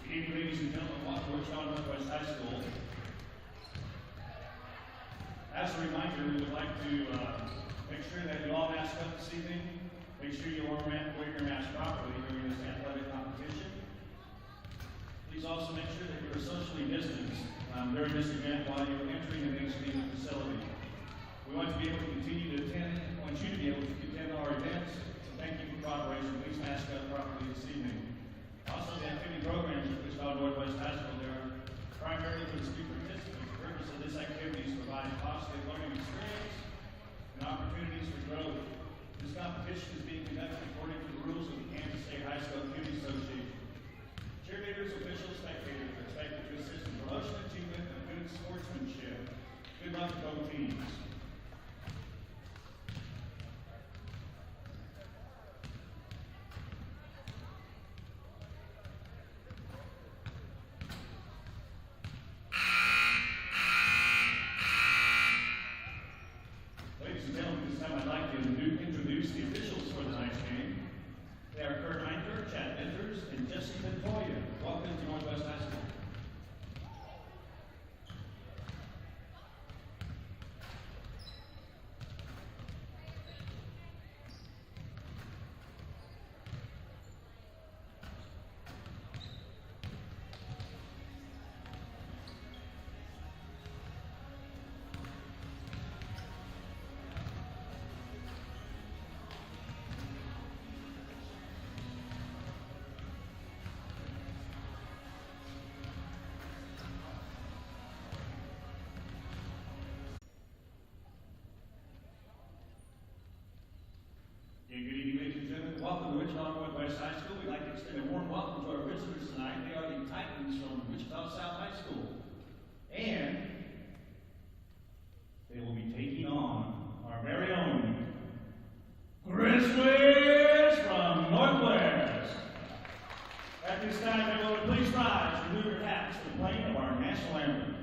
Good evening, ladies and gentlemen. Welcome to Wichita Northwest High School. As a reminder, we would like to make sure that you all mask up this evening. Make sure you wear your mask properly during this athletic competition. Please also make sure that you're socially distanced during this event while you're entering the main stadium facility. We want to be able to continue to attend. We want you to be able to attend our events. So thank you for cooperation. Please mask up properly this evening. Also, the activity programs at Wichita Northwest High School, they are primarily for the student participants. The purpose of this activity is to provide a positive learning experience and opportunities for growth. This competition is being conducted according to the rules of the Kansas State High School Community Association. Cheerleaders, officials, spectators are expected to assist in promotion, achievement, and good sportsmanship. Good luck to both teams. Good evening, ladies and gentlemen. Welcome to Wichita Northwest High School. We'd like to extend a warm welcome to our visitors tonight. They are the Titans from Wichita South High School. And they will be taking on our very own Grils from Northwest. At this time, everyone, please rise and move your hats to the playing of our national anthem.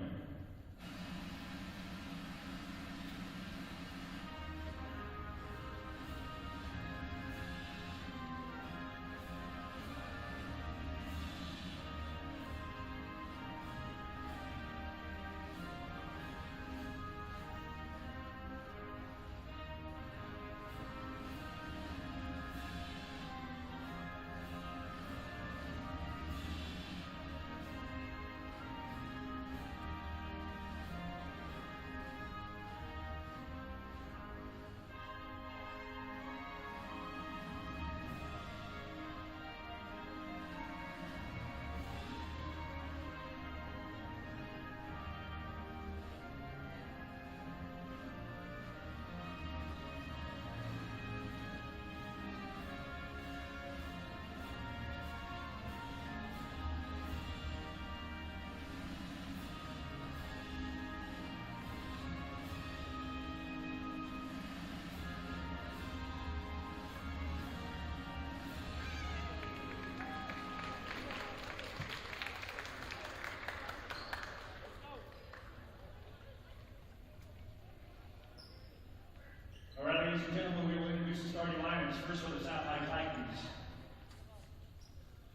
Ladies and gentlemen, we will introduce the starting lineups. First for the South High Titans.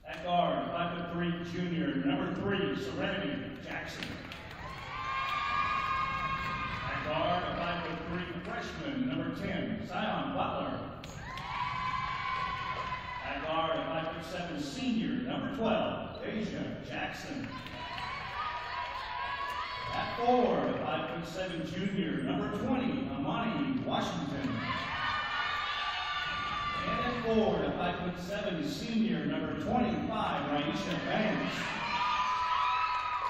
At guard, 5'3" junior, number 3, Serenity Jackson. At guard, a 5'3" freshman, number 10, Zion Butler. At guard, a 5'7" senior, number 12, Deja Jackson. At forward, a 5'7" junior, number 20, Amani Washington. And at forward, a 5'7" senior, number 25, Raisha Banks.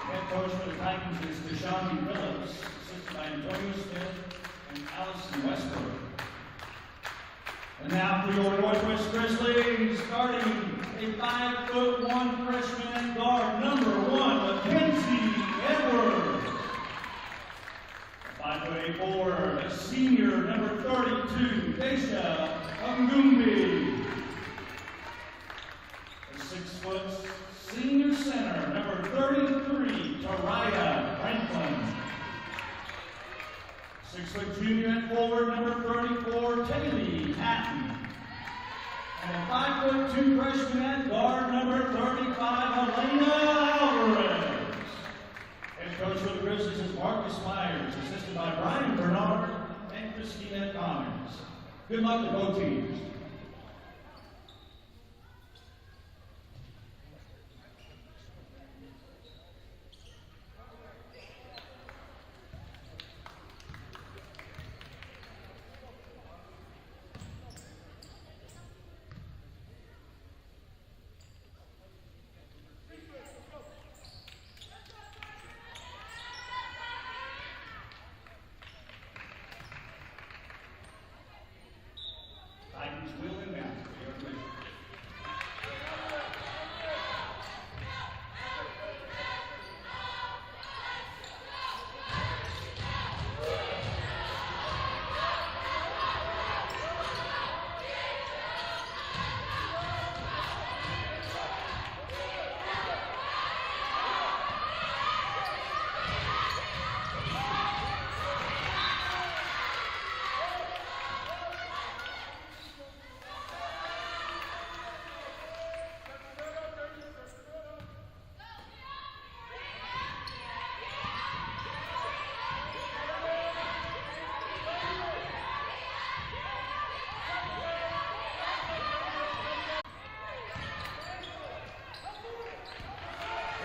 Head coach for the Titans is Deshaun Phillips, assisted by Antonio Smith and Allison Westbrook. And now for your Northwest Grizzlies, starting a 5'1" freshman at guard, number 1, Mackenzie Edwards. 5'8" forward, a senior, number 32, Deja Ngumbi. A 6' senior center, number 33, Taraya Franklin. 6' junior at forward, number 34, Taylor Hatton. And 5'2" freshman, guard number 35, Elena Alvarez. Head coach for the Grizzlies is Marcus Myers, assisted by Brian Bernard and Christina Connors. Good luck to both teams.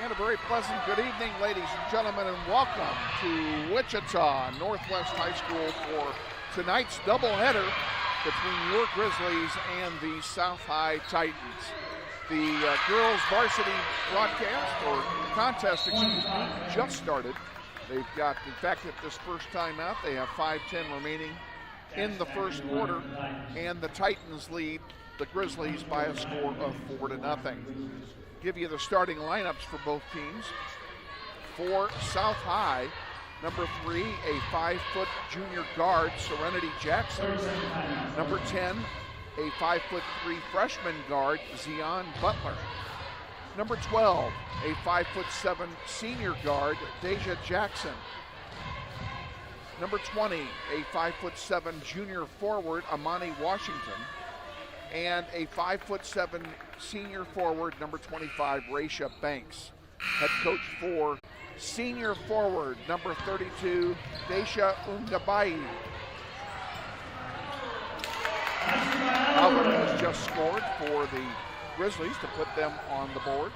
And a very pleasant good evening, ladies and gentlemen, and welcome to Wichita Northwest High School for tonight's doubleheader between your Grizzlies and the South High Titans. The girls varsity broadcast, or contest, just started. They've got, in fact, at this first time out, they have 5:10 remaining in the first quarter, and the Titans lead the Grizzlies by a score of 4-0. Give you the starting lineups for both teams. For South High, number 3, a 5-foot junior guard, Serenity Jackson. Number 10, a 5'3" freshman guard, Zion Butler. Number 12, a 5'7" senior guard, Deja Jackson. Number 20, a 5'7" junior forward, Amani Washington. And a 5'7" senior forward, number 25, Raisha Banks. Head coach for senior forward, number 32, Daisha Ungabai. Alvarez just scored for the Grizzlies to put them on the board.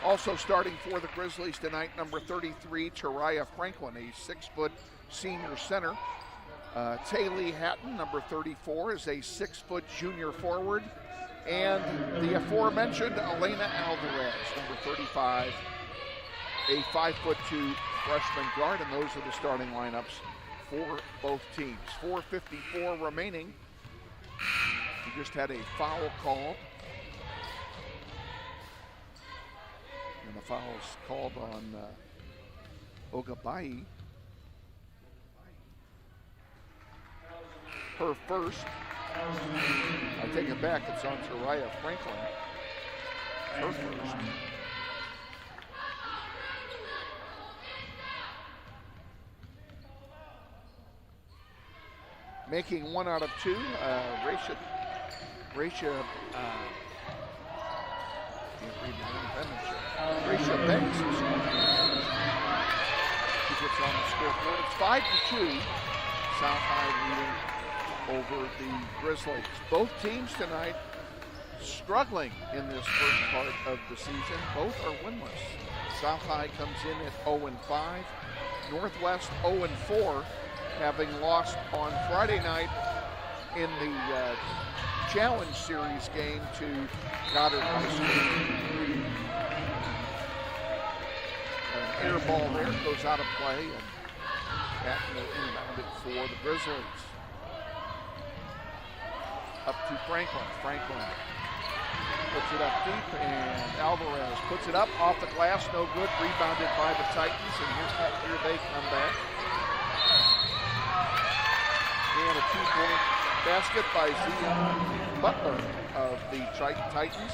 Also starting for the Grizzlies tonight, number 33, Taraya Franklin, a 6-foot senior center. Taylor Hatton, number 34, is a 6-foot junior forward. And the aforementioned Elena Alvarez, number 35, a 5'2" freshman guard. And those are the starting lineups for both teams. 4:54 remaining. We just had a foul call. And the foul's called on Ogabai. Her first. I take it back, it's on Taraya Franklin. Her first. Making 1 out of 2, Raisha Banks. She gets on the scoreboard. It's 5-2. South High leading over the Grizzlies. Both teams tonight struggling in this first part of the season. Both are winless. South High comes in at 0-5. Northwest 0-4, having lost on Friday night in the Challenge Series game to Goddard High School. An air ball there goes out of play, and Patton will inbound it for the Grizzlies. Up to Franklin. Franklin puts it up deep, and Alvarez puts it up off the glass, no good. Rebounded by the Titans, and here they come back. And a 2-point basket by Zion Butler of the Titans.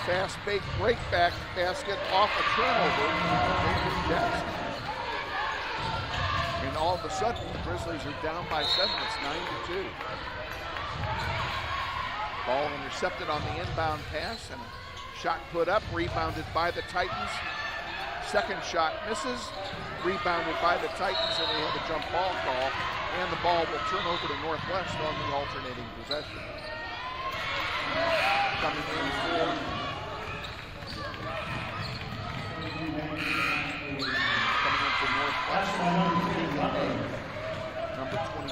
Fast break back basket off a turnover. Jackson. And all of a sudden, the Grizzlies are down by 7. It's 9-2. Ball intercepted on the inbound pass, and a shot put up, rebounded by the Titans. Second shot misses, rebounded by the Titans, and they have a jump ball call, and the ball will turn over to Northwest on the alternating possession. Coming in for Northwest, number 22.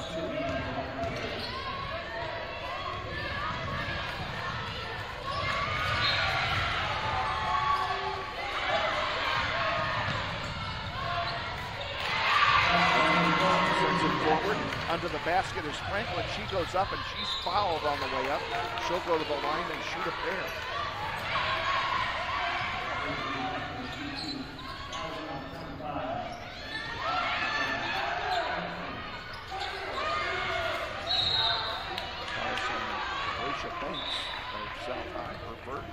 Forward, under the basket is Franklin. She goes up and she's fouled on the way up. She'll go to the line and shoot a pair. South High, her first.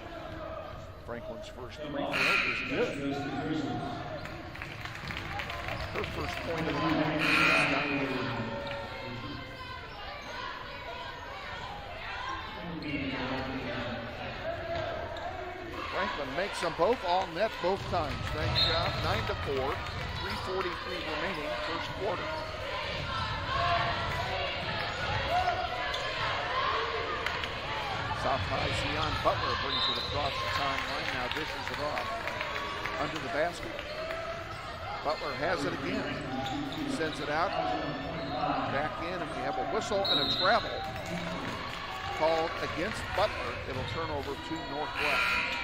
Franklin's first free throw is good. Her first point of the game. Franklin makes them both, all net both times. Nice job, 9-4, 3:43 remaining, first quarter. South High, Sion Butler brings it across the timeline, now dishes it off under the basket. Butler has it again. He sends it out, back in, and we have a whistle and a travel called against Butler. It'll turn over to Northwest.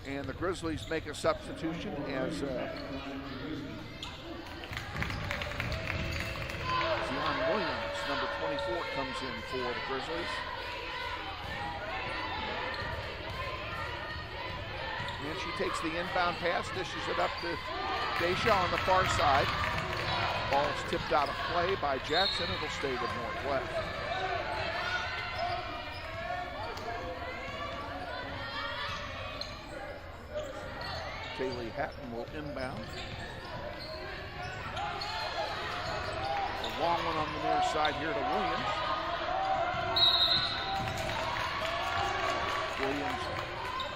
And the Grizzlies make a substitution as Zion Williams, number 24, comes in for the Grizzlies. And she takes the inbound pass, dishes it up to Daisha on the far side. Ball's tipped out of play by Jackson. It'll stay with Northwest. Kaylee Hatton will inbound. A long one on the near side here to Williams. Williams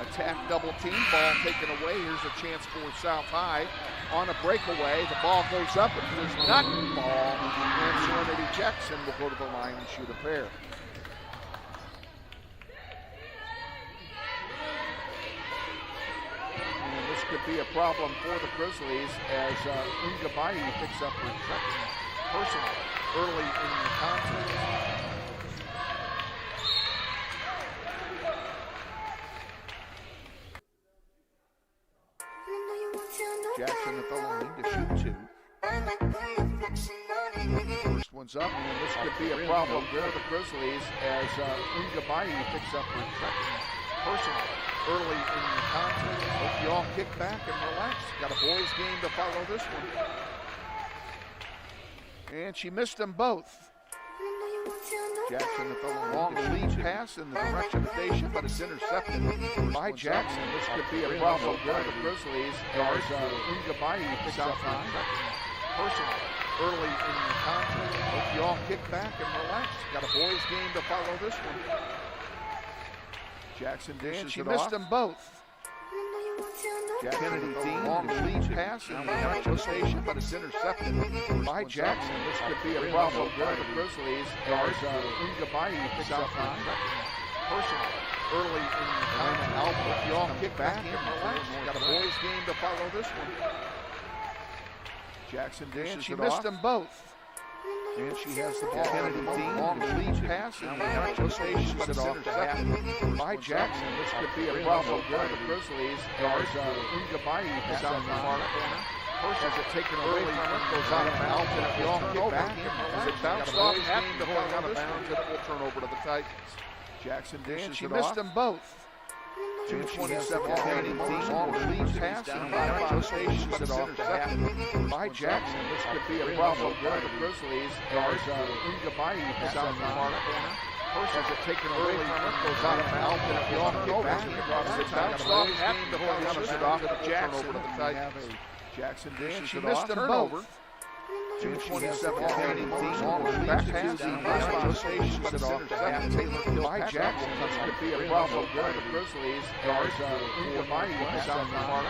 attack double team, ball taken away. Here's a chance for South High on a breakaway. The ball goes up and there's not the ball. And Serenity Jackson will go to the line and shoot a pair. And this could be a problem for the Grizzlies as Ungabayi picks up her second personal early in the contest. Jackson at the line to shoot two. First one's up, and this could be a problem for the Grizzlies as Ungabayi picks up her second personal early in the contest. Hope you all kick back and relax. Got a boys game to follow this one. And she missed them both. Jackson at the long lead pass in the direction of Daisha, but it's intercepted by Jackson. This could be a problem for the Grizzlies as Ungabayi picks up her personal early in the contest. Hope you all kick back and relax. Got a boys game to follow this one. Jackson dishes and she missed them both. Kennedy Dean, long lead pass in the direction of Daisha, but it's intercepted by Jackson. This could be a problem for the Grizzlies as Ungabayi picks up her personal early in the contest. Hope you all kick back and relax. Got a boys game to follow this one. Jackson dishes and she missed them both. And she has the ball. Kennedy Dean, long lead pass in the direction of Daisha, but it's intercepted by Jackson. This could be a problem for the Grizzlies as Ungabayi picks up the far corner. First has it taken away from her, goes out of bounds, and it will turn over as it bounced off Hatton going out of bounds, and it will turn over to the Titans. Jackson dishes and she missed them both. 2:27 Kennedy Dean, long lead pass in the direction of Daisha, but it's intercepted by Jackson. This could be a problem for the Grizzlies as Ungabayi picks up the far corner. Person is taken away from it, goes out of bounds, and if you all go back, it's bounced off at the horse, it off to Jackson over to the side. Jackson dishes it off, turnover. 2:27 remaining, almost back past the baseball station, but it's intercepted. Taylor killed Jackson. That's going to be a problem for the Grizzlies. Guards into Mighty down the corner.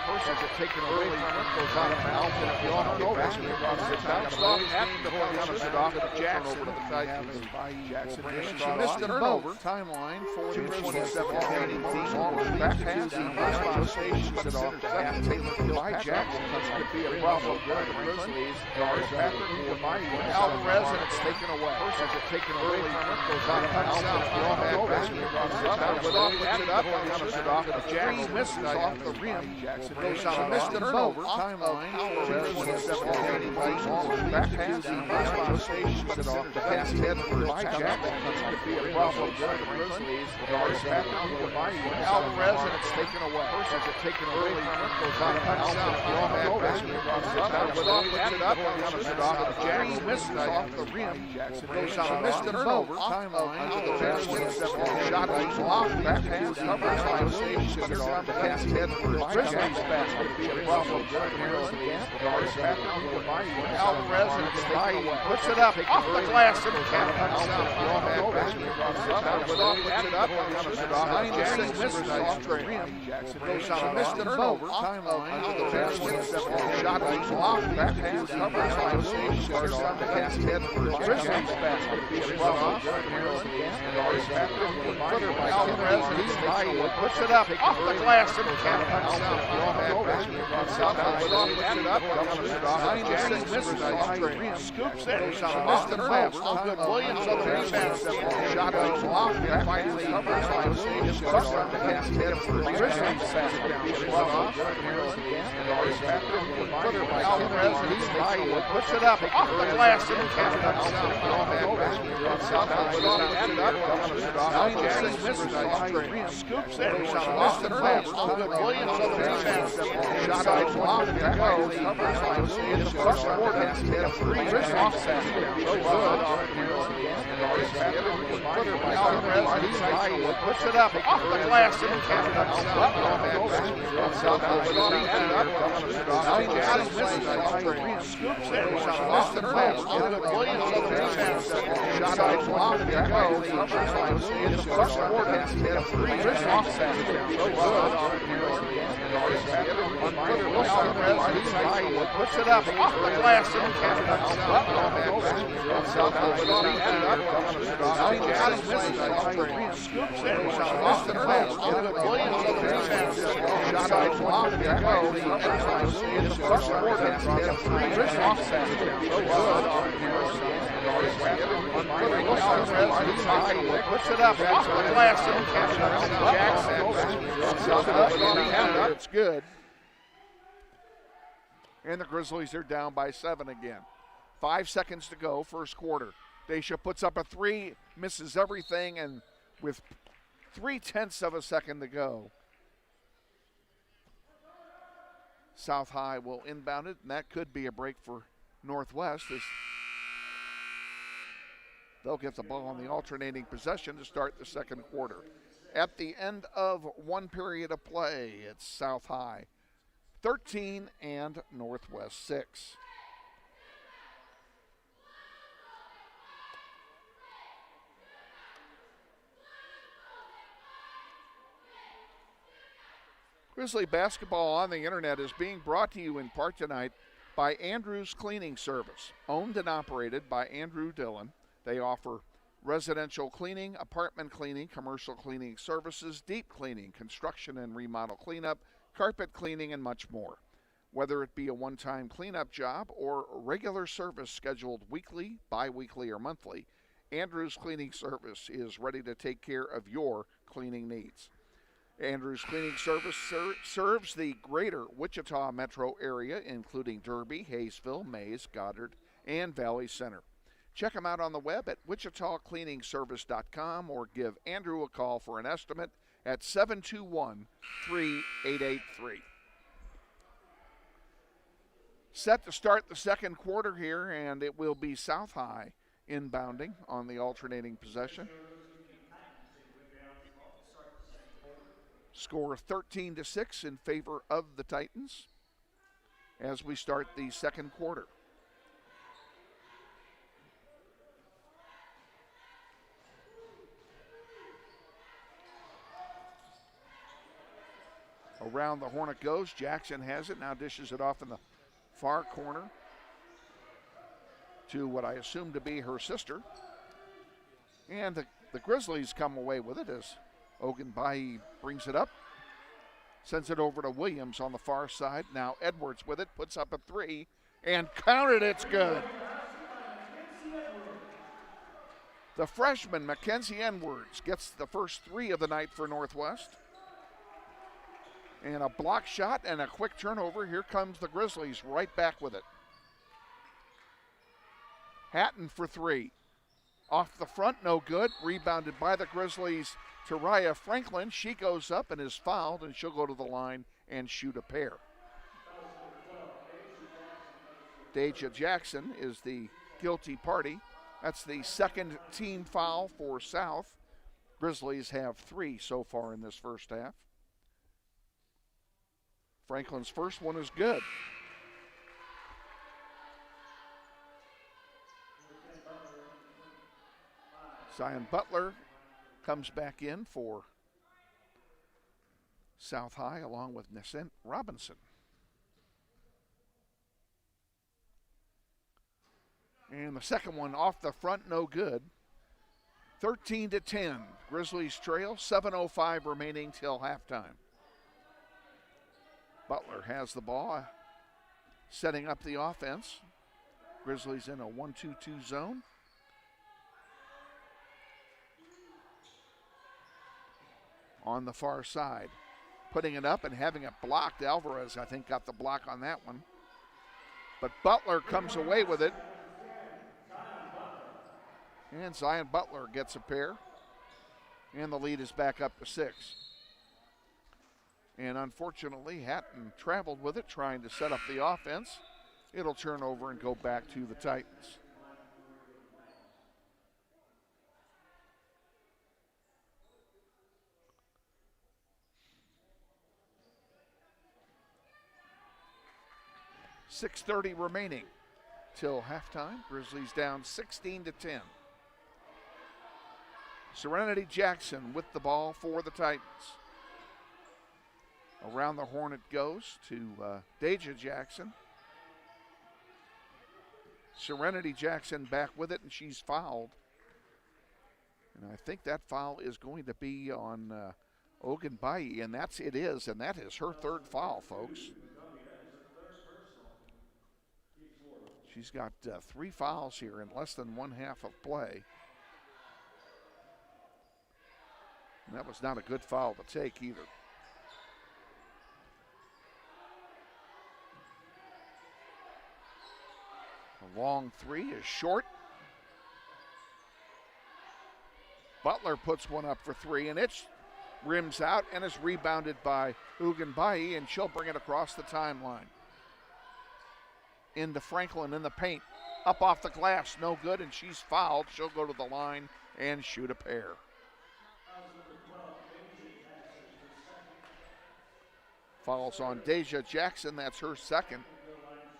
Person is taken away from it, goes out of bounds, and if you all go back, it's bounced off at the horse, it off to Jackson over to the side. Jackson dishes it off, turnover. Timeline for 2:27 remaining, almost back past the baseball station, but it's intercepted. Taylor killed Jackson. That's going to be a problem for the Grizzlies. Guards Patrick into Mighty Alvarez, and it's taken away. Person is taken away from it, goes out of bounds, and if you all go back, puts it up, pushes it off to Jackson. Misses off the rim. Jackson goes out, missed the turnover. Timeline. 2:27 remaining, almost back past the baseball station, but it's off the pass head by Jackson. That's going to be a problem for the Grizzlies. Guards Patrick into Mighty Alvarez, and it's taken away. Person is taken away from it, goes out of bounds, and if you all go back, puts it up, pushes it off to Jackson. Misses off the rim. Jackson goes out, missed the turnover. Timeline. The pass shot is blocked, back pass, covered by the station, but it's off the pass head by Jackson. That's going to be a problem for the Grizzlies. Guards Patrick into Mighty Alvarez, and it's taken away. Puts it up off the glass and count. Puts it up, pushes it off to Jackson. Misses off the rim. Jackson goes out, missed the turnover. Timeline. The pass shot is blocked, back pass, covered by the station, but it's off the pass head for the Grizzlies. That's going to be a problem for the Grizzlies. Guards Patrick into Mighty Alvarez, and he's Mighty. Puts it up off the glass and count. Scoops it, missed the turnover. Good Williams on the rebound. Shot is blocked and finally covered by the station. The pass head for the Grizzlies. Alvarez, and he's Mighty. Puts it up off the glass and count. Scoops it, missed the turnover. Good Williams on the rebound. Shot is blocked and goes. In the first quarter, Grizzlies offset. Alvarez, and he's Mighty. Puts it up off the glass and count. Scoops it, missed the turnover. Williams on the rebound. Shot is blocked and goes. In the first quarter, Grizzlies offset. Alvarez, and he's Mighty. Puts it up off the glass and count. Scoops it, missed the turnover. Williams on the rebound. Shot is blocked and goes. In the first quarter, Grizzlies offset. Alvarez, and he's Mighty. Puts it up off the glass and count. Jackson. It's good. And the Grizzlies are down by 7 again. 5 seconds to go, first quarter. Daisha puts up a three, misses everything, and with 0.3 of a second to go, South High will inbound it, and that could be a break for Northwest as they'll get the ball on the alternating possession to start the second quarter. At the end of one period of play, it's South High 13 and Northwest 6. Grizzly basketball on the internet is being brought to you in part tonight by Andrews Cleaning Service, owned and operated by Andrew Dillon. They offer residential cleaning, apartment cleaning, commercial cleaning services, deep cleaning, construction and remodel cleanup, carpet cleaning, and much more. Whether it be a one-time cleanup job or regular service scheduled weekly, bi-weekly, or monthly, Andrews Cleaning Service is ready to take care of your cleaning needs. Andrews Cleaning Service serves the greater Wichita metro area, including Derby, Hayesville, Mays, Goddard, and Valley Center. Check them out on the web at wichitacleaningservice.com or give Andrew a call for an estimate at 721-3883. Set to start the second quarter here, and it will be South High inbounding on the alternating possession. Score 13-6 in favor of the Titans as we start the second quarter. Around the horn it goes. Jackson has it, now dishes it off in the far corner to what I assume to be her sister. And the Grizzlies come away with it as Ogunbayi brings it up. Sends it over to Williams on the far side. Now Edwards with it, puts up a three, and counted, it's good. The freshman, Mackenzie Edwards, gets the first three of the night for Northwest. And a block shot and a quick turnover. Here comes the Grizzlies right back with it. Hatton for three. Off the front, no good. Rebounded by the Grizzlies to Raya Franklin. She goes up and is fouled, and she'll go to the line and shoot a pair. Deja Jackson is the guilty party. That's the second team foul for South. Grizzlies have three so far in this first half. Franklin's first one is good. Zion Butler comes back in for South High along with Nascent Robinson. And the second one off the front, no good. 13-10. Grizzlies trail, 7:05 remaining till halftime. Butler has the ball, setting up the offense. Grizzlies in a 1-2-2 zone. On the far side, putting it up and having it blocked. Alvarez, I think, got the block on that one. But Butler comes away with it. And Zion Butler gets a pair. And the lead is back up to 6. And unfortunately, Hatton traveled with it, trying to set up the offense. It'll turn over and go back to the Titans. .6:30 remaining till halftime. Grizzlies down 16-10. Serenity Jackson with the ball for the Titans. Around the horn it goes to Deja Jackson. Serenity Jackson back with it, and she's fouled. And I think that foul is going to be on Ogunbayi, and that is her third foul, folks. She's got 3 fouls here in less than one half of play. And that was not a good foul to take either. A long three is short. Butler puts one up for three, and it rims out and is rebounded by Ogunbayi, and she'll bring it across the timeline. Into Franklin in the paint. Up off the glass, no good, and she's fouled. She'll go to the line and shoot a pair. Fouls on Deja Jackson, that's her second.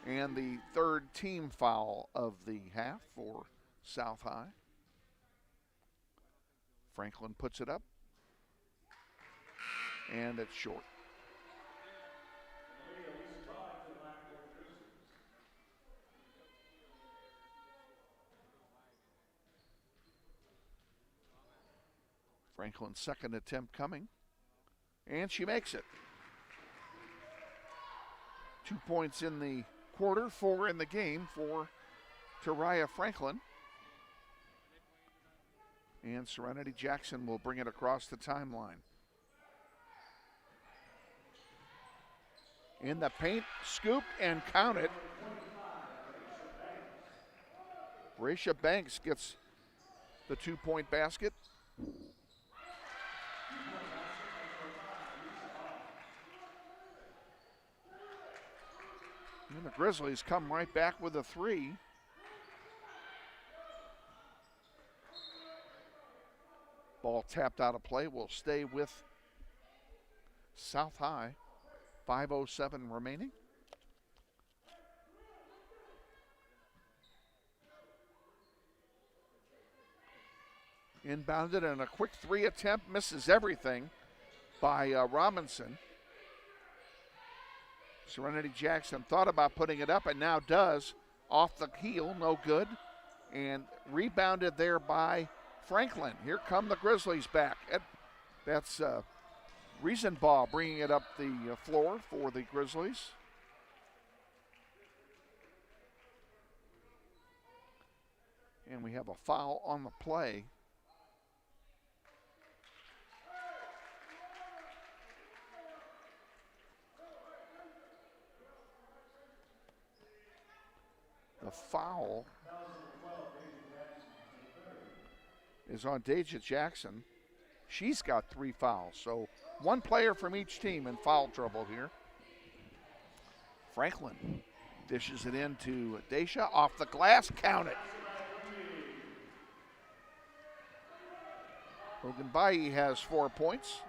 And the third team foul of the half for South High. Franklin puts it up. And it's short. Franklin's second attempt coming. And she makes it. 2 points in the quarter, 4 in the game for Raya Franklin. And Serenity Jackson will bring it across the timeline. In the paint, scoop and count it. Raisha Banks gets the 2-point basket. And the Grizzlies come right back with a 3. Ball tapped out of play. Will stay with South High. 5:07 remaining. Inbounded and a quick three attempt, misses everything by Robinson. Serenity Jackson thought about putting it up and now does. Off the heel, no good. And rebounded there by Franklin. Here come the Grizzlies back. That's Riesenbaugh bringing it up the floor for the Grizzlies. And we have a foul on the play. The foul is on Deja Jackson. She's got 3 fouls, so one player from each team in foul trouble here. Franklin dishes it into Deja, off the glass, count it. Ogunbayi has 4 points.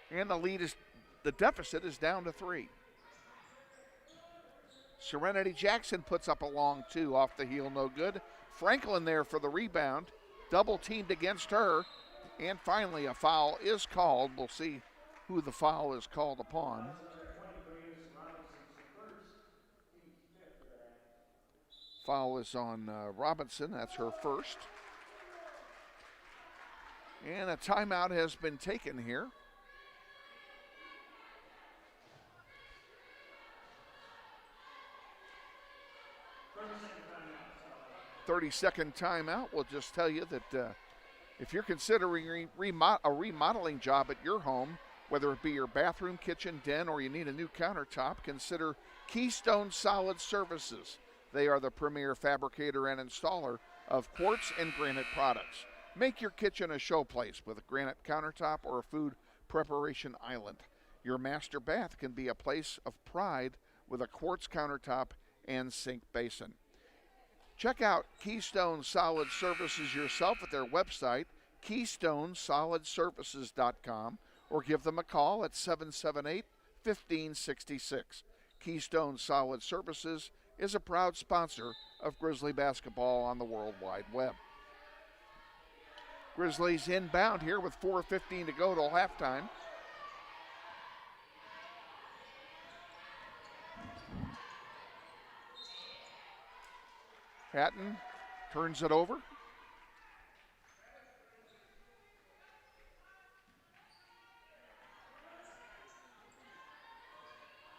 And the deficit is down to 3. Serenity Jackson puts up a long 2 off the heel, no good. Franklin there for the rebound, double teamed against her, and finally a foul is called. We'll see who the foul is called upon. Foul is on Robinson, that's her first. And a timeout has been taken here. 30-second timeout. We'll just tell you that if you're considering a remodeling job at your home, whether it be your bathroom, kitchen, den, or you need a new countertop, consider Keystone Solid Services. They are the premier fabricator and installer of quartz and granite products. Make your kitchen a showplace with a granite countertop or a food preparation island. Your master bath can be a place of pride with a quartz countertop and sink basin. Check out Keystone Solid Services yourself at their website, KeystoneSolidServices.com, or give them a call at 778-1566. Keystone Solid Services is a proud sponsor of Grizzly basketball on the World Wide Web. Grizzlies inbound here with 4:15 to go till halftime. Hatton turns it over.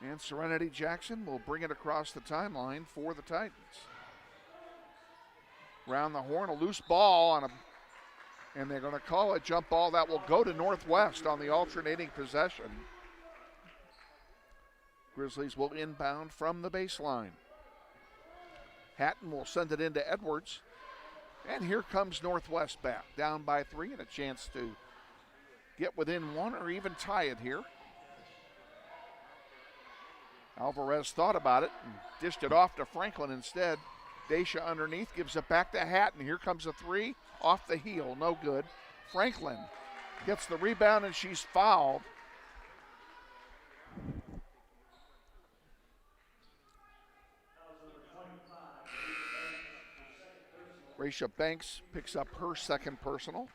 And Serenity Jackson will bring it across the timeline for the Titans. Round the horn, a loose ball and they're going to call a jump ball that will go to Northwest on the alternating possession. Grizzlies will inbound from the baseline. Hatton will send it into Edwards. And here comes Northwest back, down by 3 and a chance to get within 1 or even tie it here. Alvarez thought about it and dished it off to Franklin instead. Daisha underneath, gives it back to Hatton. Here comes a 3, off the heel, no good. Franklin gets the rebound and she's fouled. Raisha Banks picks up her second personal,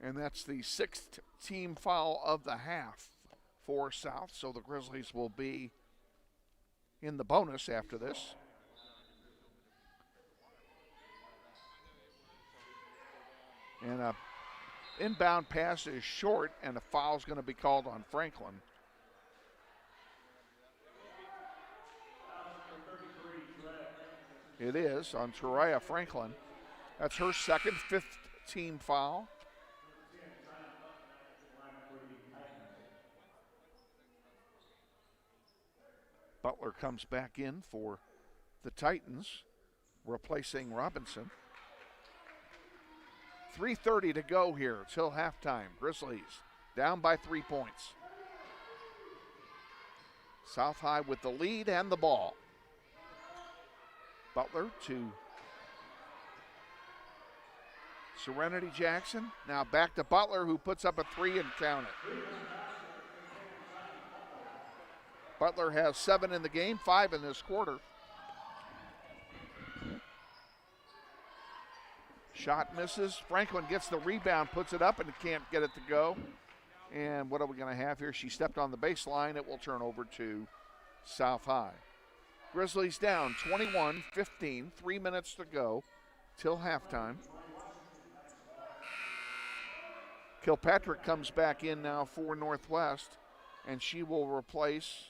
and that's the 6th team foul of the half for South, so the Grizzlies will be in the bonus after this. And a inbound pass is short, and a foul's going to be called on Franklin. It is on Taraya Franklin. That's her second, 5th team foul. Butler comes back in for the Titans, replacing Robinson. 3:30 to go here till halftime. Grizzlies down by 3 points. South High with the lead and the ball. Butler to Serenity Jackson. Now back to Butler, who puts up a 3 and count it. Butler has 7 in the game, 5 in this quarter. Shot misses. Franklin gets the rebound, puts it up, and can't get it to go. And what are we going to have here? She stepped on the baseline. It will turn over to South High. Grizzlies down 21-15, 3 minutes to go till halftime. Kilpatrick comes back in now for Northwest, and she will replace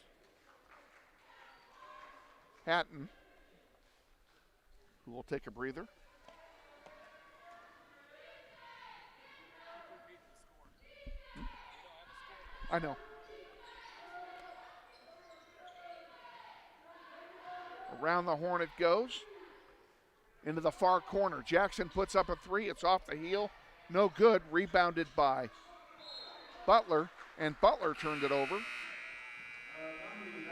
Hatton, who will take a breather. I know. Around the horn it goes. Into the far corner. Jackson puts up a 3. It's off the heel. No good. Rebounded by Butler. And Butler turned it over.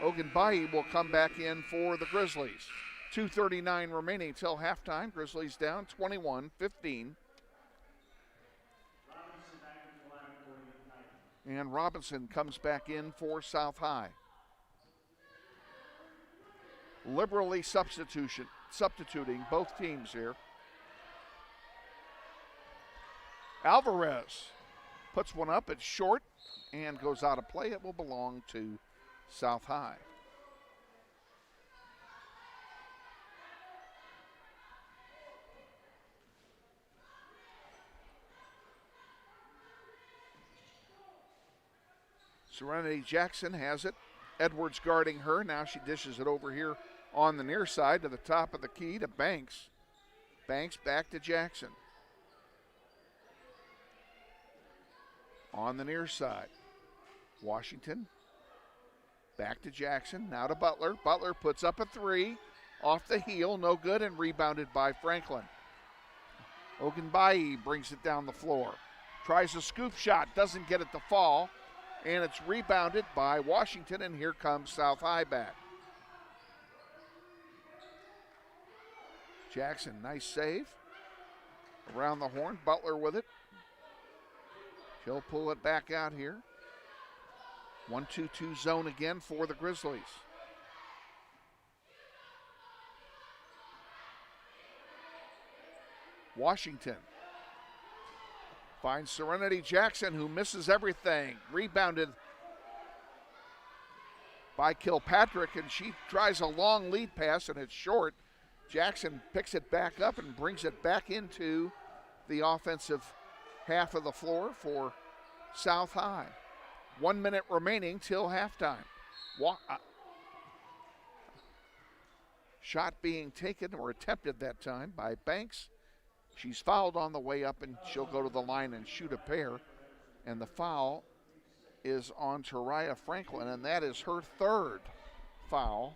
Ogunbayi will come back in for the Grizzlies. 2:39 remaining till halftime. Grizzlies down 21-15. And Robinson comes back in for South High. Liberally substituting both teams here. Alvarez puts one up. It's short and goes out of play. It will belong to South High. Serenity Jackson has it. Edwards guarding her. Now she dishes it over here on the near side to the top of the key to Banks. Banks back to Jackson. On the near side. Washington back to Jackson. Now to Butler. Butler puts up a 3. Off the heel. No good and rebounded by Franklin. Ogunbayi brings it down the floor. Tries a scoop shot. Doesn't get it to fall. And it's rebounded by Washington, and here comes South High back. Jackson, nice save. Around the horn, Butler with it. She'll pull it back out here. 1-2-2 zone again for the Grizzlies. Washington finds Serenity Jackson, who misses everything. Rebounded by Kilpatrick, and she tries a long lead pass, and it's short. Jackson picks it back up and brings it back into the offensive half of the floor for South High. 1 minute remaining till halftime. Shot being taken, or attempted that time, by Banks. She's fouled on the way up, and she'll go to the line and shoot a pair. And the foul is on Tariah Franklin, and that is her 3rd foul.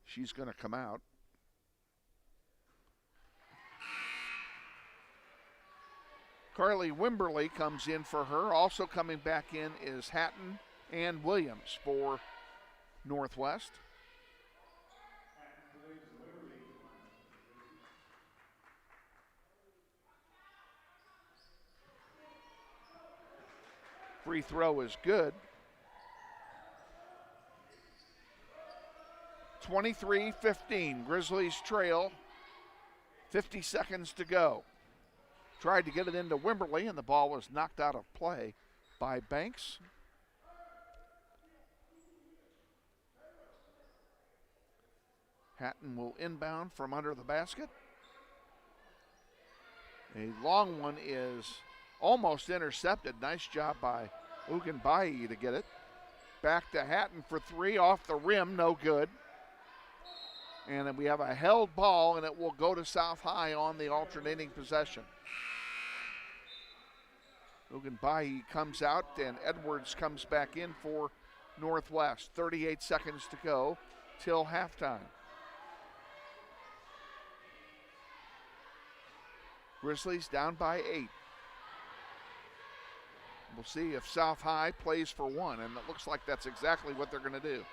She's going to come out. Carly Wimberly comes in for her. Also coming back in is Hatton and Williams for Northwest. Free throw is good. 23-15. Grizzlies trail. 50 seconds to go. Tried to get it into Wimberly, and the ball was knocked out of play by Banks. Hatton will inbound from under the basket. A long one is almost intercepted. Nice job by Ogunbayi to get it. Back to Hatton for 3, off the rim, no good. And then we have a held ball, and it will go to South High on the alternating possession. Ogunbayi comes out, and Edwards comes back in for Northwest. 38 seconds to go till halftime. Grizzlies down by 8. We'll see if South High plays for 1, and it looks like that's exactly what they're going to do.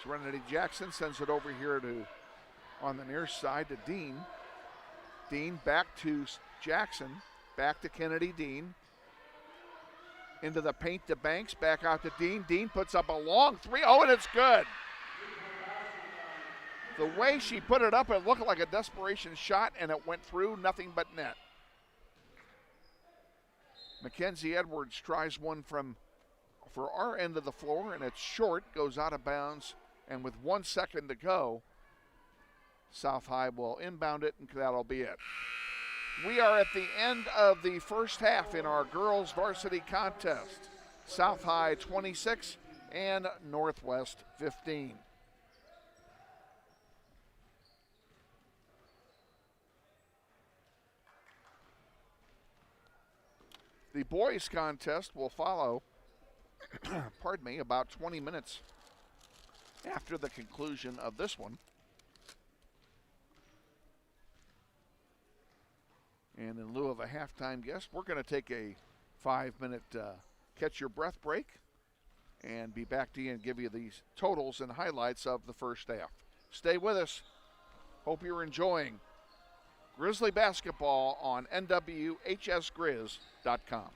Serenity Jackson sends it over here to on the near side to Dean. Dean back to Jackson, back to Kennedy Dean. Into the paint to Banks, back out to Dean. Dean puts up a long three. Oh, and it's good. The way she put it up, it looked like a desperation shot, and it went through, nothing but net. Mackenzie Edwards tries one for our end of the floor, and it's short, goes out of bounds, and with 1 second to go, South High will inbound it, and that'll be it. We are at the end of the first half in our girls varsity contest. South High 26 and Northwest 15. The boys contest will follow, pardon me, about 20 minutes after the conclusion of this one. And in lieu of a halftime guest, we're going to take a 5-minute catch your breath break and be back to you and give you these totals and highlights of the first half. Stay with us. Hope you're enjoying Grizzly basketball on NWHSGrizz.com.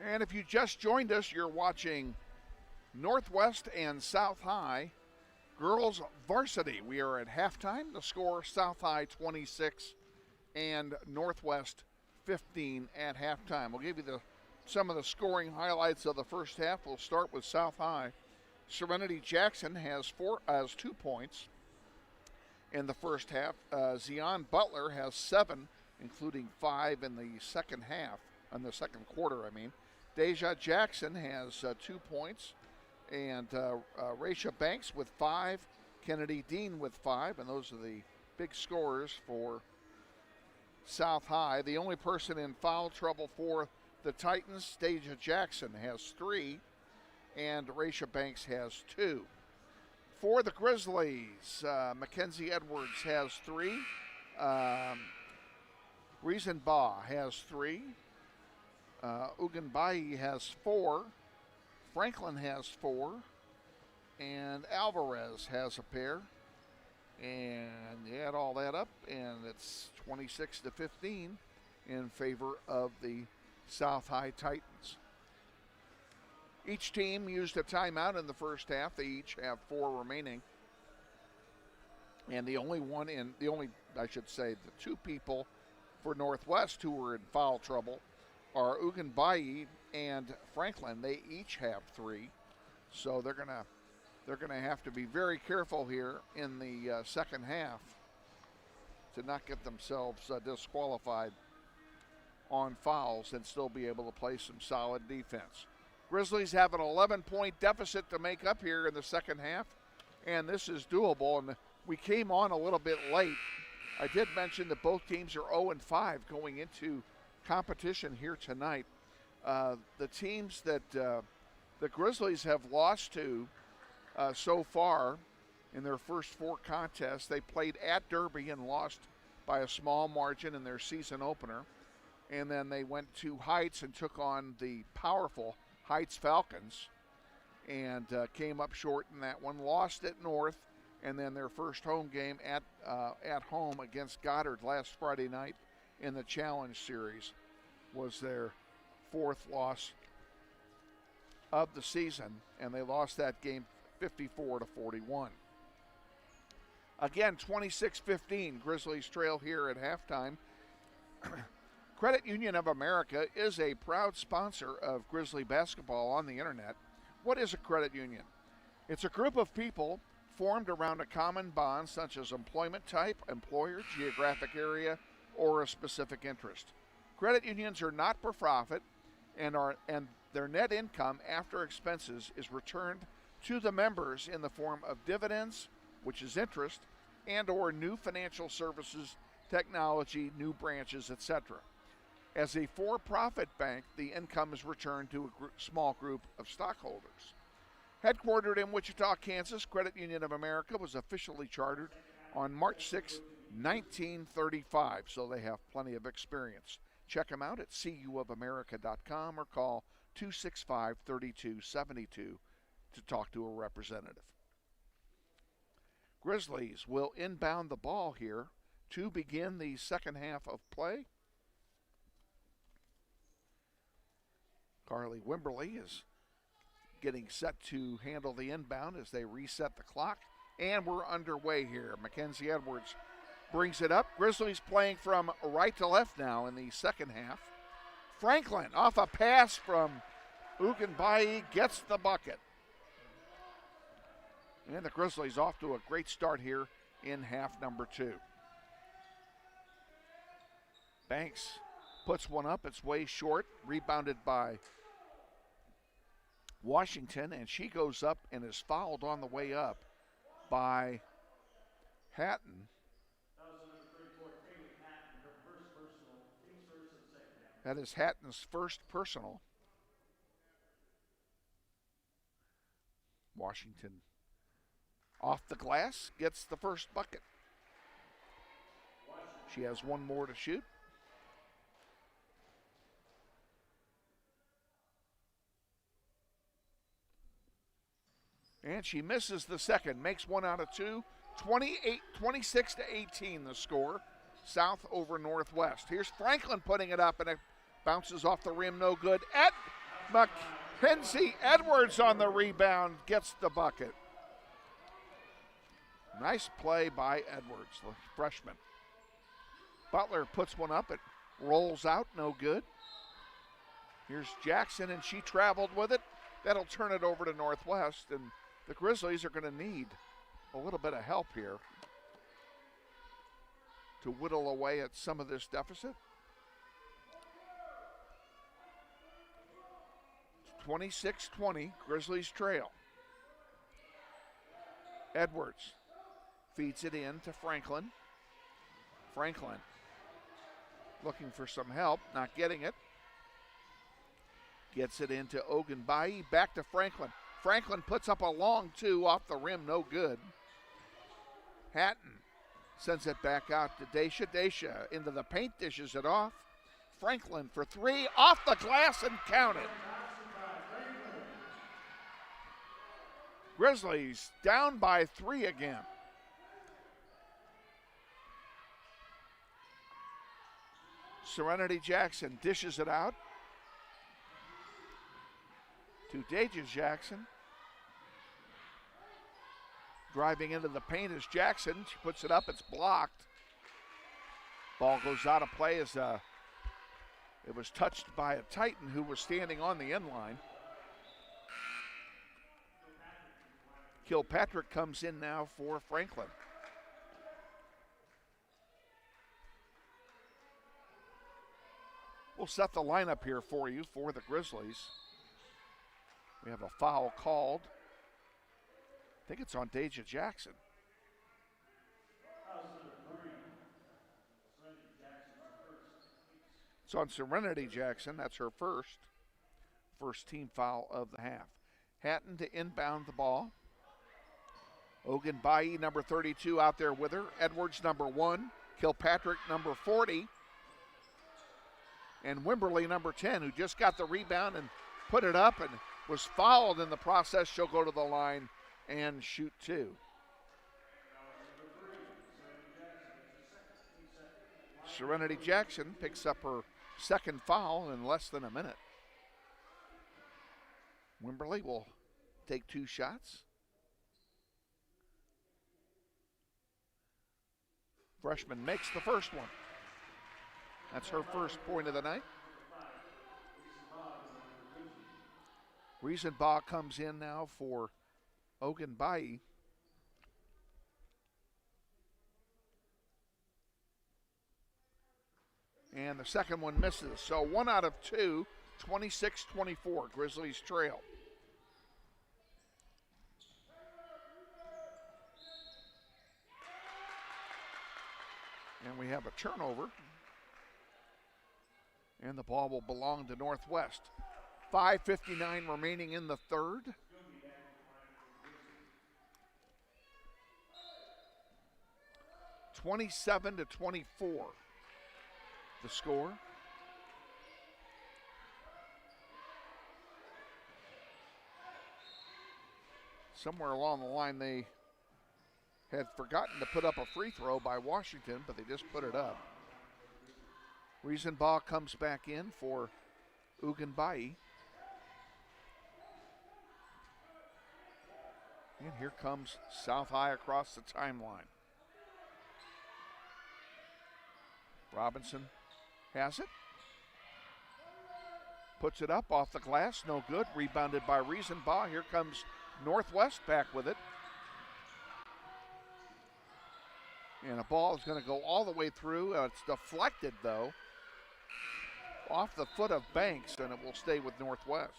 And if you just joined us, you're watching Northwest and South High Girls Varsity. We are at halftime. The score, South High 26 and Northwest 15 at halftime. We'll give you some of the scoring highlights of the first half. We'll start with South High. Serenity Jackson has 2 points in the first half. Zion Butler has 7, including 5 in the second half, in the second quarter, I mean. Deja Jackson has 2 points, and Raisha Banks with 5, Kennedy Dean with 5, and those are the big scorers for South High. The only person in foul trouble for the Titans, Deja Jackson, has 3, and Raisha Banks has 2. For the Grizzlies, Mackenzie Edwards has 3, Riesenbaugh has 3, Uganbai has 4, Franklin has 4, and Alvarez has a pair. And you add all that up, and it's 26-15 in favor of the South High Titans. Each team used a timeout in the first half. They each have 4 remaining. And the 2 people for Northwest who were in foul trouble are Uganbai and Franklin. They each have 3. So they're gonna have to be very careful here in the second half to not get themselves disqualified on fouls and still be able to play some solid defense. Grizzlies have an 11-point deficit to make up here in the second half, and this is doable. And we came on a little bit late. I did mention that both teams are 0-5 going into competition here tonight. The teams that the Grizzlies have lost to so far in their first 4 contests, they played at Derby and lost by a small margin in their season opener. And then they went to Heights and took on the powerful Heights Falcons and came up short in that one, lost at North, and then their first home game at home against Goddard last Friday night in the Challenge Series was their 4th loss of the season, and they lost that game 54-41. Again, 26-15, Grizzlies trail here at halftime. Credit Union of America is a proud sponsor of Grizzly basketball on the internet. What is a credit union? It's a group of people formed around a common bond such as employment type, employer, geographic area, or a specific interest. Credit unions are not for profit and their net income after expenses is returned to the members in the form of dividends, which is interest, and or new financial services, technology, new branches, etc. As a for-profit bank, the income is returned to a small group of stockholders. Headquartered in Wichita, Kansas, Credit Union of America was officially chartered on March 6, 1935, so they have plenty of experience. Check them out at cuofamerica.com or call 265-3272 to talk to a representative. Grizzlies will inbound the ball here to begin the second half of play. Carly Wimberly is getting set to handle the inbound as they reset the clock. And we're underway here. Mackenzie Edwards brings it up. Grizzlies playing from right to left now in the second half. Franklin off a pass from Uganbai gets the bucket. And the Grizzlies off to a great start here in half number 2. Banks puts one up. It's way short. Rebounded by Washington, and she goes up and is fouled on the way up by Hatton. That is Hatton's first personal. Washington off the glass gets the first bucket. She has one more to shoot. And she misses the second, makes 1 out of 2. 26-18 the score. South over Northwest. Here's Franklin putting it up, and it bounces off the rim, no good. Mackenzie Edwards on the rebound, gets the bucket. Nice play by Edwards, the freshman. Butler puts one up, it rolls out, no good. Here's Jackson, and she traveled with it. That'll turn it over to Northwest, and the Grizzlies are going to need a little bit of help here to whittle away at some of this deficit. 26-20, Grizzlies trail. Edwards feeds it in to Franklin. Franklin looking for some help, not getting it. Gets it into Ogunbayi, back to Franklin. Franklin puts up a long two off the rim, no good. Hatton sends it back out to Daisha. Daisha into the paint, dishes it off. Franklin for three, off the glass and count it. Grizzlies down by 3 again. Serenity Jackson dishes it out to Deja Jackson. Driving into the paint is Jackson. She puts it up, it's blocked. Ball goes out of play as it was touched by a Titan who was standing on the end line. Kilpatrick comes in now for Franklin. We'll set the lineup here for you for the Grizzlies. We have a foul called. I think it's on Deja Jackson. It's on Serenity Jackson. That's her first team foul of the half. Hatton to inbound the ball. Ogunbayi, number 32, out there with her. Edwards, number 1. Kilpatrick, number 40. And Wimberly, number 10, who just got the rebound and put it up and was fouled in the process. She'll go to the line and shoot 2. Serenity Jackson picks up her second foul in less than a minute. Wimberly will take 2 shots. Freshman makes the first one. That's her first point of the night. Riesenbach comes in now for Ogunbayi. And the second one misses. So 1 out of 2, 26-24. Grizzlies trail. And we have a turnover. And the ball will belong to Northwest. 5:59 remaining in the third. (27-24) the score. Somewhere along the line they had forgotten to put up a free throw by Washington, but they just put it up. Riesenbach comes back in for Ogunbayi. And here comes South High across the timeline. Robinson has it. Puts it up off the glass, no good. Rebounded by Riesenbach. Here comes Northwest back with it. And the ball is going to go all the way through. It's deflected, though, off the foot of Banks, and it will stay with Northwest.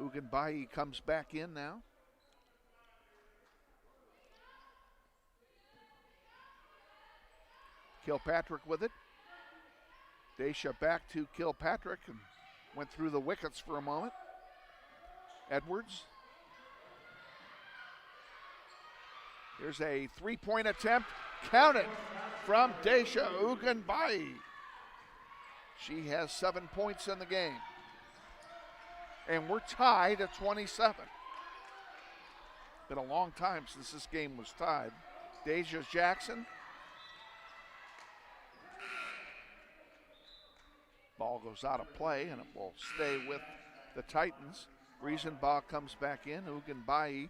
Ogunbayi comes back in now. Kilpatrick with it. Daisha back to Kilpatrick and went through the wickets for a moment. Edwards. Here's a three-point attempt. Count it from Daisha Ogunbayi. She has 7 points in the game. And we're tied at 27. Been a long time since this game was tied. Deja Jackson. Ball goes out of play, and it will stay with the Titans. Riesenbach comes back in. Ugenbai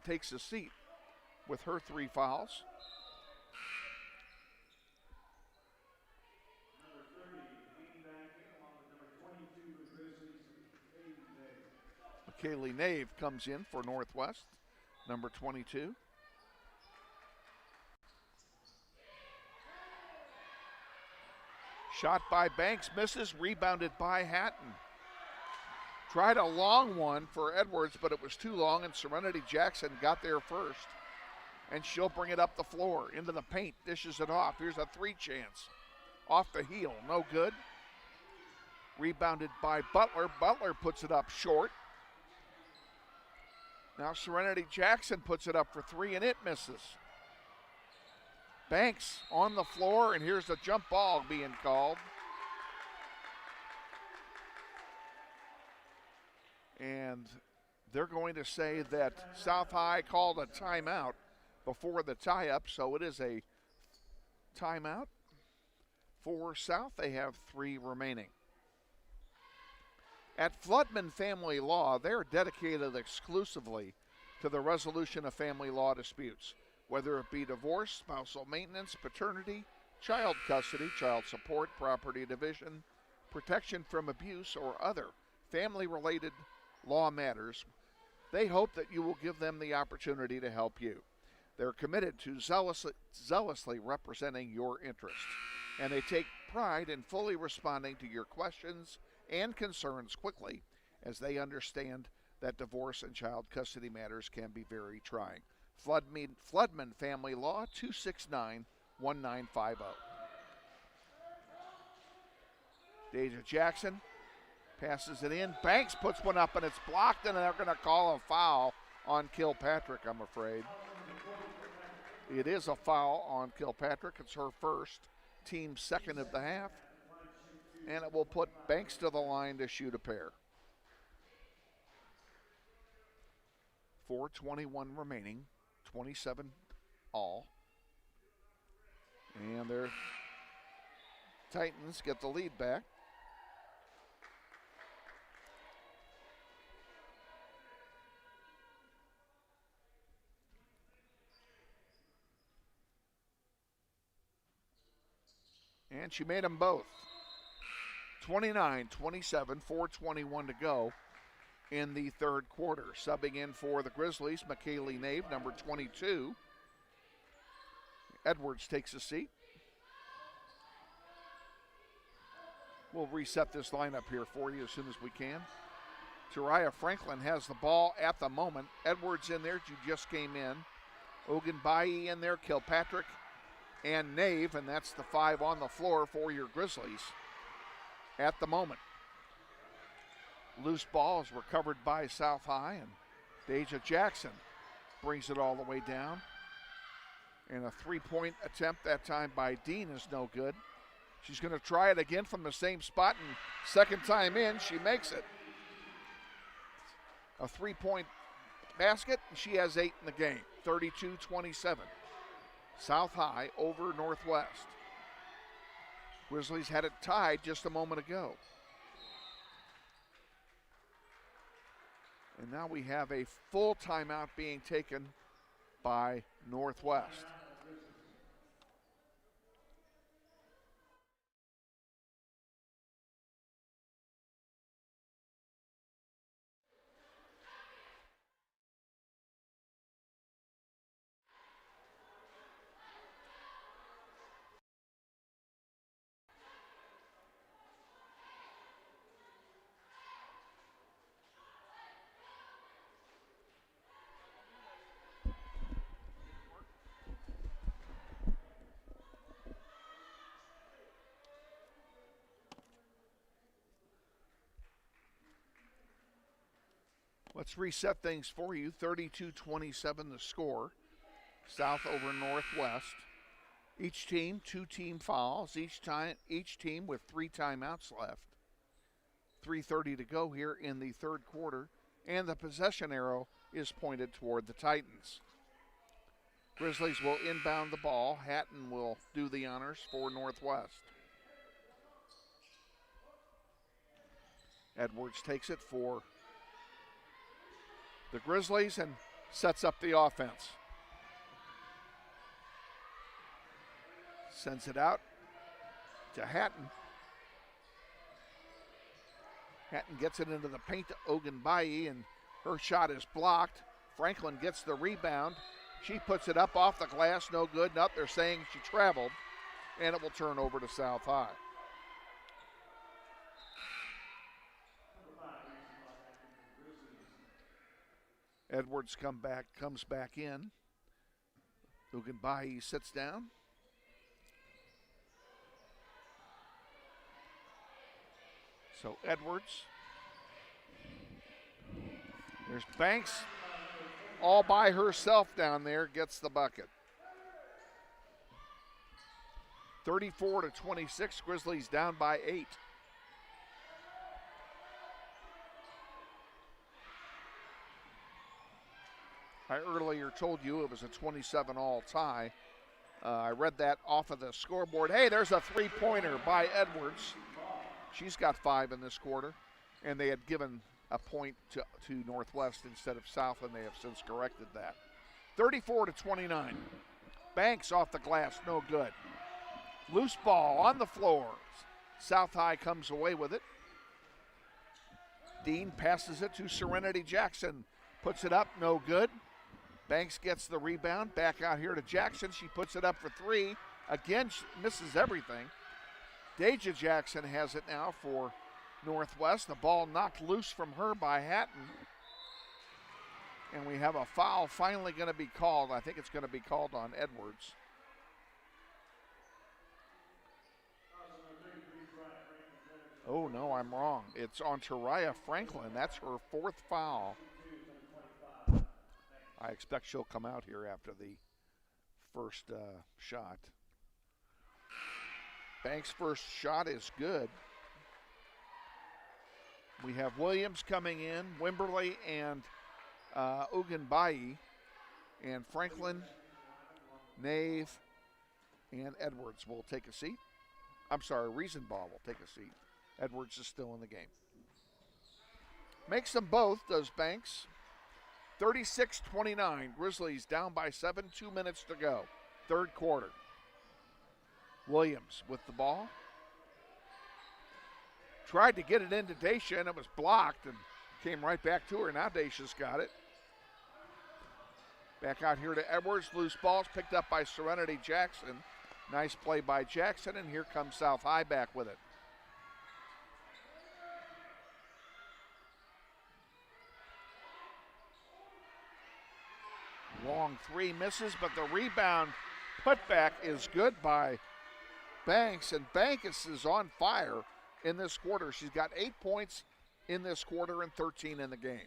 takes a seat with her 3 fouls. Kaylee Nave comes in for Northwest, number 22. Shot by Banks, misses, rebounded by Hatton. Tried a long one for Edwards, but it was too long, and Serenity Jackson got there first. And she'll bring it up the floor, into the paint, dishes it off. Here's a 3 chance. Off the heel, no good. Rebounded by Butler. Butler puts it up short. Now Serenity Jackson puts it up for 3, and it misses. Banks on the floor, and here's a jump ball being called. And they're going to say that South High called a timeout before the tie-up, so it is a timeout for South. They have 3 remaining. At Floodman Family Law, they're dedicated exclusively to the resolution of family law disputes, whether it be divorce, spousal maintenance, paternity, child custody, child support, property division, protection from abuse, or other family-related law matters. They hope that you will give them the opportunity to help you. They're committed to zealously representing your interests, and they take pride in fully responding to your questions and concerns quickly, as they understand that divorce and child custody matters can be very trying. Floodman Family Law, 269-1950. Deja Jackson passes it in. Banks puts one up, and it's blocked, and they're going to call a foul on Kilpatrick, I'm afraid. It is a foul on Kilpatrick. It's her first, team second of the half. And it will put Banks to the line to shoot a pair. 4:21 remaining, 27 all. And their Titans get the lead back. And she made them both. 29-27, 4:21 to go in the third quarter. Subbing in for the Grizzlies, McKaylee Nave, number 22. Edwards takes a seat. We'll reset this lineup here for you as soon as we can. Tariah Franklin has the ball at the moment. Edwards in there, who just came in. Ogunbayi in there, Kilpatrick and Nave, and that's the 5 on the floor for your Grizzlies at the moment. Loose ball is recovered by South High, and Deja Jackson brings it all the way down. And a 3-point attempt that time by Dean is no good. She's going to try it again from the same spot, and second time in, she makes it. A 3-point basket, and she has 8 in the game, 32-27. South High over Northwest. Grizzlies had it tied just a moment ago. And now we have a full timeout being taken by Northwest. Let's reset things for you. 32-27 the score. South over Northwest. Each team, 2 team fouls. Each team with 3 timeouts left. 3:30 to go here in the third quarter. And the possession arrow is pointed toward the Titans. Grizzlies will inbound the ball. Hatton will do the honors for Northwest. Edwards takes it for the Grizzlies and sets up the offense. Sends it out to Hatton. Hatton gets it into the paint to Ogunbayi, and her shot is blocked. Franklin gets the rebound. She puts it up off the glass, no good. Nope, they're saying she traveled, and it will turn over to South High. Edwards comes back in. Ogunbayi sits down. So Edwards. There's Banks all by herself down there, gets the bucket. 34-26, Grizzlies down by 8. I earlier told you it was a 27-all tie. I read that off of the scoreboard. Hey, there's a three-pointer by Edwards. She's got 5 in this quarter, and they had given a point to Northwest instead of South, and they have since corrected that. 34-29. Banks off the glass, no good. Loose ball on the floor. South High comes away with it. Dean passes it to Serenity Jackson. Puts it up, no good. Banks gets the rebound. Back out here to Jackson. She puts it up for 3. Again, she misses everything. Deja Jackson has it now for Northwest. The ball knocked loose from her by Hatton. And we have a foul finally going to be called. I think it's going to be called on Edwards. Oh, no, I'm wrong. It's on Taraya Franklin. That's her 4th foul. I expect she'll come out here after the first shot. Banks' first shot is good. We have Williams coming in, Wimberly and Ogunbayi, and Franklin, Nave, and Edwards will take a seat. I'm sorry, Riesenbaugh will take a seat. Edwards is still in the game. Makes them both, does Banks. 36-29, Grizzlies down by 7, 2 minutes to go. Third quarter. Williams with the ball. Tried to get it into Dacia, and it was blocked and came right back to her. Now Dacia's got it. Back out here to Edwards. Loose ball's picked up by Serenity Jackson. Nice play by Jackson, and here comes South High back with it. Long 3 misses, but the rebound putback is good by Banks, and Banks is on fire in this quarter. She's got 8 points in this quarter and 13 in the game.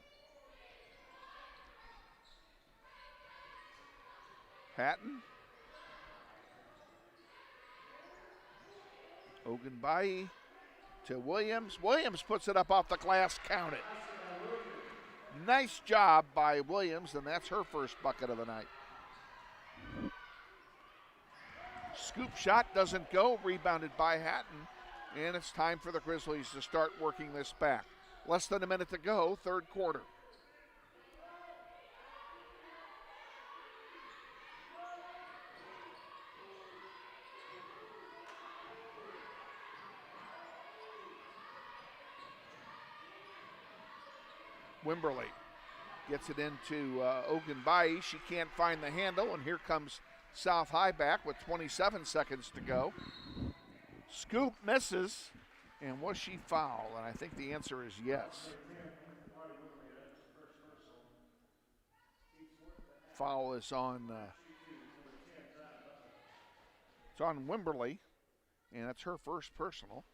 Hatton. Ogunbayi to Williams. Williams puts it up off the glass, count it. Nice job by Williams, and that's her first bucket of the night. Scoop shot doesn't go, rebounded by Hatton, and it's time for the Grizzlies to start working this back. Less than a minute to go, third quarter. Wimberly gets it into Ogunbayi. She can't find the handle, and here comes South High back with 27 seconds to go. Scoop misses, and was she fouled? And I think the answer is yes. Foul is on it's on Wimberly, and that's her first personal.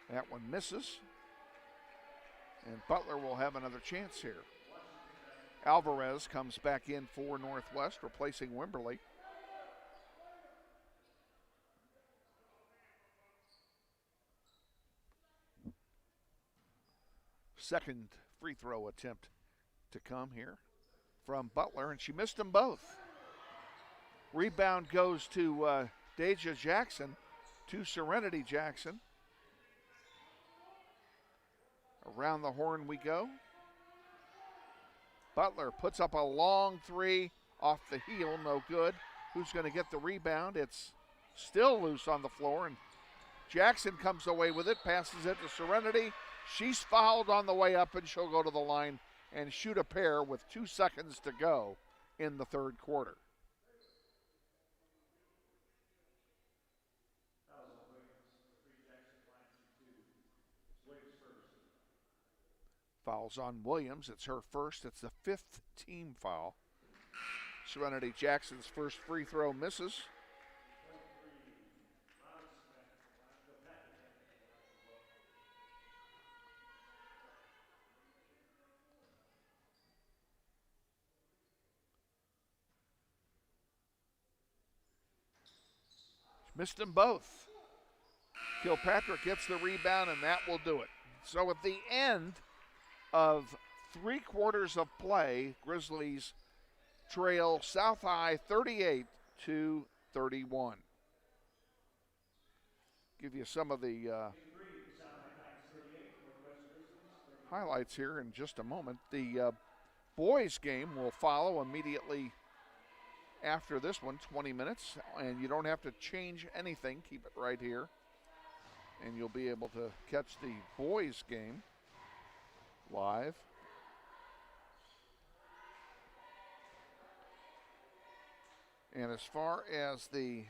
That one misses. And Butler will have another chance here. Alvarez comes back in for Northwest, replacing Wimberly. Second free throw attempt to come here from Butler, and she missed them both. Rebound goes to Deja Jackson to Serenity Jackson. Around the horn we go. Butler puts up a long three off the heel, no good. Who's going to get the rebound? It's still loose on the floor, and Jackson comes away with it, passes it to Serenity. She's fouled on the way up, and she'll go to the line and shoot a pair with 2 seconds to go in the third quarter. Fouls on Williams. It's her first. It's the 5th team foul. Serenity Jackson's first free throw misses. Missed them both. Kilpatrick gets the rebound, and that will do it. So at the end of 3 quarters of play, Grizzlies trail South High 38-31. Give you some of the highlights here in just a moment. The boys game will follow immediately after this one, 20 minutes, and you don't have to change anything. Keep it right here, and you'll be able to catch the boys game live. And as far as the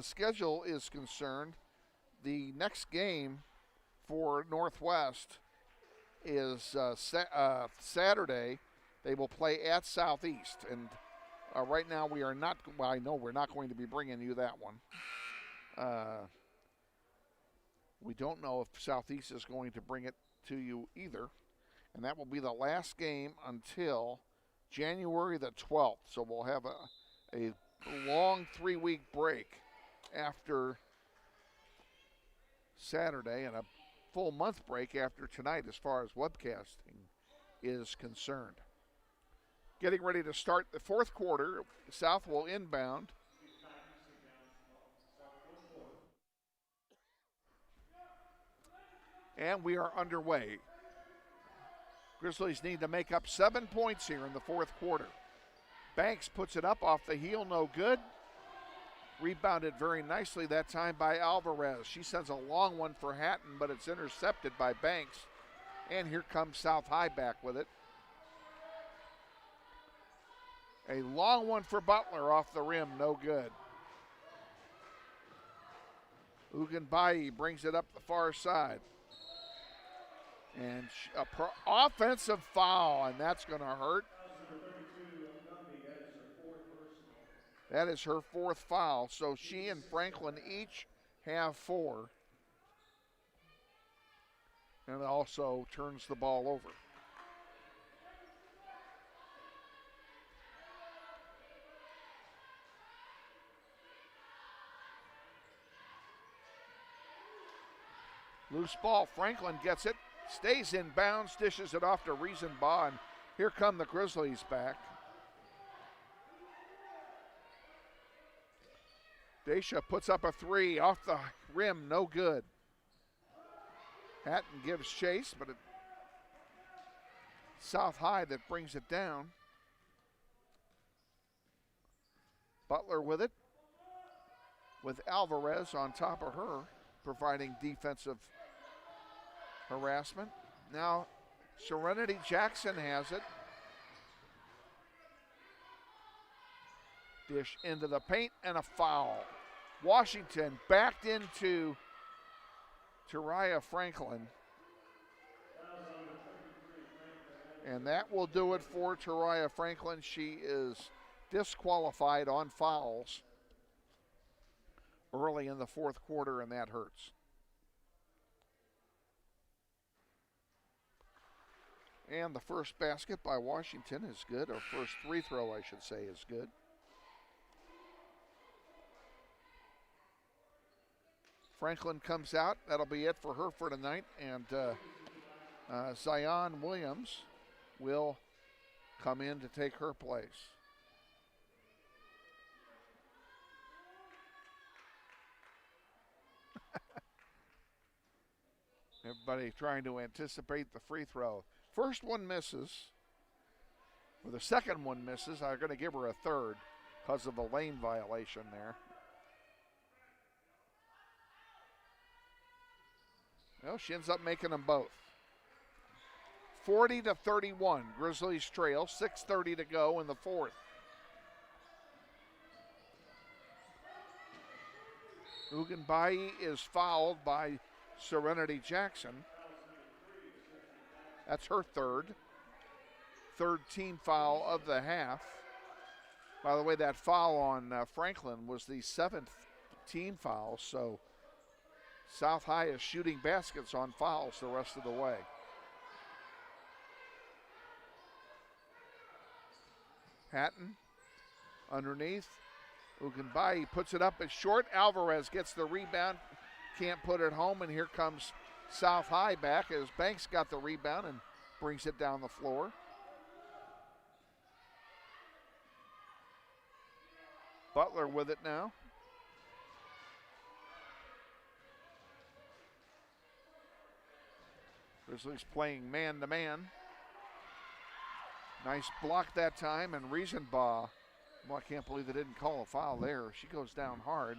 schedule is concerned, the next game for Northwest is Saturday. They will play at Southeast, and right now we are not. Well, I know we're not going to be bringing you that one. We don't know if Southeast is going to bring it to you either, and that will be the last game until January the 12th. So we'll have a long 3-week break after Saturday and a full month break after tonight as far as webcasting is concerned. Getting ready to start the fourth quarter. South will inbound. And we are underway. Grizzlies need to make up 7 points here in the fourth quarter. Banks puts it up off the heel, no good. Rebounded very nicely that time by Alvarez. She sends a long one for Hatton, but it's intercepted by Banks. And here comes South High back with it. A long one for Butler off the rim, no good. Uganbayi brings it up the far side. And offensive foul, and that's going to hurt. That is her 4th foul, so she and Franklin each have 4. And also turns the ball over. Loose ball, Franklin gets it, stays in bounds, dishes it off to Riesenbaugh, and here come the Grizzlies back. Daisha puts up a 3 off the rim, no good. Hatton gives chase, but it's South High that brings it down. Butler with it, with Alvarez on top of her, providing defensive harassment. Now Serenity Jackson has it. Dish into the paint and a foul. Washington backed into Tariah Franklin. And that will do it for Tariah Franklin. She is disqualified on fouls early in the fourth quarter, and that hurts. And the first basket by Washington is good, or first free throw, I should say, is good. Franklin comes out. That'll be it for her for tonight. And Zion Williams will come in to take her place. Everybody trying to anticipate the free throw. First one misses. Or the second one misses. I'm going to give her a third because of the lane violation there. Well, she ends up making them both. 40-31. Grizzlies trail. 6:30 to go in the fourth. Uganbai is fouled by Serenity Jackson. That's her third team foul of the half. By the way, that foul on Franklin was the 7th team foul, so South High is shooting baskets on fouls the rest of the way. Hatton underneath. Uganbai puts it up, it's short. Alvarez gets the rebound, can't put it home, and here comes South High back as Banks got the rebound and brings it down the floor. Butler with it now. Grizzlies playing man-to-man. Nice block that time, and Riesenbaugh, well, I can't believe they didn't call a foul there. She goes down hard.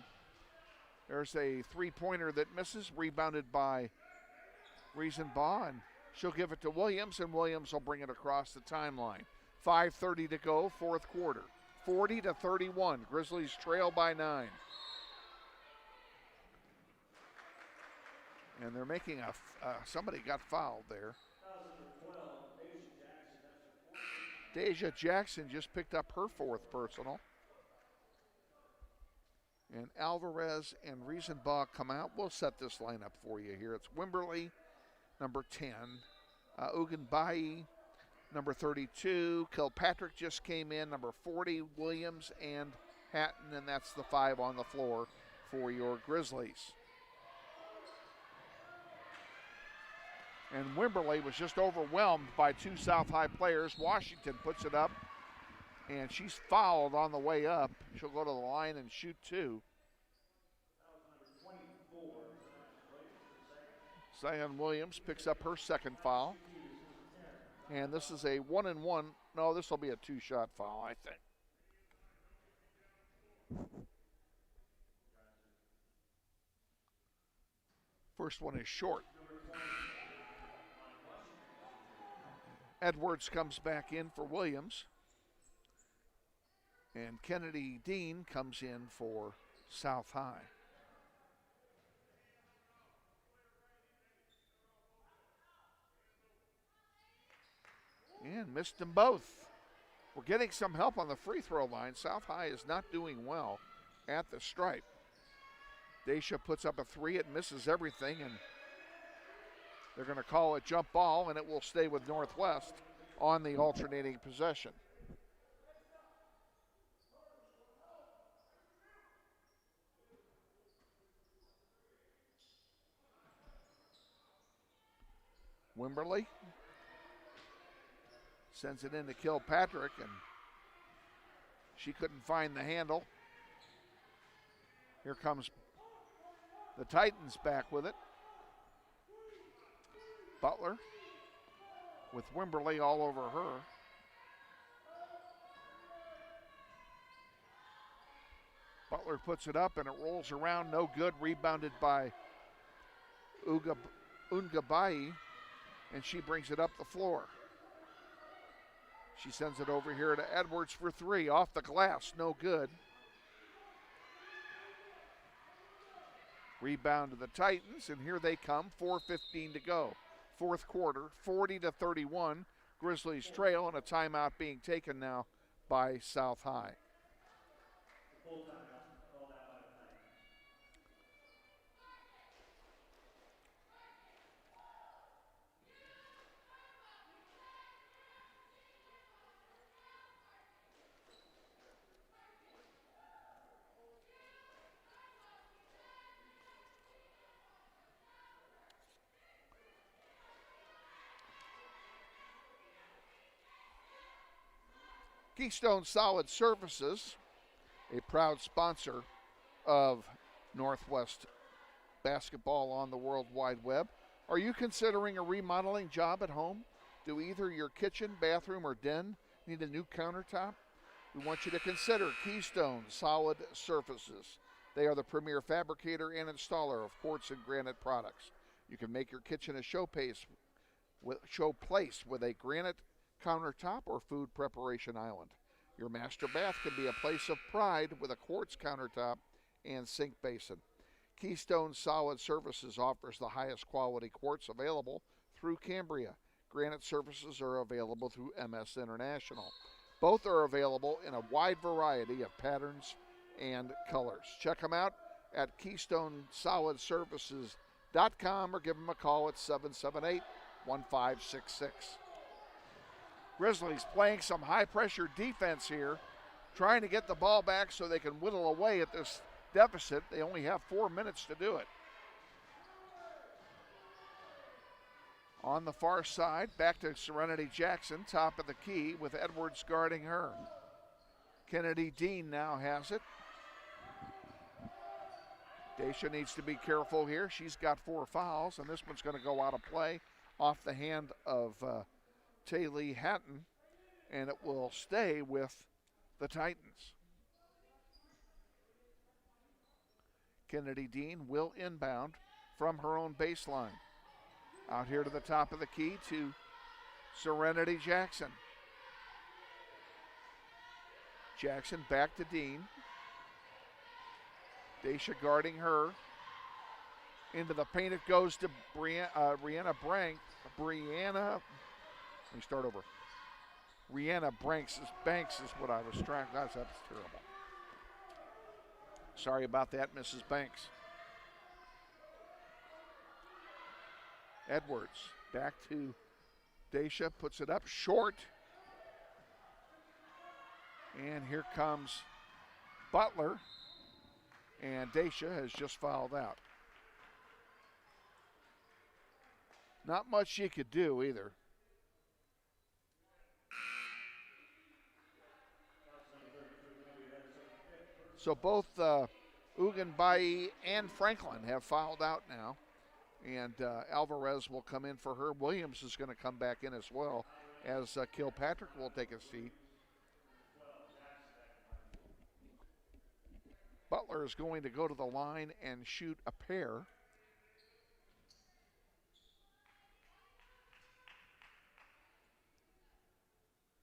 There's a three-pointer that misses, rebounded by Riesenbaugh, and she'll give it to Williams, and Williams will bring it across the timeline. 5:30 to go, fourth quarter. 40-31, Grizzlies trail by 9. And they're making somebody got fouled there. Deja Jackson just picked up her fourth personal. And Alvarez and Riesenbach come out. We'll set this lineup for you here. It's Wimberly, number 10. Uganbai, number 32. Kilpatrick just came in, number 40. Williams and Hatton, and that's the 5 on the floor for your Grizzlies. And Wimberley was just overwhelmed by 2 South High players. Washington puts it up, and she's fouled on the way up. She'll go to the line and shoot 2. Zion Williams picks up her second foul. And this is a 1-and-1. No, this will be a 2-shot foul, I think. First one is short. Edwards comes back in for Williams. And Kennedy Dean comes in for South High. And missed them both. We're getting some help on the free throw line. South High is not doing well at the stripe. Daisha puts up a 3. It misses everything, and they're going to call it jump ball, and it will stay with Northwest on the alternating possession. Wimberly sends it in to Kilpatrick, and she couldn't find the handle. Here comes the Titans back with it. Butler with Wimberly all over her. Butler puts it up, and it rolls around, no good. Rebounded by Ungabai, and she brings it up the floor. She sends it over here to Edwards for 3. Off the glass, no good. Rebound to the Titans, and here they come. 4:15 to go. Fourth quarter, 40-31. Grizzlies trail, and a timeout being taken now by South High. Keystone Solid Surfaces, a proud sponsor of Northwest basketball on the World Wide Web. Are you considering a remodeling job at home? Do either your kitchen, bathroom, or den need a new countertop? We want you to consider Keystone Solid Surfaces. They are the premier fabricator and installer of quartz and granite products. You can make your kitchen a showplace with a granite countertop or food preparation island. Your master bath can be a place of pride with a quartz countertop and sink basin. Keystone Solid Surfaces offers the highest quality quartz available through Cambria. Granite surfaces are available through MS International. Both are available in a wide variety of patterns and colors. Check them out at KeystoneSolidSurfaces.com or give them a call at 778-1566. Grizzlies playing some high-pressure defense here, trying to get the ball back so they can whittle away at this deficit. They only have 4 minutes to do it. On the far side, back to Serenity Jackson, top of the key with Edwards guarding her. Kennedy Dean now has it. Daisha needs to be careful here. She's got 4 fouls, and this one's going to go out of play off the hand of Taylor Hatton, and it will stay with the Titans. Kennedy Dean will inbound from her own baseline. Out here to the top of the key to Serenity Jackson. Jackson back to Dean. Daisha guarding her. Into the paint it goes to Brianna Brank. Let me start over. Brianna Banks is what I was trying. That's terrible. Sorry about that, Mrs. Banks. Edwards back to Daisha, puts it up short. And here comes Butler. And Daisha has just fouled out. Not much she could do either. So both Uganbai and Franklin have fouled out now. And Alvarez will come in for her. Williams is going to come back in as well, as Kilpatrick will take a seat. Butler is going to go to the line and shoot a pair.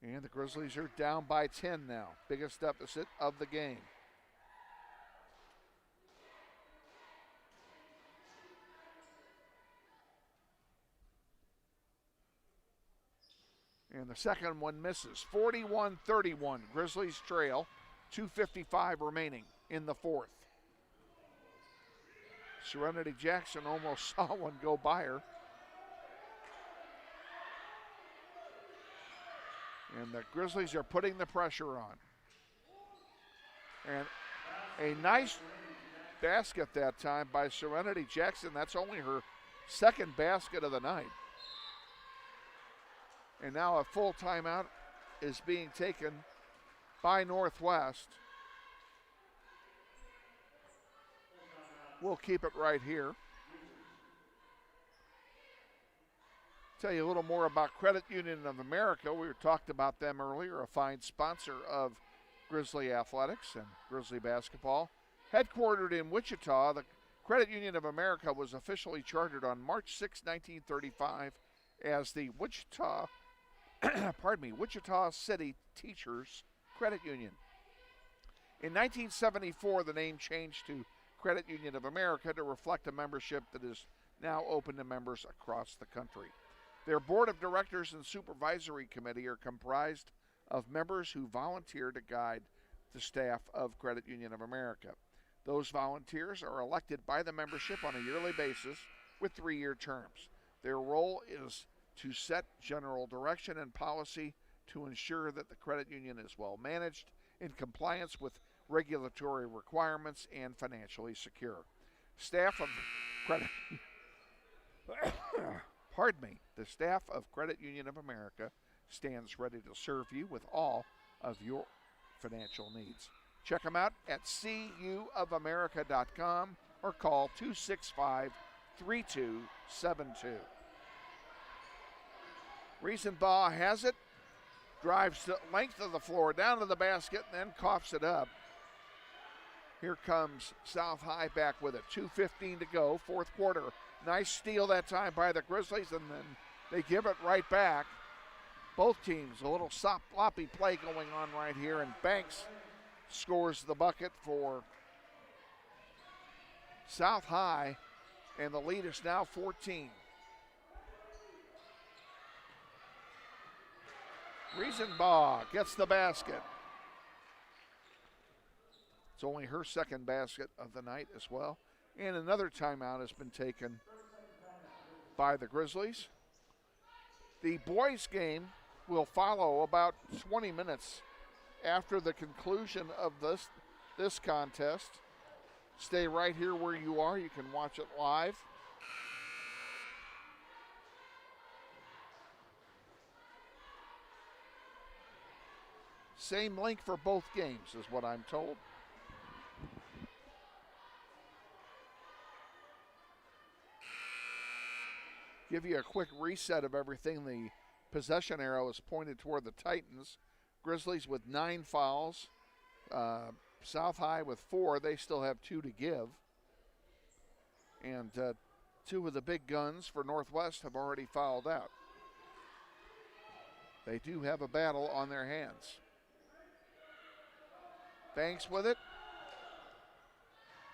And the Grizzlies are down by 10 now. Biggest deficit of the game. And the second one misses. 41-31. Grizzlies trail. 2:55 remaining in the fourth. Serenity Jackson almost saw one go by her. And the Grizzlies are putting the pressure on. And a nice basket that time by Serenity Jackson. That's only her second basket of the night. And now a full timeout is being taken by Northwest. We'll keep it right here. Tell you a little more about Credit Union of America. We talked about them earlier, a fine sponsor of Grizzly Athletics and Grizzly basketball. Headquartered in Wichita, the Credit Union of America was officially chartered on March 6, 1935 as the Wichita City Teachers Credit Union. In 1974, the name changed to Credit Union of America to reflect a membership that is now open to members across the country. Their board of directors and supervisory committee are comprised of members who volunteer to guide the staff of Credit Union of America. Those volunteers are elected by the membership on a yearly basis with 3-year terms. Their role is to set general direction and policy to ensure that the credit union is well managed, in compliance with regulatory requirements, and financially secure. Staff of Credit The staff of Credit Union of America stands ready to serve you with all of your financial needs. Check them out at cuofamerica.com or call 3-2, 7-2. Riesenbaugh has it, drives the length of the floor down to the basket, and then coughs it up. Here comes South High back with it. 2:15 to go, fourth quarter. Nice steal that time by the Grizzlies, and then they give it right back. Both teams, a little sloppy play going on right here, and Banks scores the bucket for South High, and the lead is now 14. Riesenbaugh gets the basket. It's only her second basket of the night as well. And another timeout has been taken by the Grizzlies. The boys' game will follow about 20 minutes after the conclusion of this contest. Stay right here where you are. You can watch it live. Same link for both games is what I'm told. Give you a quick reset of everything. The possession arrow is pointed toward the Titans. Grizzlies with 9 fouls. South High with 4. They still have 2 to give. And 2 of the big guns for Northwest have already fouled out. They do have a battle on their hands. Banks with it.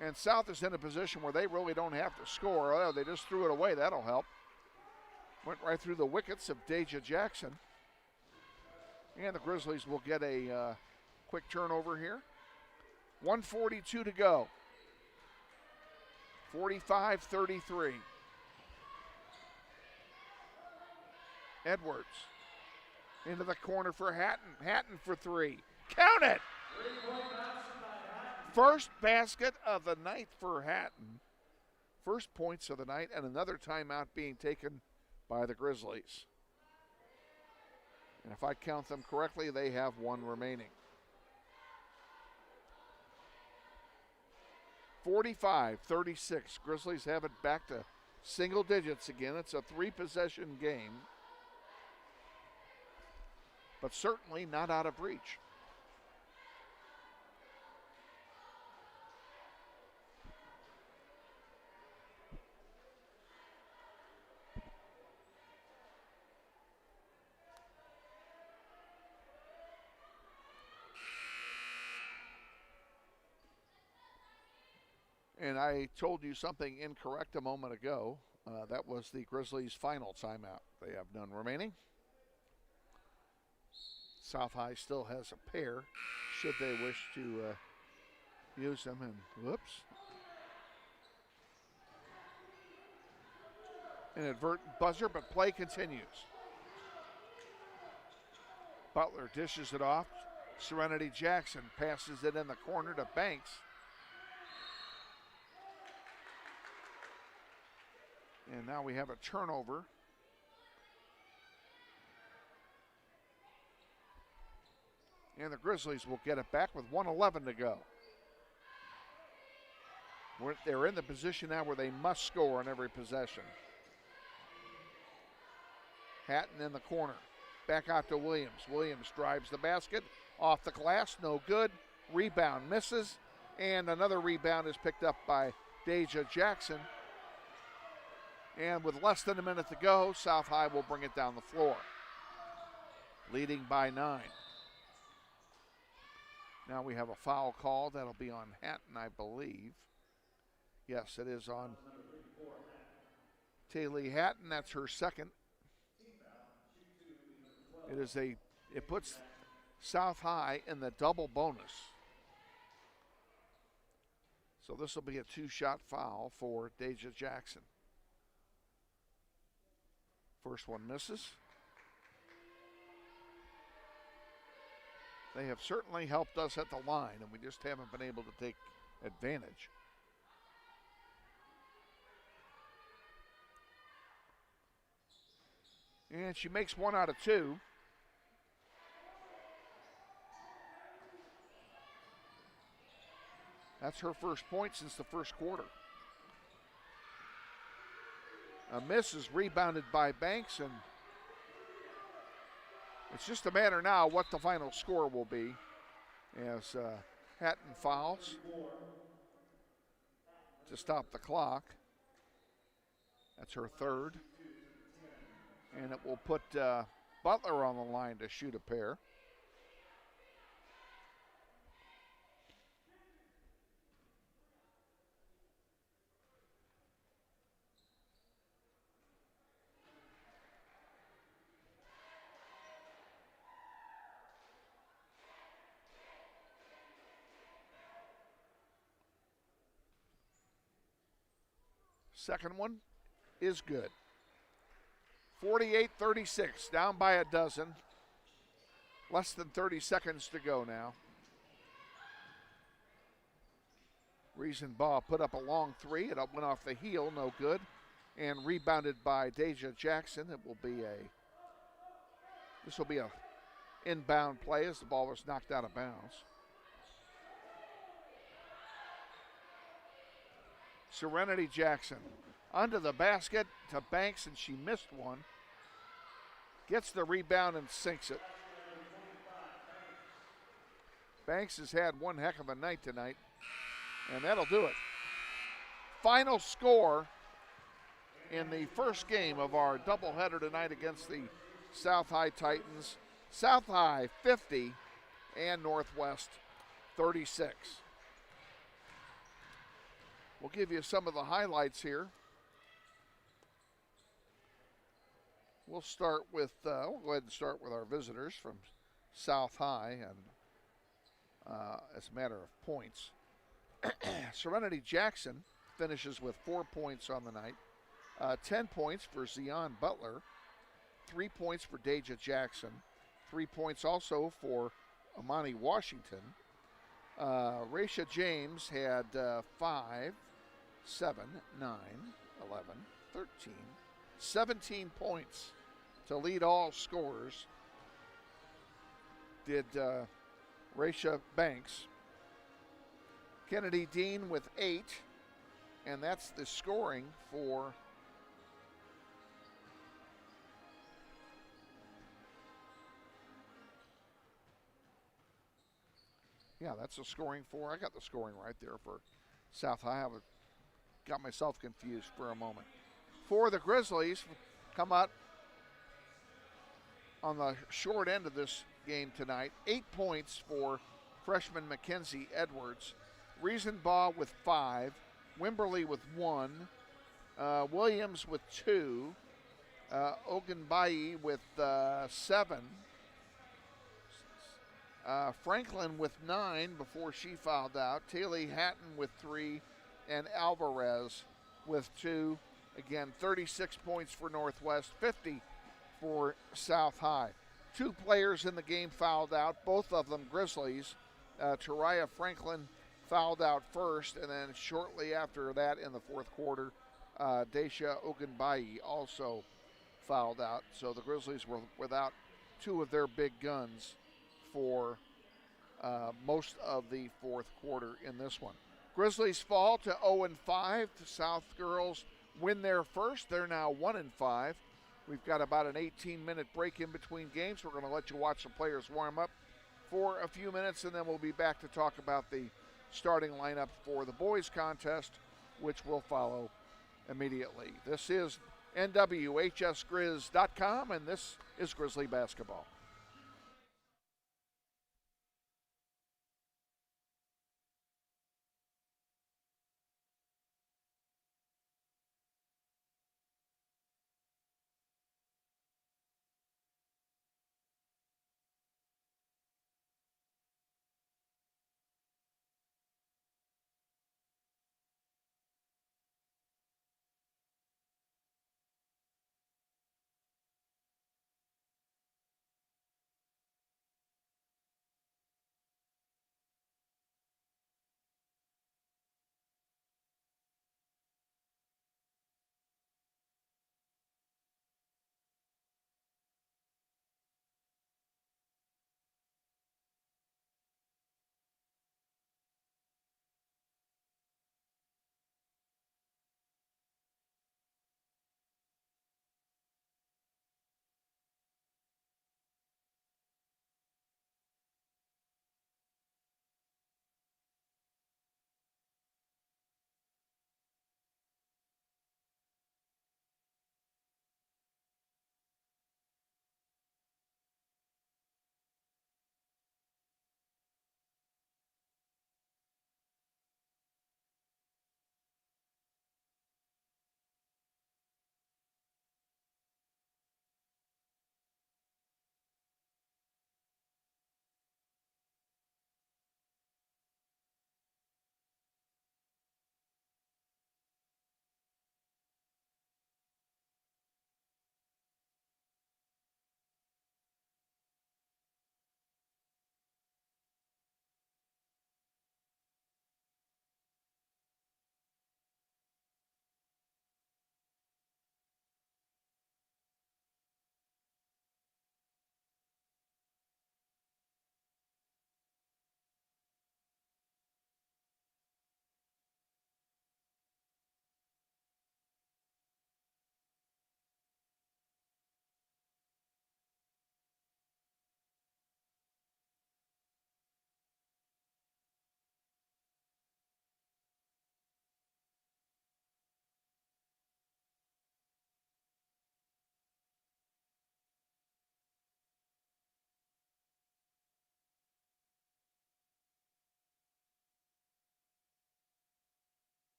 And South is in a position where they really don't have to score. Oh, they just threw it away. That'll help. Went right through the wickets of Deja Jackson. And the Grizzlies will get a quick turnover here. 1:42 to go. 45-33. Edwards into the corner for Hatton. Hatton for 3. Count it! First basket of the night for Hatton. First points of the night, and another timeout being taken by the Grizzlies. And if I count them correctly, they have 1 remaining. 45-36. Grizzlies have it back to single digits again. It's a 3-possession game, but certainly not out of reach. And I told you something incorrect a moment ago. That was the Grizzlies' final timeout. They have none remaining. South High still has a pair, should they wish to use them. And whoops. Inadvertent buzzer, but play continues. Butler dishes it off. Serenity Jackson passes it in the corner to Banks. And now we have a turnover. And the Grizzlies will get it back with 1:11 to go. They're in the position now where they must score on every possession. Hatton in the corner. Back out to Williams. Williams drives the basket. Off the glass, no good. Rebound misses. And another rebound is picked up by Deja Jackson. And with less than a minute to go, South High will bring it down the floor, leading by 9. Now we have a foul call. That'll be on Hatton, I believe. Yes, it is on Taylor Hatton. That's her second. It puts South High in the double bonus. So this will be a 2-shot foul for Deja Jackson. First one misses. They have certainly helped us at the line, and we just haven't been able to take advantage. And she makes 1 out of 2. That's her first point since the first quarter. A miss is rebounded by Banks, and it's just a matter now what the final score will be as Hatton fouls to stop the clock. That's her third. And it will put Butler on the line to shoot a pair. Second one is good. 48-36, down by a dozen. Less than 30 seconds to go now. Riesenbaugh put up a long three. It went off the heel, no good. And rebounded by Deja Jackson. This will be a inbound play as the ball was knocked out of bounds. Serenity Jackson under the basket to Banks, and she missed one. Gets the rebound and sinks it. Banks has had one heck of a night tonight, and that'll do it. Final score in the first game of our doubleheader tonight against the South High Titans. South High 50 and Northwest 36. We'll give you some of the highlights here. We'll go ahead and start with our visitors from South High, and as a matter of points. Serenity Jackson finishes with 4 points on the night. 10 points for Zion Butler. 3 points for Deja Jackson. 3 points also for Amani Washington. Raisha James had 5, 7, 9, 11, 13, 17 points to lead all scorers. Did Raisha Banks. Kennedy Dean with 8, and that's the scoring for that's the scoring for. I got the scoring right there for South High. I got myself confused for a moment. For the Grizzlies, come out on the short end of this game tonight. 8 points for freshman Mackenzie Edwards. Riesenbaugh with 5. Wimberly with 1. Williams with 2. Ogunbayi with 7. Franklin with 9 before she fouled out. Taylor Hatton with 3. And Alvarez with 2. Again, 36 points for Northwest, 50 for South High. 2 players in the game fouled out, both of them Grizzlies. Tariah Franklin fouled out first, and then shortly after that in the fourth quarter, Daisha Ogunbayi also fouled out. So the Grizzlies were without 2 of their big guns for most of the fourth quarter in this one. Grizzlies fall to 0-5. The South girls win their first. They're now 1-5. We've got about an 18-minute break in between games. We're going to let you watch the players warm up for a few minutes, and then we'll be back to talk about the starting lineup for the boys contest, which will follow immediately. This is NWHSGrizz.com, and this is Grizzly Basketball.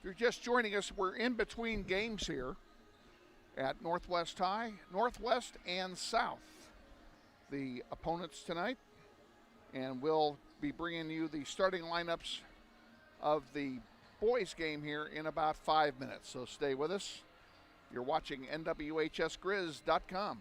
you're just joining us, we're in between games here at Northwest High, Northwest and South, the opponents tonight. And we'll be bringing you the starting lineups of the boys game here in about 5 minutes. So stay with us. You're watching NWHSGrizz.com.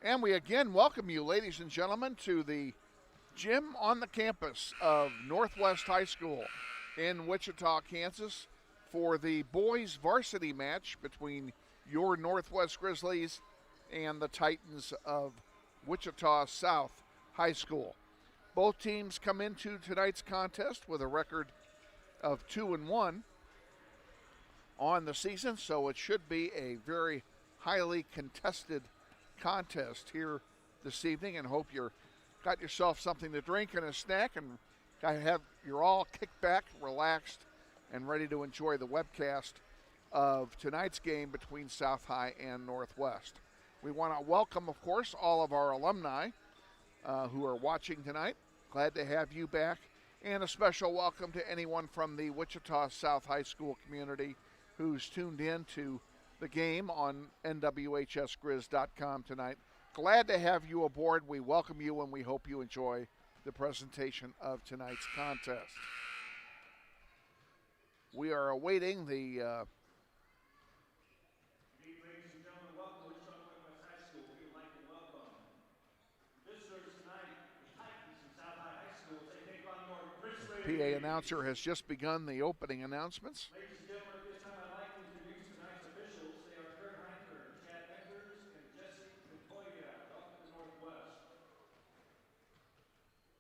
And we again welcome you, ladies and gentlemen, to the gym on the campus of Northwest High School in Wichita, Kansas, for the boys varsity match between your Northwest Grizzlies and the Titans of Wichita South High School. Both teams come into tonight's contest with a record of 2-1 on the season, so it should be a very highly contested contest here this evening, and hope you're got yourself something to drink and a snack, and you're all kicked back, relaxed, and ready to enjoy the webcast of tonight's game between South High and Northwest. We want to welcome, of course, all of our alumni who are watching tonight. Glad to have you back, and a special welcome to anyone from the Wichita South High School community who's tuned in to the game on nwhsgrizz.com tonight. Glad to have you aboard. We welcome you, and we hope you enjoy the presentation of tonight's contest. We are awaiting the Ladies and gentlemen, welcome to Wichita Northwest High School. We would like to welcome visitors tonight, the Titans from South High High School. They take on your Grizzlies. PA announcer has just begun the opening announcements. Ladies and gentlemen, at this time I'd like to introduce tonight's officials. They are Kurt Heinker, Chad Beckers, and Jesse Contoya. Welcome to Northwest.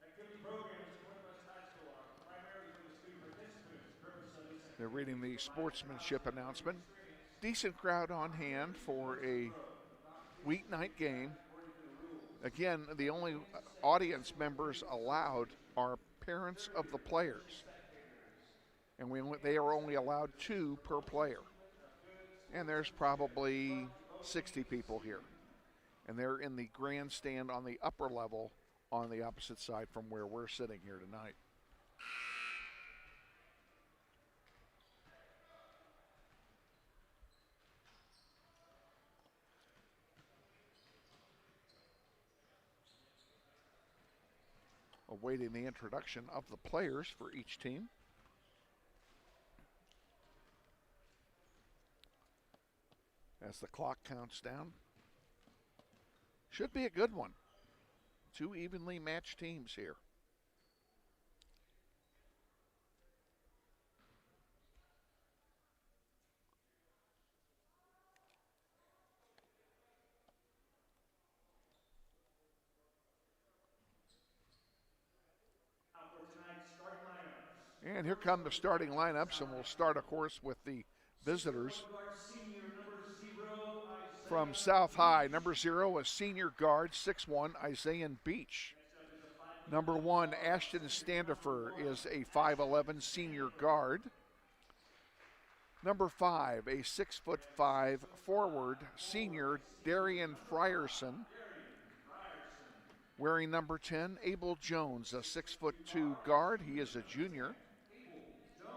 Activity programs at Northwest High School are primarily for the student participants. The purpose of this They're reading the sportsmanship announcement. Decent crowd on hand for a weeknight game. Again, the only audience members allowed are parents of the players. And they are only allowed 2 per player. And there's probably 60 people here. And they're in the grandstand on the upper level on the opposite side from where we're sitting here tonight. Awaiting the introduction of the players for each team. As the clock counts down. Should be a good one. 2 evenly matched teams here. And here come the starting lineups, and we'll start, of course, with the visitors. From South High, number 0, a senior guard, 6'1", Isaiah Beach. Number 1, Ashton Standifer, is a 5'11", senior guard. Number 5, a 6'5" forward, senior, Darian Frierson. Wearing number 10, Abel Jones, a 6'2" guard. He is a junior.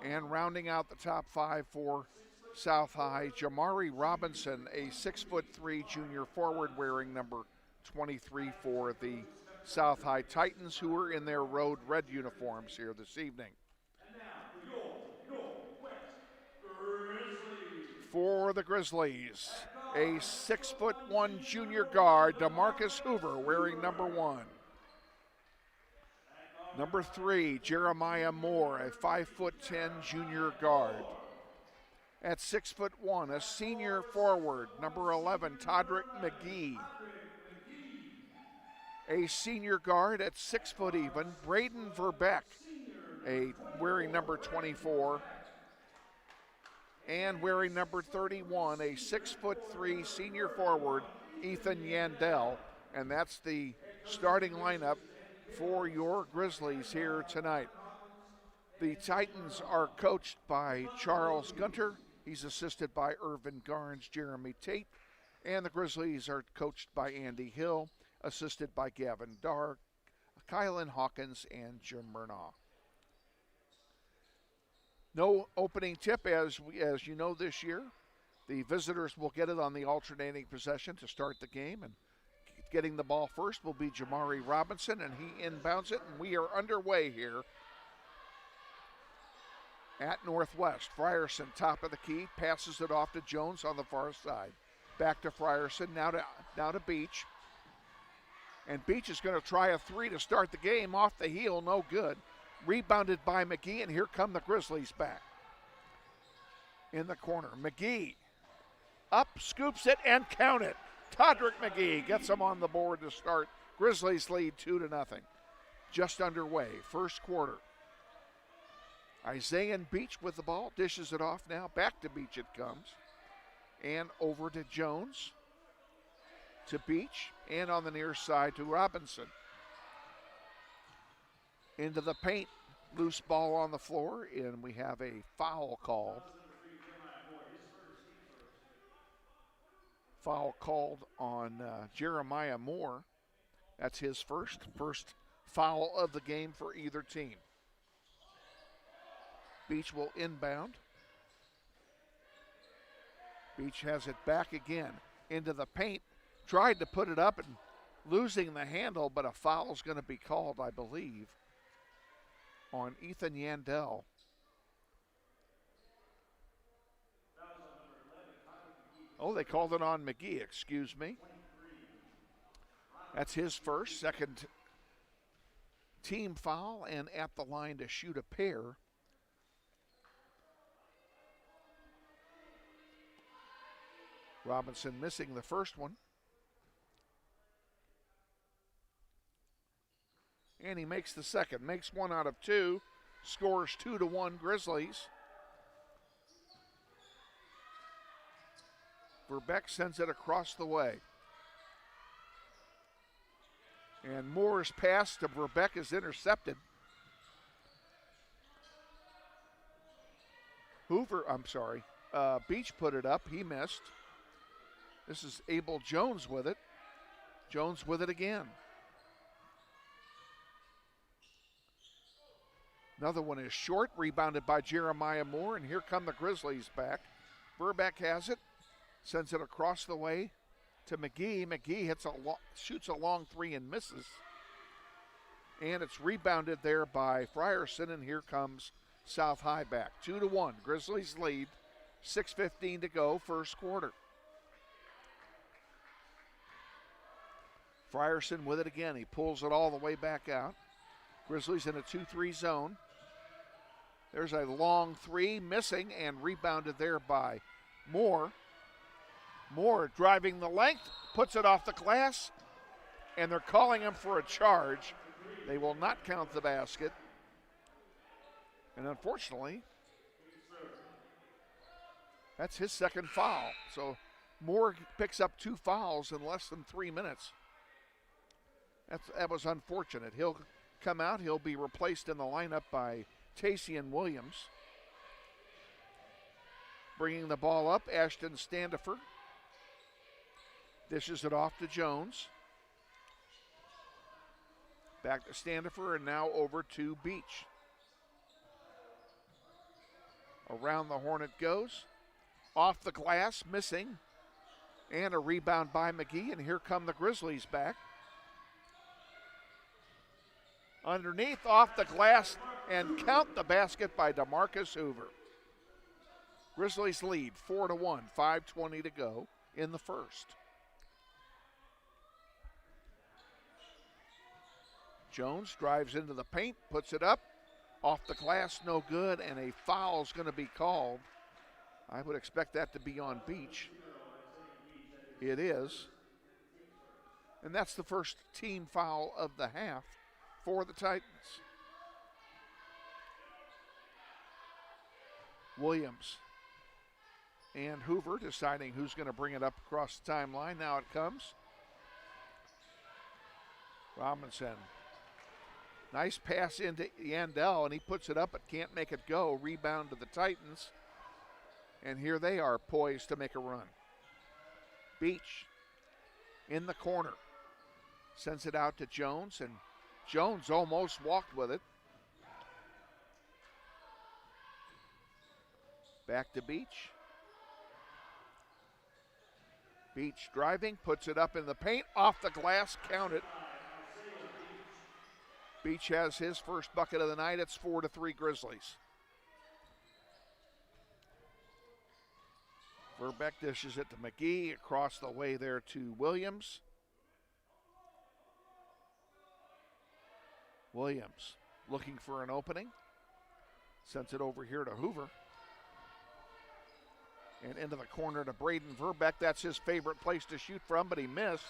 And rounding out the top 5 for South High, Jamari Robinson, a 6'3" junior forward, wearing number 23 for the South High Titans, who are in their road red uniforms here this evening. For the Grizzlies, a 6'1" junior guard, DeMarcus Hoover, wearing number 1. Number 3, Jeremiah Moore, a 5'10" junior guard. At 6'1", a senior forward, number 11, Todrick McGee. A senior guard at 6 foot even, Braden Verbeck, wearing number 24. And wearing number 31, a 6'3" senior forward, Ethan Yandel. And that's the starting lineup for your Grizzlies here tonight. The Titans are coached by Charles Gunter. He's assisted by Irvin Garnes, Jeremy Tate. And the Grizzlies are coached by Andy Hill, assisted by Gavin Darr, Kylan Hawkins, and Jim Murnaugh. No opening tip, as you know this year. The visitors will get it on the alternating possession to start the game, and getting the ball first will be Jamari Robinson, and he inbounds it, and we are underway here at Northwest. Frierson, top of the key, passes it off to Jones on the far side. Back to Frierson, now to Beach. And Beach is going to try a three to start the game. Off the heel, no good. Rebounded by McGee, and here come the Grizzlies back. In the corner, McGee up, scoops it, and count it. Todrick McGee gets them on the board to start. Grizzlies lead 2-0. Just underway, first quarter. Isaiah Beach with the ball, dishes it off now. Back to Beach it comes. And over to Jones. To Beach, and on the near side to Robinson. Into the paint, loose ball on the floor, and we have a foul called. Foul called on Jeremiah Moore. That's his first foul of the game for either team. Beach will inbound. Beach has it back again into the paint. Tried to put it up and losing the handle, but a foul is going to be called, I believe, on Ethan Yandel. Oh, they called it on McGee, excuse me. That's his first, second team foul, and at the line to shoot a pair. Robinson missing the first one. And he makes the second, makes 1 out of 2, scores 2-1 Grizzlies. Verbeck sends it across the way. And Moore's pass to Verbeck is intercepted. Beach put it up, he missed. This is Abel Jones with it. Jones with it again. Another one is short, rebounded by Jeremiah Moore, and here come the Grizzlies back. Verbeck has it, sends it across the way to McGee. McGee shoots a long three and misses. And it's rebounded there by Frierson, and here comes South High back. 2-1, Grizzlies lead, 6:15 to go, first quarter. Frierson with it again, he pulls it all the way back out. Grizzlies in a 2-3 zone. There's a long three, missing, and rebounded there by Moore. Moore driving the length, puts it off the glass, and they're calling him for a charge. They will not count the basket. And unfortunately, that's his second foul. So Moore picks up 2 fouls in less than 3 minutes. That was unfortunate. He'll come out, he'll be replaced in the lineup by Tacian Williams. Bringing the ball up, Ashton Standifer. Dishes it off to Jones. Back to Standifer, and now over to Beach. Around the horn it goes. Off the glass, missing. And a rebound by McGee, and here come the Grizzlies back. Underneath, off the glass, and count the basket by DeMarcus Hoover. Grizzlies lead 4-1, 5:20 to go in the first. Jones drives into the paint, puts it up, off the glass, no good, and a foul is going to be called. I would expect that to be on Beach. It is. And that's the first team foul of the half for the Titans. Williams and Hoover deciding who's going to bring it up across the timeline. Now it comes. Robinson. Nice pass into Yandel, and he puts it up but can't make it go. Rebound to the Titans. And here they are poised to make a run. Beach in the corner. Sends it out to Jones, and Jones almost walked with it. Back to Beach. Beach driving, puts it up in the paint, off the glass, count it. Beach has his first bucket of the night. It's 4-3 Grizzlies. Verbeck dishes it to McGee, across the way there to Williams. Williams looking for an opening. Sends it over here to Hoover. And into the corner to Braden Verbeck. That's his favorite place to shoot from, but he missed.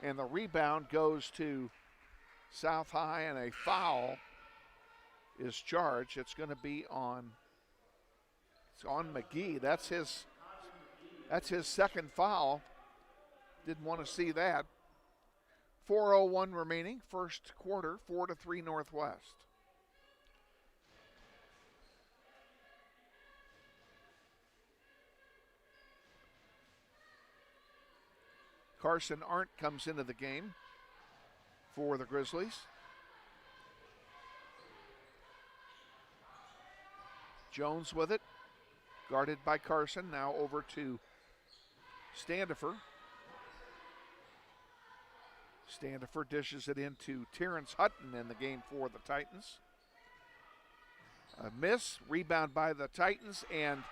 And the rebound goes to South High, and a foul is charged. It's going to be on McGee. That's his second foul. Didn't want to see that. 4:01 remaining, first quarter, 4-3 Northwest. Carson Arndt comes into the game for the Grizzlies. Jones with it, guarded by Carson. Now over to Standifer. Standifer dishes it into Terrence Hutton in the game for the Titans. A miss, rebound by the Titans, and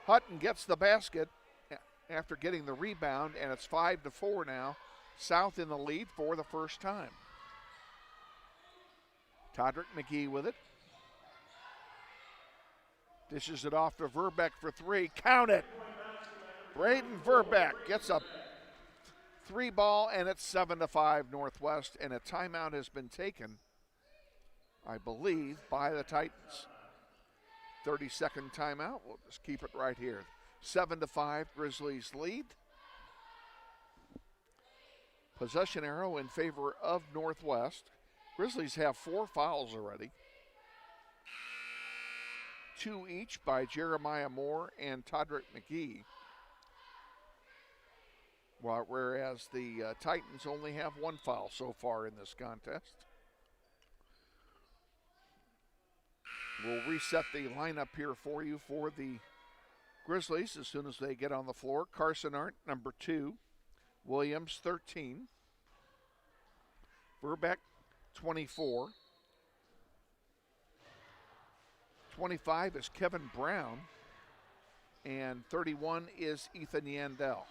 Hutton gets the basket after getting the rebound, and it's 5-4 now. South in the lead for the first time. Todrick McGee with it. Dishes it off to Verbeck for three. Count it! Braden Verbeck gets a three ball, and it's 7-5 Northwest, and a timeout has been taken, I believe, by the Titans. 30-second timeout. We'll just keep it right here. 7-5 Grizzlies lead. Possession arrow in favor of Northwest. Grizzlies have 4 fouls already. 2 each by Jeremiah Moore and Todrick McGee. Whereas the Titans only have 1 foul so far in this contest. We'll reset the lineup here for you for the Grizzlies as soon as they get on the floor. Carson Arndt, number 2. Williams, 13. Verbeck, 24. 25 is Kevin Brown. And 31 is Ethan Yandel.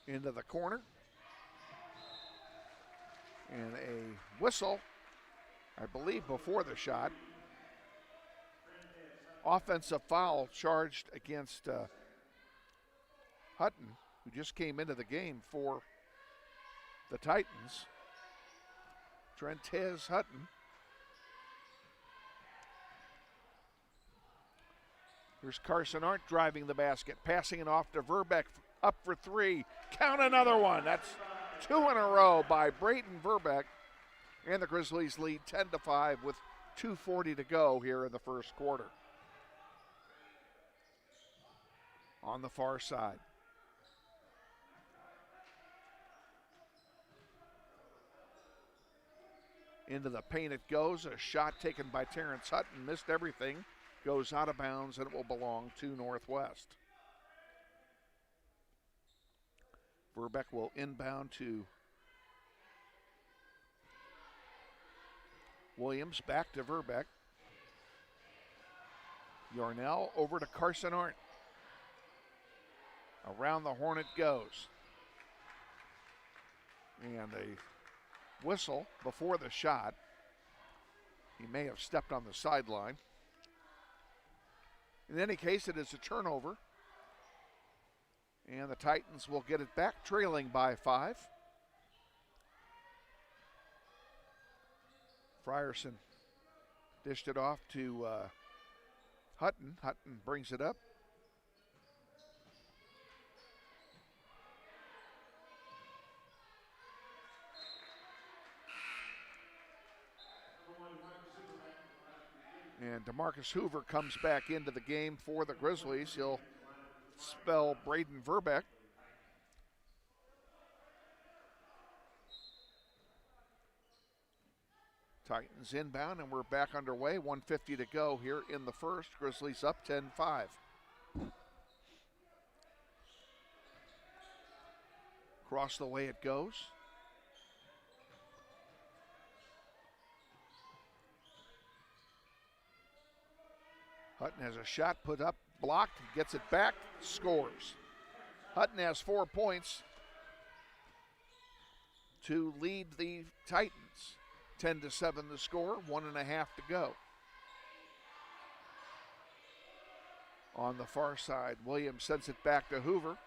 Into the corner. And a whistle, I believe, before the shot. Offensive foul charged against Hutton, who just came into the game for the Titans. Trentez Hutton. Here's Carson Arndt driving the basket, passing it off to Verbeck, up for 3. Count another one. That's 2 in a row by Braden Verbeck. And the Grizzlies lead 10-5 with 2:40 to go here in the first quarter. On the far side. Into the paint it goes. A shot taken by Terrence Hutton. Missed everything. Goes out of bounds, and it will belong to Northwest. Verbeck will inbound to Williams. Back to Verbeck. Yarnell over to Carson Arndt. Around the horn it goes. And a whistle before the shot. He may have stepped on the sideline. In any case, it is a turnover. And the Titans will get it back, trailing by 5. Frierson dished it off to Hutton. Hutton brings it up. And DeMarcus Hoover comes back into the game for the Grizzlies. He'll spell Braden Verbeck. Titans inbound, and we're back underway. 1:50 to go here in the first. Grizzlies up 10-5. Across the way it goes. Hutton has a shot put up, blocked, gets it back, scores. Hutton has 4 points to lead the Titans. 10-7 the score, 1.5 to go. On the far side, Williams sends it back to Hoover.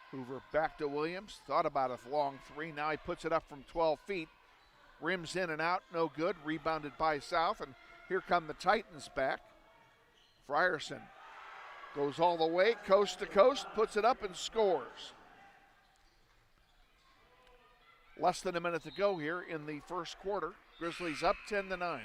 Hoover back to Williams. Thought about a long three. Now he puts it up from 12 feet. Rims in and out, no good. Rebounded by South, and here come the Titans back. Frierson goes all the way, coast to coast, puts it up and scores. Less than a minute to go here in the first quarter. Grizzlies up 10-9.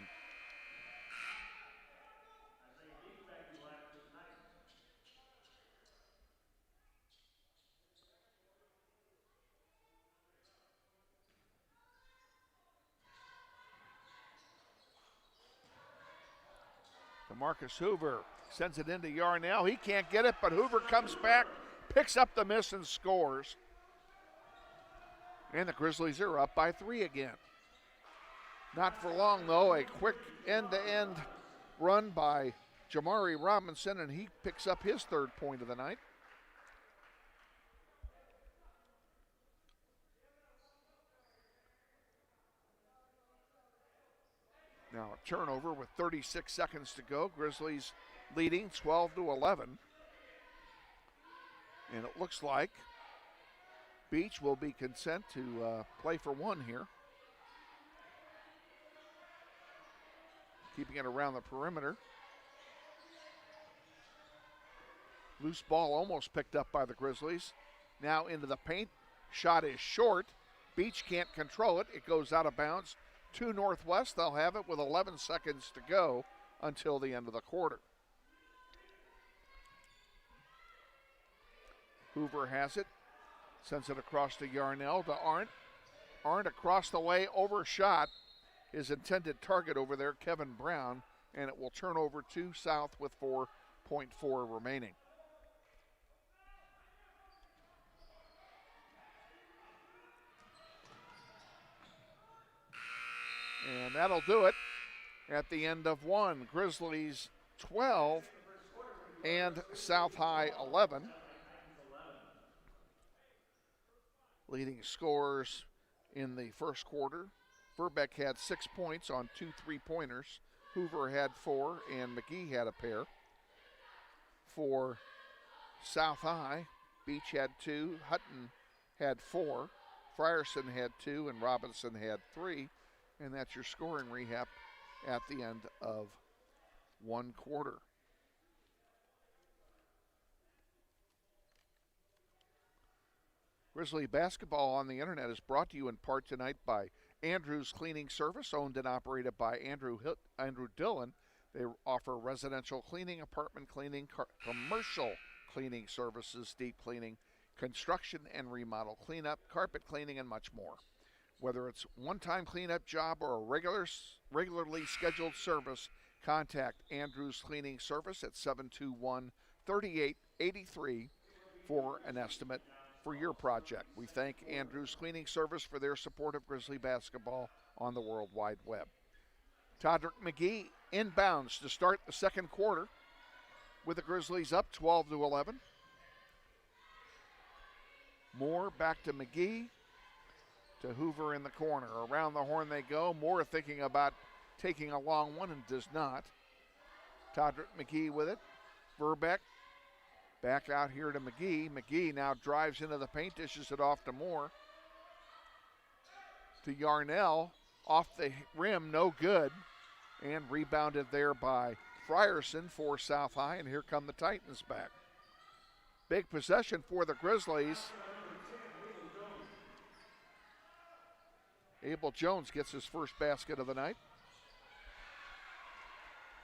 Marcus Hoover sends it into Yarnell. He can't get it, but Hoover comes back, picks up the miss, and scores. And the Grizzlies are up by 3 again. Not for long, though. A quick end-to-end run by Jamari Robinson, and he picks up his 3rd point of the night. Now a turnover with 36 seconds to go. Grizzlies leading 12-11. And it looks like Beach will be content to play for 1 here. Keeping it around the perimeter. Loose ball almost picked up by the Grizzlies. Now into the paint. Shot is short. Beach can't control it. It goes out of bounds. To Northwest, they'll have it with 11 seconds to go until the end of the quarter. Hoover has it, sends it across to Yarnell, to Arndt. Arndt across the way, overshot his intended target over there, Kevin Brown, and it will turn over to South with 4.4 remaining. And that'll do it at the end of 1. Grizzlies 12 and South High 11. Leading scorers in the first quarter. Verbeck had 6 points on 2 3-pointers. Hoover had 4 and McGee had a pair. For South High, Beach had 2, Hutton had 4, Frierson had 2, and Robinson had 3. And that's your scoring recap at the end of 1 quarter. Grizzly basketball on the internet is brought to you in part tonight by Andrews Cleaning Service, owned and operated by Andrew Dillon. They offer residential cleaning, apartment cleaning, commercial cleaning services, deep cleaning, construction and remodel cleanup, carpet cleaning, and much more. Whether it's one-time cleanup job or a regularly scheduled service, contact Andrews Cleaning Service at 721-3883 for an estimate for your project. We thank Andrews Cleaning Service for their support of Grizzly basketball on the World Wide Web. Todrick McGee inbounds to start the second quarter with the Grizzlies up 12-11. Moore back to McGee. To Hoover in the corner. Around the horn they go. Moore thinking about taking a long one and does not. Todrick McGee with it. Verbeck back out here to McGee. McGee now drives into the paint, dishes it off to Moore. To Yarnell. Off the rim, no good. And rebounded there by Frierson for South High. And here come the Titans back. Big possession for the Grizzlies. Abel Jones gets his first basket of the night.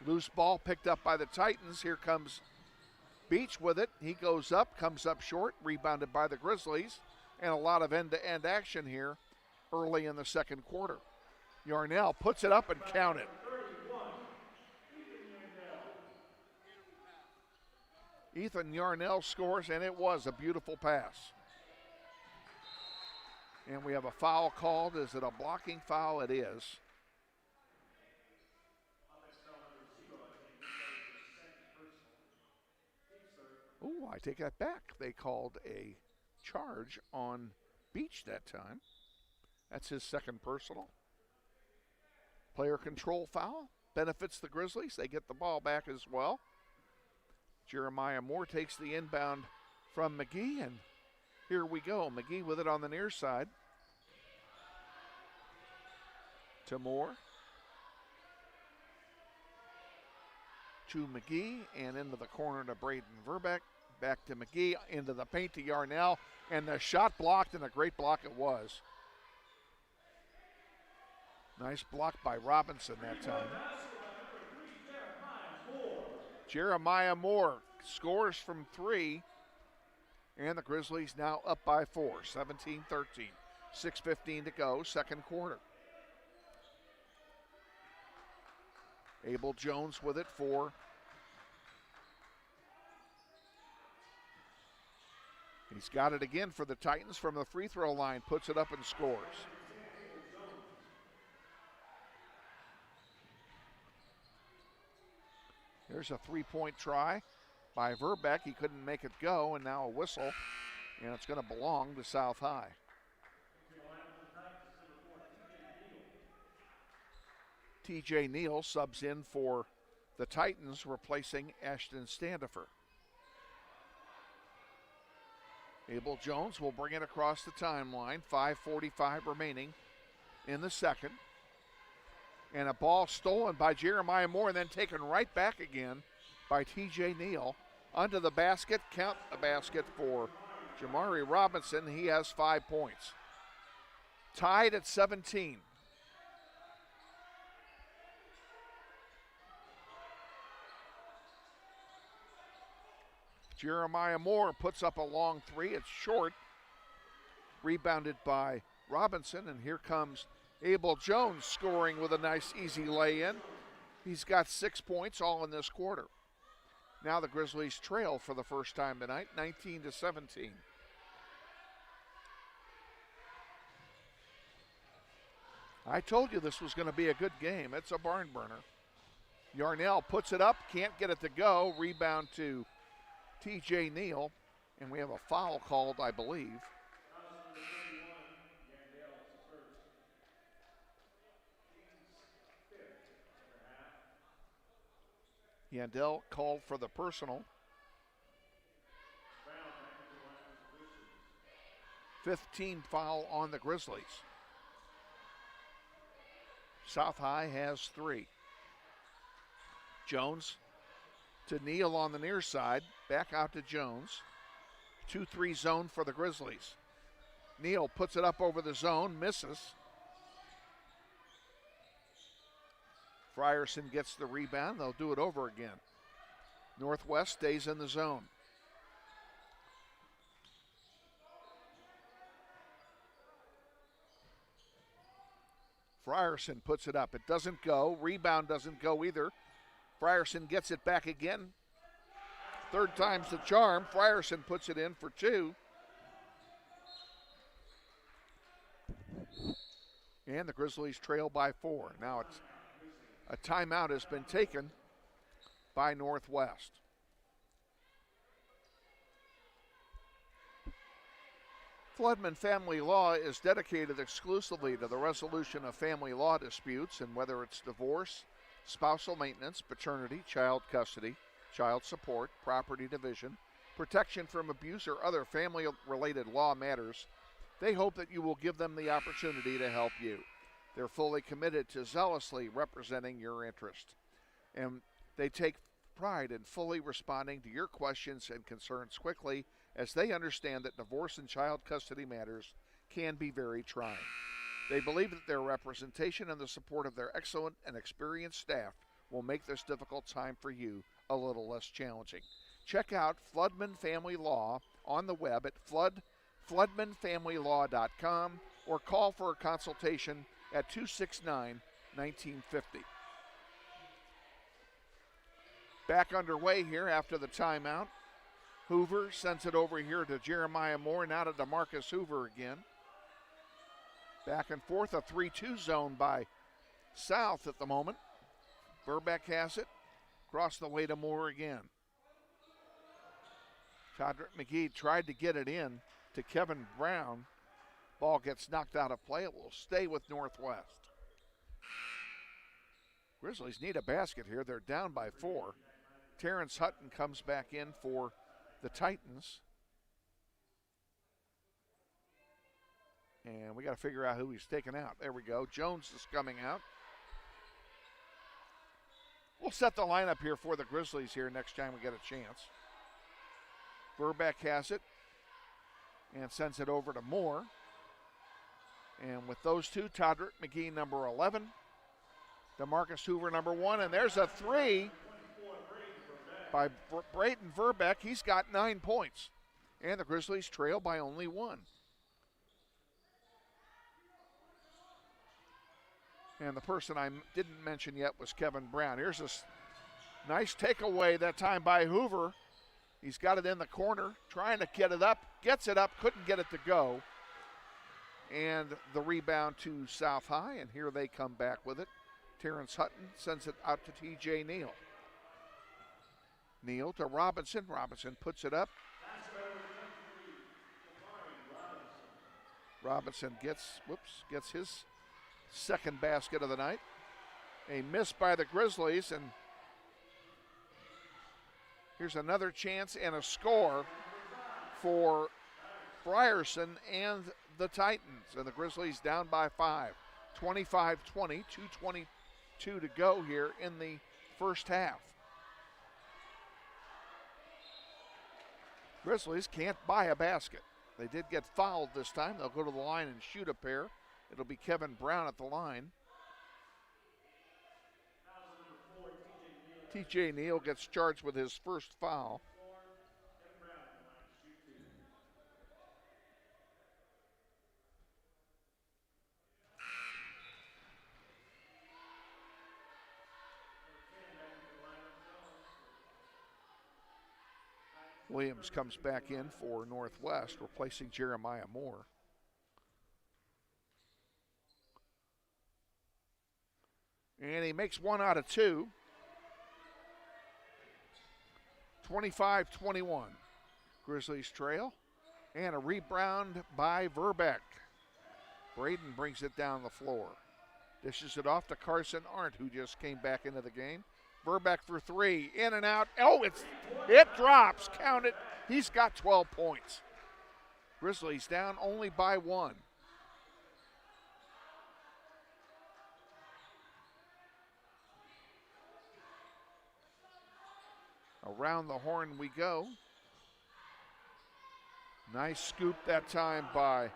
Loose ball picked up by the Titans. Here comes Beach with it. He goes up, comes up short, rebounded by the Grizzlies. And a lot of end-to-end action here early in the second quarter. Yarnell puts it up and count it. Ethan Yarnell scores, and it was a beautiful pass. And we have a foul called. Is it a blocking foul? It is. Oh, I take that back. They called a charge on Beach that time. That's his second personal. Player control foul benefits the Grizzlies. They get the ball back as well. Jeremiah Moore takes the inbound from McGee, and here we go. McGee with it on the near side. To Moore. To McGee, and into the corner to Braden Verbeck. Back to McGee, into the paint to Yarnell, and the shot blocked, and a great block it was. Nice block by Robinson that time. Jeremiah Moore scores from 3, and the Grizzlies now up by 4, 17-13. 6:15 to go, second quarter. Abel Jones with it for he's got it again for the Titans from the free throw line, puts it up and scores. There's a three-point try by Verbeck. He couldn't make it go, and now a whistle, and it's going to belong to South High. TJ Neal subs in for the Titans, replacing Ashton Standifer. Abel Jones will bring it across the timeline. 5:45 remaining in the second. And a ball stolen by Jeremiah Moore and then taken right back again by TJ Neal. Under the basket, count the basket for Jamari Robinson. He has 5 points. Tied at 17. Jeremiah Moore puts up a long three. It's short. Rebounded by Robinson, and here comes Abel Jones scoring with a nice easy lay-in. He's got 6 points all in this quarter. Now the Grizzlies trail for the first time tonight, 19-17. I told you this was going to be a good game. It's a barn burner. Yarnell puts it up, can't get it to go. Rebound to TJ Neal, and we have a foul called, I believe. Yandel called for the personal. 15 foul on the Grizzlies. South High has 3. Jones to Neal on the near side. Back out to Jones. 2-3 zone for the Grizzlies. Neal puts it up over the zone, misses. Frierson gets the rebound. They'll do it over again. Northwest stays in the zone. Frierson puts it up. It doesn't go. Rebound doesn't go either. Frierson gets it back again. Third time's the charm. Frierson puts it in for 2. And the Grizzlies trail by 4. Now it's a timeout has been taken by Northwest. Floodman Family Law is dedicated exclusively to the resolution of family law disputes, and whether it's divorce, spousal maintenance, paternity, child custody, child support, property division, protection from abuse, or other family-related law matters, they hope that you will give them the opportunity to help you. They're fully committed to zealously representing your interest, and they take pride in fully responding to your questions and concerns quickly, as they understand that divorce and child custody matters can be very trying. They believe that their representation and the support of their excellent and experienced staff will make this difficult time for you a little less challenging. Check out Floodman Family Law on the web at floodmanfamilylaw.com or call for a consultation at 269-1950. Back underway here after the timeout. Hoover sends it over here to Jeremiah Moore, now to DeMarcus Hoover again. Back and forth, a 3-2 zone by South at the moment. Verbeck has it. Across the way to Moore again. Codrick McGee tried to get it in to Kevin Brown. Ball gets knocked out of play. It will stay with Northwest. Grizzlies need a basket here. They're down by 4. Terrence Hutton comes back in for the Titans. And we got to figure out who he's taking out. There we go. Jones is coming out. We'll set the lineup here for the Grizzlies here next time we get a chance. Verbeck has it and sends it over to Moore. And with those two, Todrick McGee, number 11, DeMarcus Hoover, number 1, and there's a 3 by Brayton Verbeck. He's got 9 points, and the Grizzlies trail by only 1. And the person I didn't mention yet was Kevin Brown. Here's a nice takeaway that time by Hoover. He's got it in the corner, trying to get it up, gets it up, couldn't get it to go. And the rebound to South High, and here they come back with it. Terrence Hutton sends it out to T.J. Neal. Neal to Robinson. Robinson puts it up. Robinson gets his second basket of the night. A miss by the Grizzlies, and here's another chance and a score for Frierson and the Titans. And the Grizzlies down by 5. 25-20, 2:22 to go here in the first half. Grizzlies can't buy a basket. They did get fouled this time. They'll go to the line and shoot a pair. It'll be Kevin Brown at the line. T.J. Neal gets charged with his first foul. Williams comes back in for Northwest, replacing Jeremiah Moore. And he makes 1 out of 2. 25-21. Grizzlies trail. And a rebound by Verbeck. Braden brings it down the floor. Dishes it off to Carson Arndt, who just came back into the game. Verbeck for 3, in and out. Oh, it drops, count it. He's got 12 points. Grizzlies down only by 1. Around the horn we go. Nice scoop that time by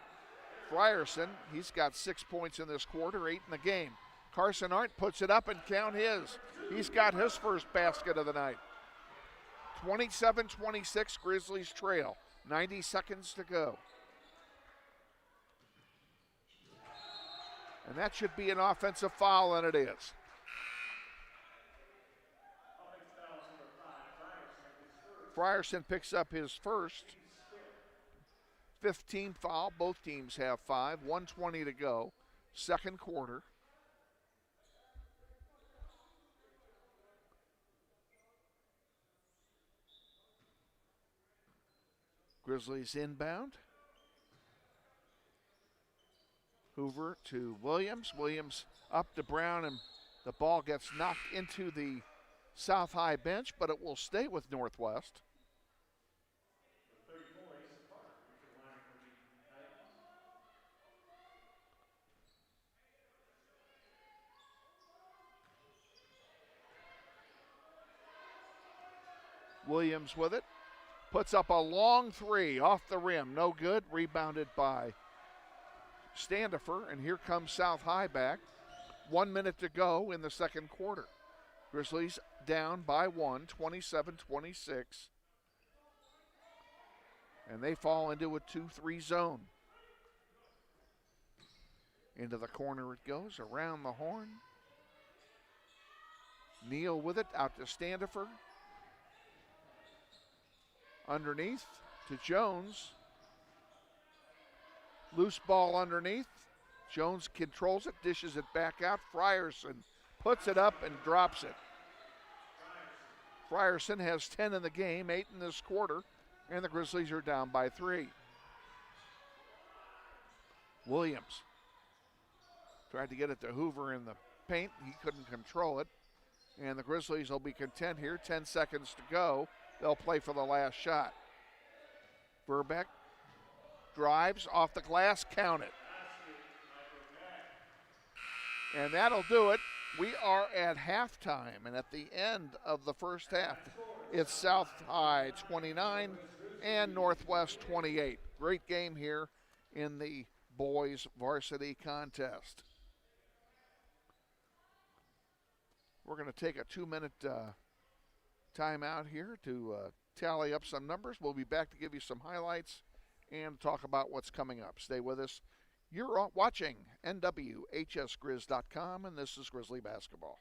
Frierson. He's got 6 points in this quarter, 8 in the game. Carson Arndt puts it up and count his. He's got his first basket of the night. 27-26, Grizzlies trail. 90 seconds to go. And that should be an offensive foul, and it is. Frierson picks up his first. 15th foul. Both teams have 5. 1:20 to go. Second quarter. Grizzlies inbound. Hoover to Williams. Williams up to Brown, and the ball gets knocked into the South High bench, but it will stay with Northwest. Williams with it. Puts up a long 3 off the rim. No good. Rebounded by Standifer. And here comes South High back. 1 minute to go in the second quarter. Grizzlies down by 1, 27-26. And they fall into a 2-3 zone. Into the corner it goes. Around the horn. Neal with it. Out to Standifer. Underneath to Jones. Loose ball underneath. Jones controls it, dishes it back out. Frierson puts it up and drops it. Frierson has 10 in the game, 8 in this quarter. And the Grizzlies are down by 3. Williams tried to get it to Hoover in the paint. He couldn't control it. And the Grizzlies will be content here. 10 seconds to go. They'll play for the last shot. Verbeck drives off the glass, count it. And that'll do it. We are at halftime, and at the end of the first half, it's South High 29 and Northwest 28. Great game here in the boys varsity contest. We're going to take a 2-minute timeout here to tally up some numbers. We'll be back to give you some highlights and talk about what's coming up. Stay with us. You're watching NWHSGrizz.com, and this is Grizzly Basketball.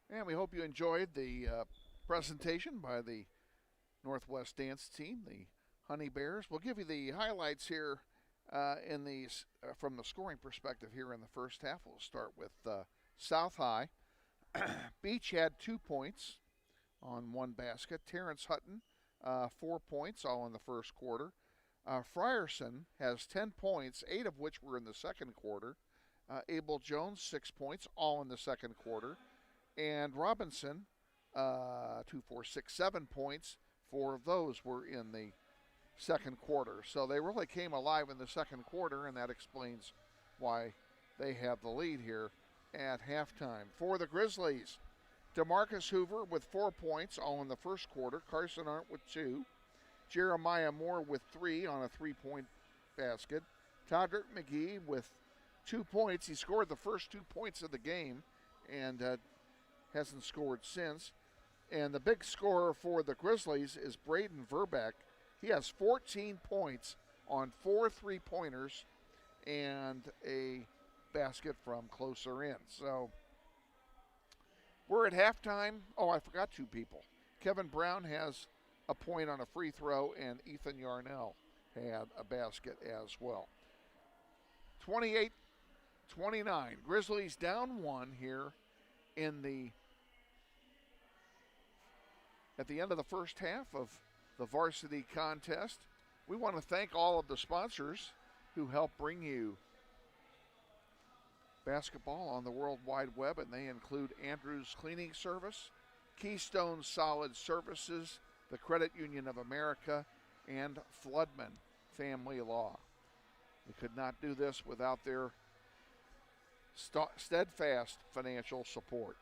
And we hope you enjoyed the presentation by the Northwest dance team, the Honey Bears. We'll give you the highlights here in these from the scoring perspective here in the first half. We'll start with South High. Beach had 2 points on one basket. Terrence Hutton, 4 points, all in the first quarter. Frierson has 10 points, 8 of which were in the second quarter. Abel Jones, 6 points, all in the second quarter. And Robinson, 2, 4, 6, 7 points. 4 of those were in the second quarter. So they really came alive in the second quarter, and that explains why they have the lead here at halftime. For the Grizzlies, DeMarcus Hoover with 4 points, all in the first quarter. Carson Arndt with 2. Jeremiah Moore with 3 on a 3-point basket. Todrick McGee with 2 points. He scored the first 2 points of the game and hasn't scored since. And the big scorer for the Grizzlies is Braden Verbeck. He has 14 points on 4 3-pointers and a basket from closer in. So We're at halftime. Oh, I forgot two people. Kevin Brown has a point on a free throw, and Ethan Yarnell had a basket as well. 28-29. Grizzlies down one here at the end of the first half of the varsity contest. We want to thank all of the sponsors who help bring you basketball on the World Wide Web, and they include Andrews Cleaning Service, Keystone Solid Services, the Credit Union of America, and Floodman Family Law. We could not do this without their steadfast financial support.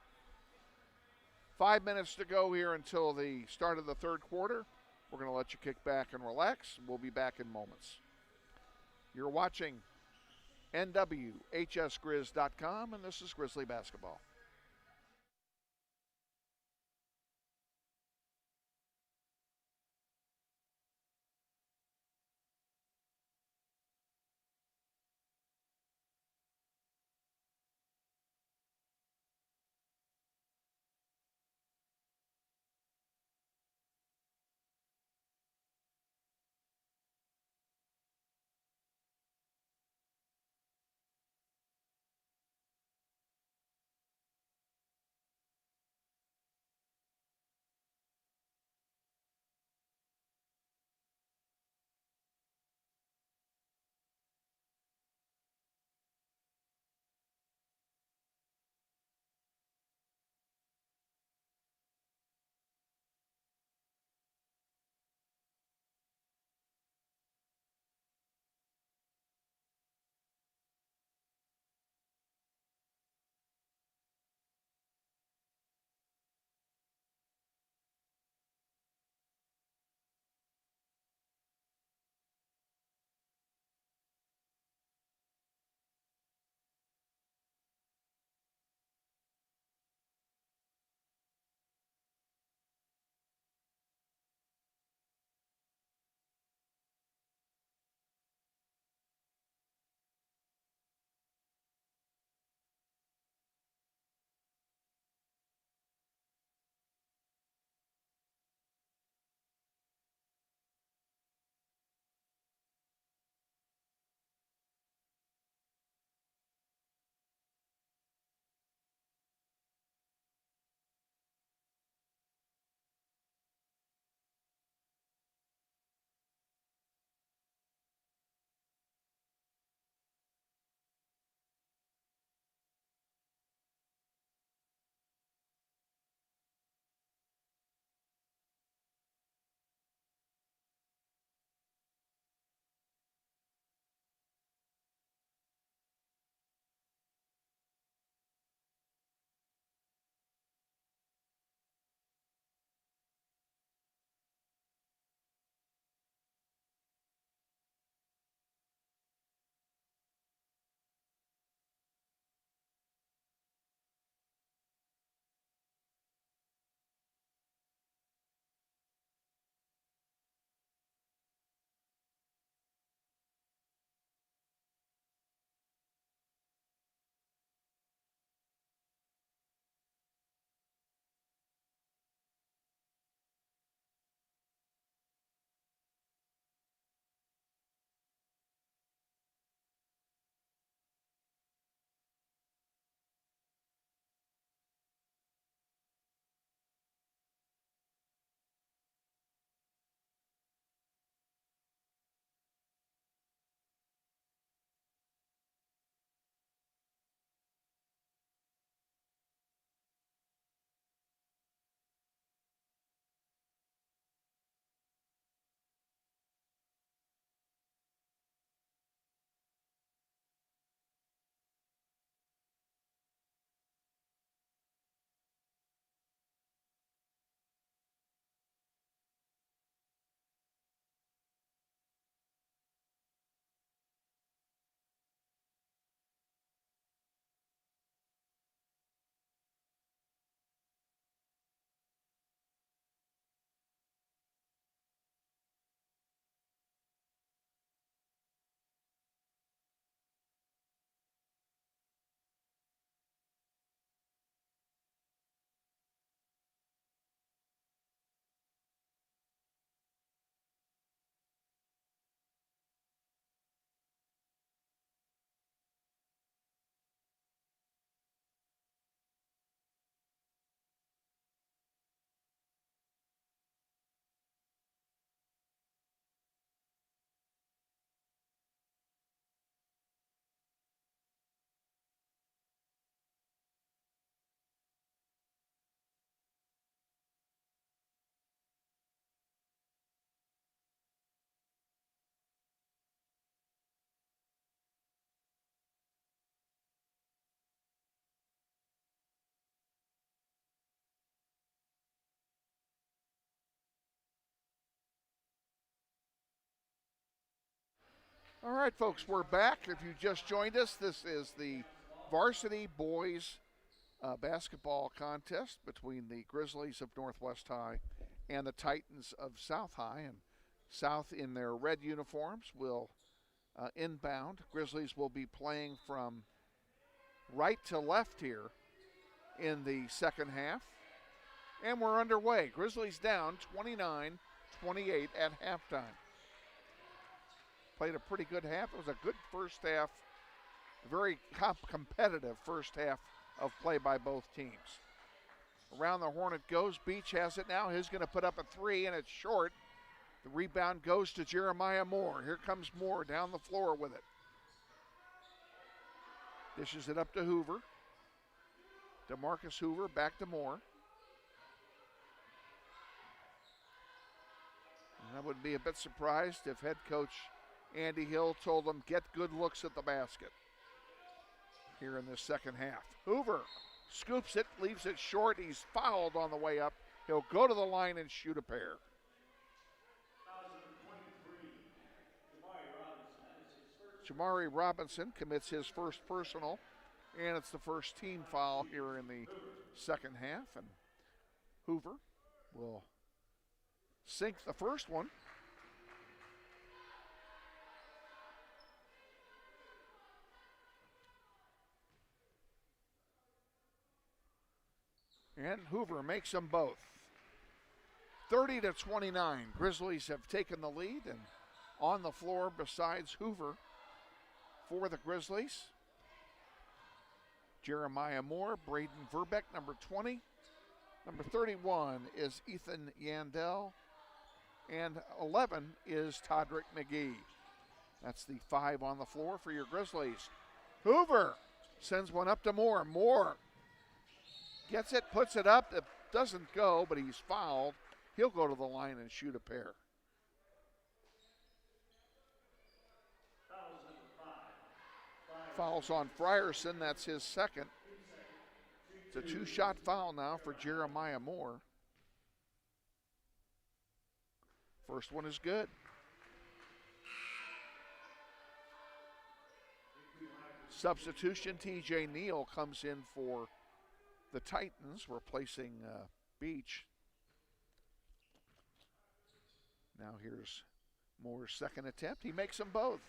5 minutes to go here until the start of the third quarter. We're going to let you kick back and relax. We'll be back in moments. You're watching NWHSGrizz.com, and this is Grizzly Basketball. All right, folks, we're back. If you just joined us, this is the varsity boys basketball contest between the Grizzlies of Northwest High and the Titans of South High. And South, in their red uniforms, will inbound. Grizzlies will be playing from right to left here in the second half. And we're underway. Grizzlies down 29-28 at halftime. Played a pretty good half. It was a good first half, a very competitive first half of play by both teams. Around the horn it goes. Beach has it now. He's going to put up a three, and it's short. The rebound goes to Jeremiah Moore. Here comes Moore down the floor with it. Dishes it up to Hoover. DeMarcus Hoover back to Moore. And I would be a bit surprised if head coach Andy Hill told them, get good looks at the basket here in this second half. Hoover scoops it, leaves it short. He's fouled on the way up. He'll go to the line and shoot a pair. Jamari Robinson commits his first personal, and it's the first team foul here in the second half. And Hoover will sink the first one. And Hoover makes them both. 30-29. Grizzlies have taken the lead, and on the floor besides Hoover for the Grizzlies, Jeremiah Moore, Braden Verbeck, number 20. Number 31 is Ethan Yandel, and 11 is Todrick McGee. That's the 5 on the floor for your Grizzlies. Hoover sends one up to Moore. Moore gets it, puts it up. It doesn't go, but he's fouled. He'll go to the line and shoot a pair. Fouls on Frierson. That's his second. It's a two-shot foul now for Jeremiah Moore. First one is good. Substitution, TJ Neal comes in for the Titans, replacing Beach. Now here's Moore's second attempt. He makes them both.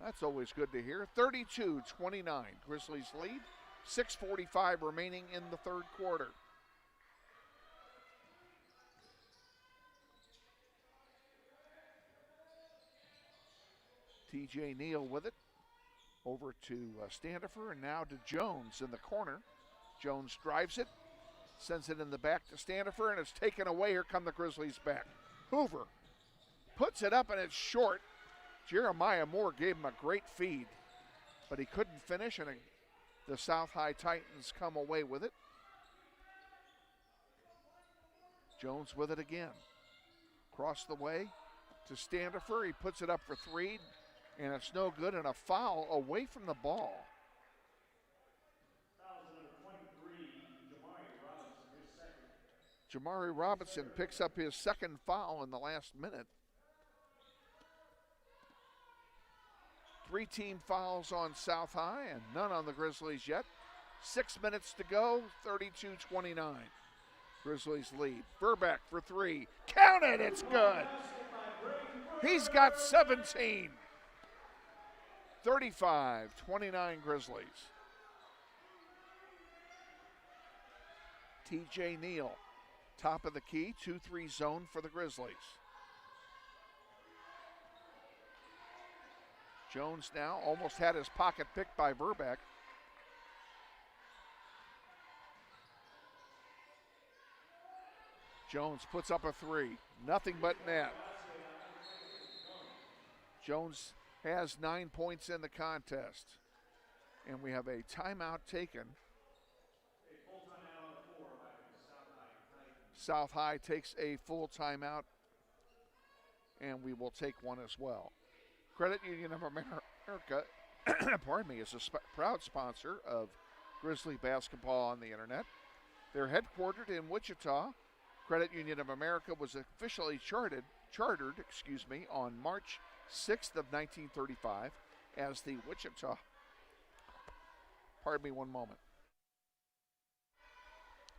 That's always good to hear. 32-29, Grizzlies lead. 6:45 remaining in the third quarter. TJ Neal with it. Over to Standifer, and now to Jones in the corner. Jones drives it, sends it in the back to Standifer, and it's taken away. Here come the Grizzlies back. Hoover puts it up, and it's short. Jeremiah Moore gave him a great feed, but he couldn't finish, and the South High Titans come away with it. Jones with it again. Across the way to Standifer. He puts it up for three, and it's no good, and a foul away from the ball. Jamari Robinson picks up his second foul in the last minute. 3 team fouls on South High and none on the Grizzlies yet. 6 minutes to go, 32-29. Grizzlies lead. Verbeck for 3. Count it, it's good. He's got 17. 35-29 Grizzlies. TJ Neal, top of the key, 2-3 zone for the Grizzlies. Jones now almost had his pocket picked by Verbeck. Jones puts up a 3, nothing but net. Jones has 9 points in the contest. And we have a timeout taken. South High takes a full timeout, and we will take one as well. Credit Union of America, pardon me, is a proud sponsor of Grizzly basketball on the internet. They're headquartered in Wichita. Credit Union of America was officially chartered on March 6th of 1935, as the Wichita, pardon me one moment,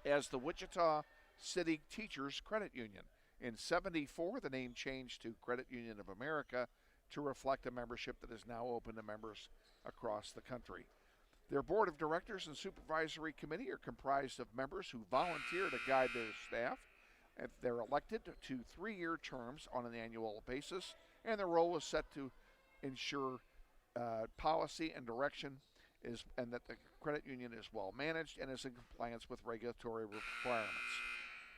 as the Wichita City Teachers Credit Union. In 74, the name changed to Credit Union of America to reflect a membership that is now open to members across the country. Their board of directors and supervisory committee are comprised of members who volunteer to guide their staff. They're elected to 3-year terms on an annual basis, and their role is set to ensure policy and direction and that the credit union is well managed and is in compliance with regulatory requirements.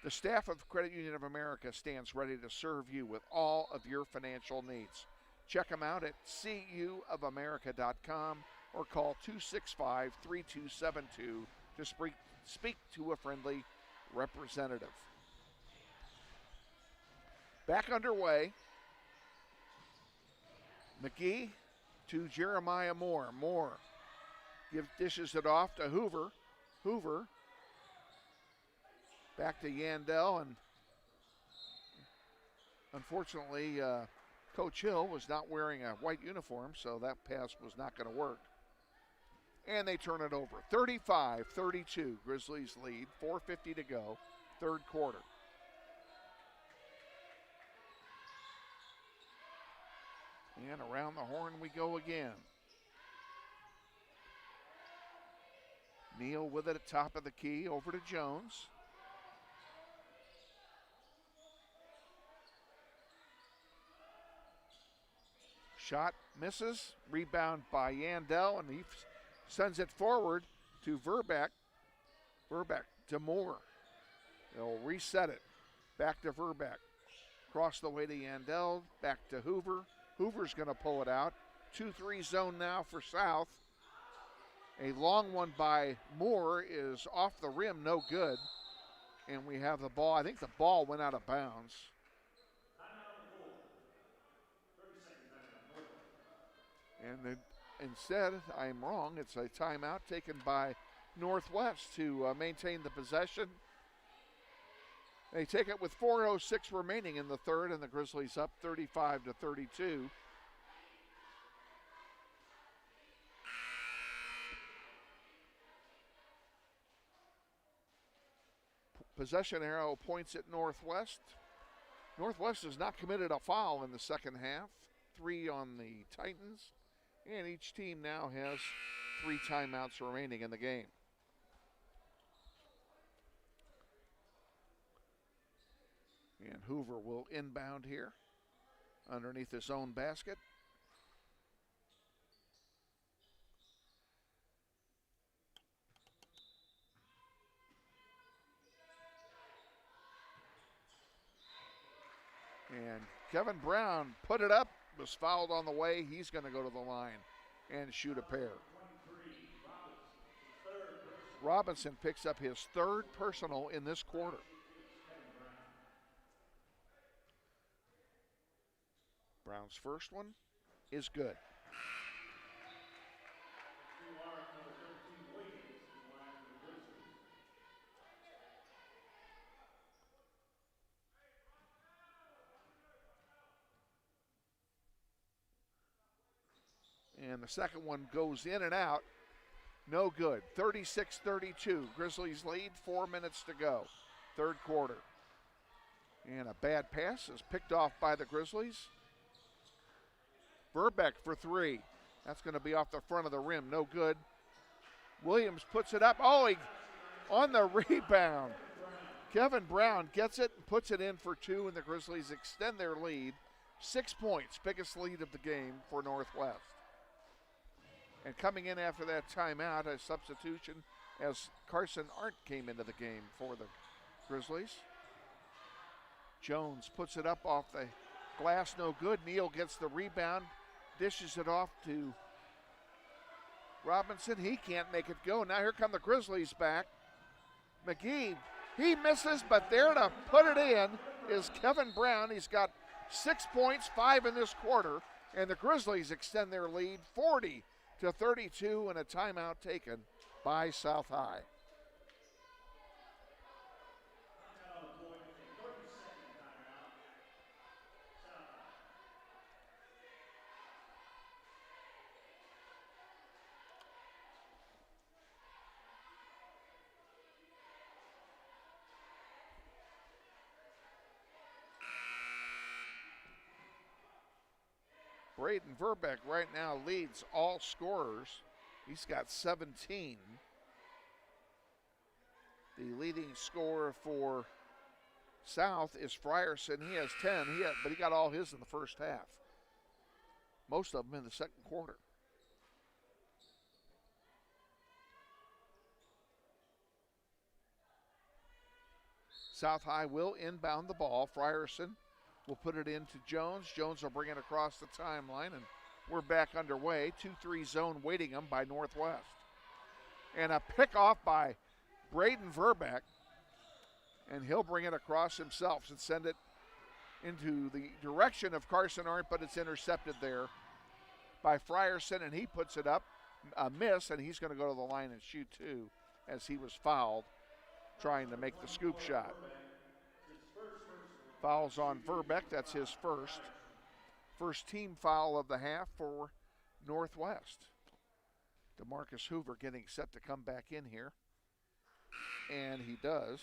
The staff of Credit Union of America stands ready to serve you with all of your financial needs. Check them out at cuofamerica.com or call 265-3272 to speak to a friendly representative. Back underway. McGee to Jeremiah Moore. Moore dishes it off to Hoover. Hoover back to Yandel, and unfortunately Coach Hill was not wearing a white uniform, so that pass was not going to work. And they turn it over. 35-32, Grizzlies lead, 4:50 to go, third quarter. And around the horn we go again. Neal with it at top of the key, over to Jones. Shot misses, rebound by Yandel, and he sends it forward to Verbeck. Verbeck to Moore. They'll reset it. Back to Verbeck. Across the way to Yandel, back to Hoover. Hoover's going to pull it out. 2-3 zone now for South. A long one by Moore is off the rim, no good. And we have the ball. I think the ball went out of bounds. And instead, I'm wrong. It's a timeout taken by Northwest to maintain the possession. They take it with 4:06 remaining in the third, and the Grizzlies up 35-32. Possession arrow points at Northwest. Northwest has not committed a foul in the second half. 3 on the Titans. And each team now has 3 timeouts remaining in the game. And Hoover will inbound here underneath his own basket. And Kevin Brown put it up, was fouled on the way. He's going to go to the line and shoot a pair. Robinson picks up his third personal in this quarter. Brown's first one is good. And the second one goes in and out. No good. 36-32. Grizzlies lead, 4 minutes to go. Third quarter. And a bad pass is picked off by the Grizzlies. Verbeck for 3. That's going to be off the front of the rim. No good. Williams puts it up. Oh, on the rebound. Kevin Brown gets it and puts it in for 2, and the Grizzlies extend their lead. 6 points, biggest lead of the game for Northwest. And coming in after that timeout, a substitution as Carson Arndt came into the game for the Grizzlies. Jones puts it up off the glass, no good. Neal gets the rebound, dishes it off to Robinson. He can't make it go. Now here come the Grizzlies back. McGee, he misses, but there to put it in is Kevin Brown. He's got 6 points, 5 in this quarter, and the Grizzlies extend their lead 40-32, and a timeout taken by South High. Braden Verbeck right now leads all scorers. He's got 17. The leading scorer for South is Frierson. He has 10, but he got all his in the first half. Most of them in the second quarter. South High will inbound the ball. Frierson will put it into Jones. Jones will bring it across the timeline, and we're back underway. 2-3 zone waiting them by Northwest. And a pickoff by Braden Verbeck, and he'll bring it across himself and send it into the direction of Carson Arndt, but it's intercepted there by Frierson, and he puts it up, a miss, and he's going to go to the line and shoot two as he was fouled trying to make the scoop shot. Fouls on Verbeck, that's his first. First team foul of the half for Northwest. DeMarcus Hoover getting set to come back in here, and he does.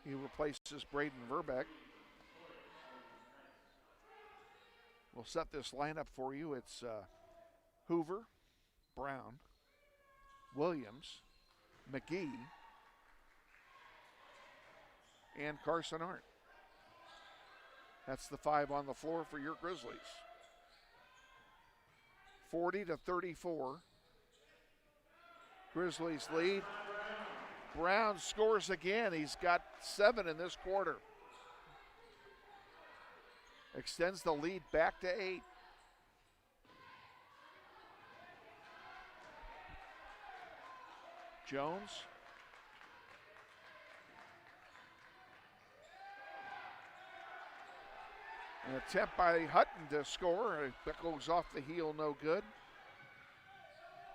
He replaces Braden Verbeck. We'll set this lineup for you. It's Hoover, Brown, Williams, McGee, and Carson Arndt. That's the five on the floor for your Grizzlies. 40-34. Grizzlies lead. Brown scores again. He's got 7 in this quarter. Extends the lead back to 8. Jones. An attempt by Hutton to score. That goes off the heel, no good.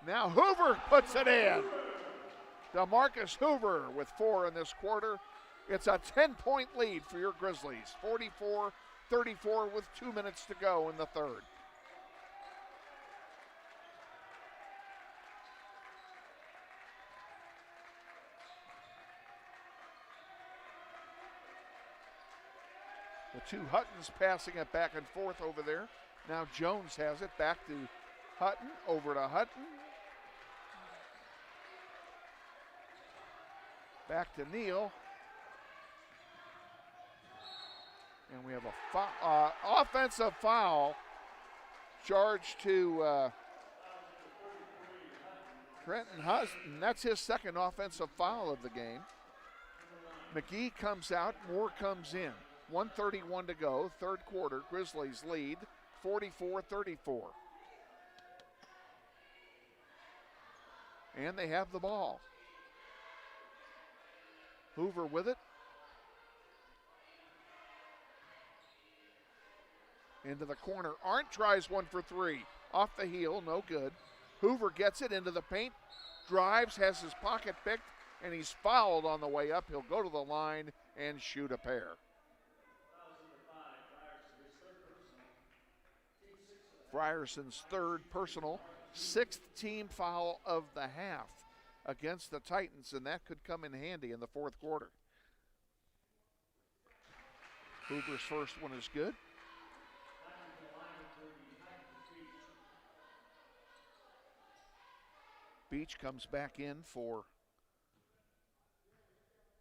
Now Hoover puts it in. DeMarcus Hoover with 4 in this quarter. It's a 10-point lead for your Grizzlies. 44-34 with 2 minutes to go in the third. The two Huttons passing it back and forth over there. Now Jones has it back to Hutton, over to Hutton. Back to Neal. And we have a offensive foul charged to Trenton Hutton. That's his second offensive foul of the game. McGee comes out, Moore comes in. 1:31 to go, third quarter. Grizzlies lead 44-34. And they have the ball. Hoover with it. Into the corner. Arndt tries one for 3. Off the heel, no good. Hoover gets it into the paint, drives, has his pocket picked, and he's fouled on the way up. He'll go to the line and shoot a pair. Frierson's third personal, 6th team foul of the half against the Titans, and that could come in handy in the fourth quarter. Hoover's first one is good. Beach comes back in for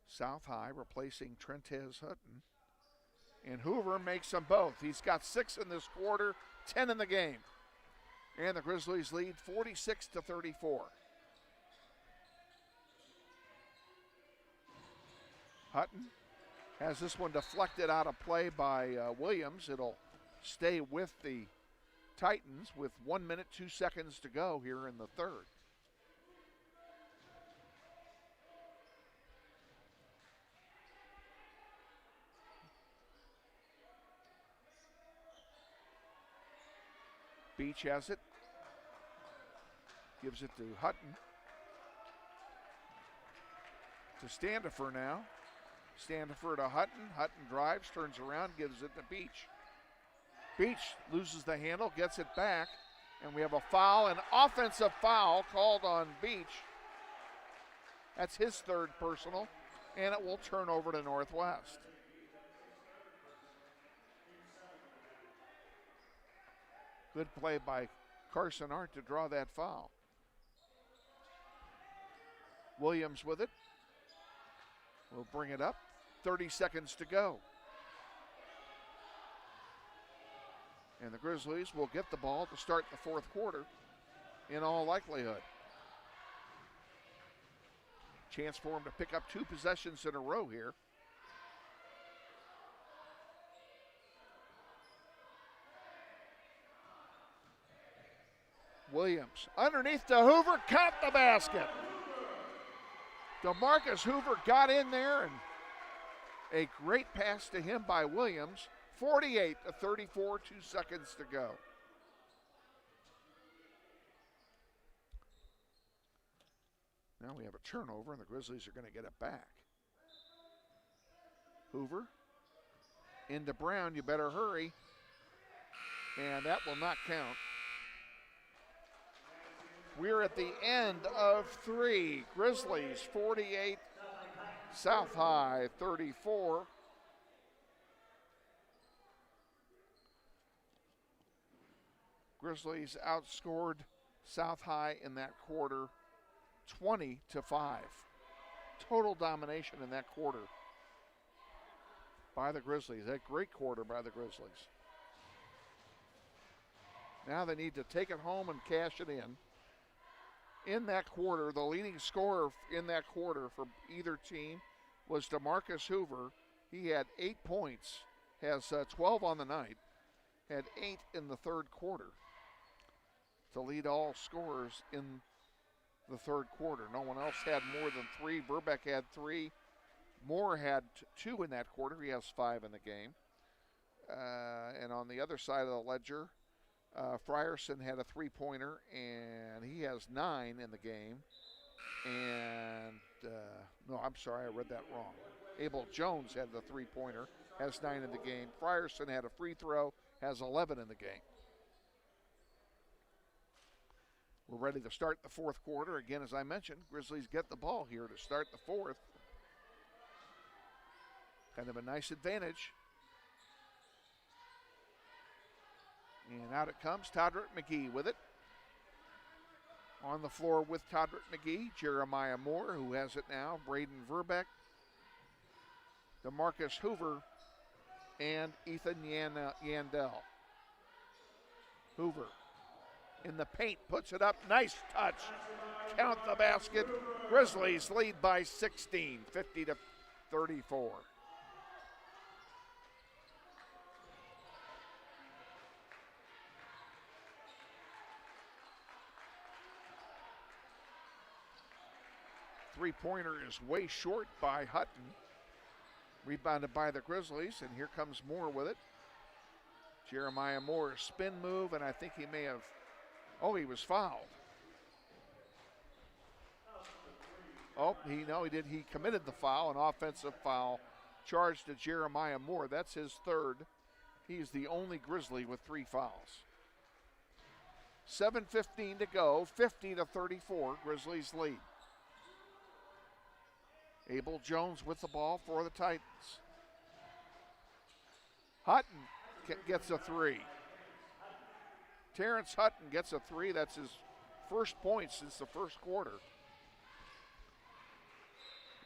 South High, replacing Trentez Hutton. And Hoover makes them both. He's got 6 in this quarter, 10 in the game. And the Grizzlies lead 46-34. Hutton has this one deflected out of play by Williams. It'll stay with the Titans with 1 minute, 2 seconds to go here in the third. Beach has it, gives it to Hutton. To Standifer now. Standifer to Hutton. Hutton drives, turns around, gives it to Beach. Beach loses the handle, gets it back, and we have a foul, an offensive foul called on Beach. That's his third personal, and it will turn over to Northwest. Good play by Carson Hart to draw that foul. Williams with it. We'll bring it up. 30 seconds to go. And the Grizzlies will get the ball to start the fourth quarter in all likelihood. Chance for him to pick up 2 possessions in a row here. Williams underneath to Hoover, count the basket. DeMarcus Hoover got in there, and a great pass to him by Williams. 48-34, 2 seconds to go. Now we have a turnover, and the Grizzlies are going to get it back. Hoover into Brown, you better hurry. And that will not count. We're at the end of 3. Grizzlies 48, South High 34. Grizzlies outscored South High in that quarter 20-5. Total domination in that quarter by the Grizzlies. That great quarter by the Grizzlies. Now they need to take it home and cash it in. In that quarter, the leading scorer in that quarter for either team was DeMarcus Hoover. He had 8 points, has 12 on the night, had 8 in the third quarter to lead all scorers in the third quarter. No one else had more than 3. Verbeck had 3. Moore had 2 in that quarter. He has 5 in the game. And on the other side of the ledger, Frierson had a 3-pointer, and he has 9 in the game. And, no, I'm sorry, I read that wrong. Abel Jones had the 3-pointer, has 9 in the game. Frierson had a free throw, has 11 in the game. We're ready to start the fourth quarter. Again, as I mentioned, Grizzlies get the ball here to start the fourth. Kind of a nice advantage. And out it comes, Todrick McGee with it. On the floor with Todrick McGee, Jeremiah Moore, who has it now, Braden Verbeck, DeMarcus Hoover, and Ethan Yandel. Hoover in the paint, puts it up, nice touch. Count the basket. Grizzlies lead by 16, 50-34. Three-pointer is way short by Hutton. Rebounded by the Grizzlies, and here comes Moore with it. Jeremiah Moore, spin move, and I think he may have, he was fouled. He did. He committed the foul, an offensive foul charged to Jeremiah Moore. That's his third. He's the only Grizzly with 3 fouls. 7:15 to go, 50-34, Grizzlies lead. Abel Jones with the ball for the Titans. Hutton gets a 3. Terrence Hutton gets a 3. That's his first point since the first quarter.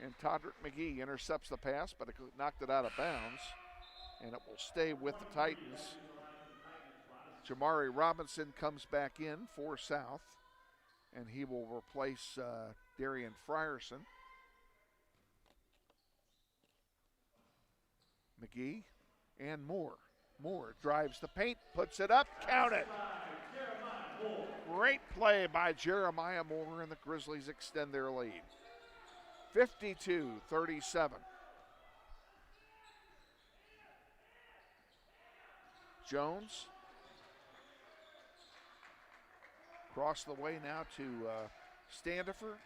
And Todrick McGee intercepts the pass, but it knocked it out of bounds. And it will stay with the Titans. Jamari Robinson comes back in for South, and he will replace Darian Frierson. McGee and Moore. Moore drives the paint, puts it up, count it. Great play by Jeremiah Moore, and the Grizzlies extend their lead. 52-37. Jones. Across the way now to Standifer.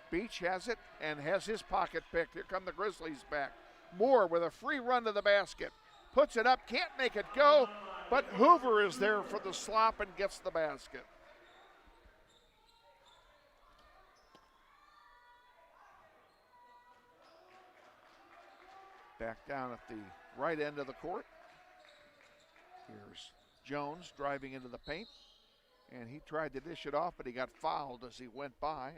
Beach has it and has his pocket picked. Here come the Grizzlies back. Moore with a free run to the basket. Puts it up, can't make it go, but Hoover is there for the slop and gets the basket. Back down at the right end of the court. Here's Jones driving into the paint, and he tried to dish it off, but he got fouled as he went by.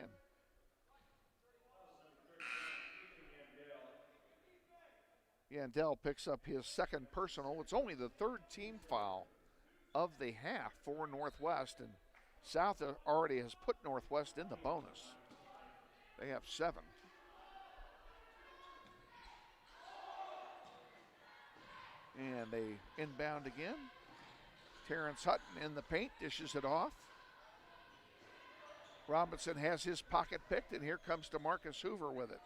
And Yandel picks up his second personal. It's only the third team foul of the half for Northwest, and South already has put Northwest in the bonus. They have 7. And they inbound again. Terrence Hutton in the paint, dishes it off. Robinson has his pocket picked, and here comes DeMarcus Hoover with it.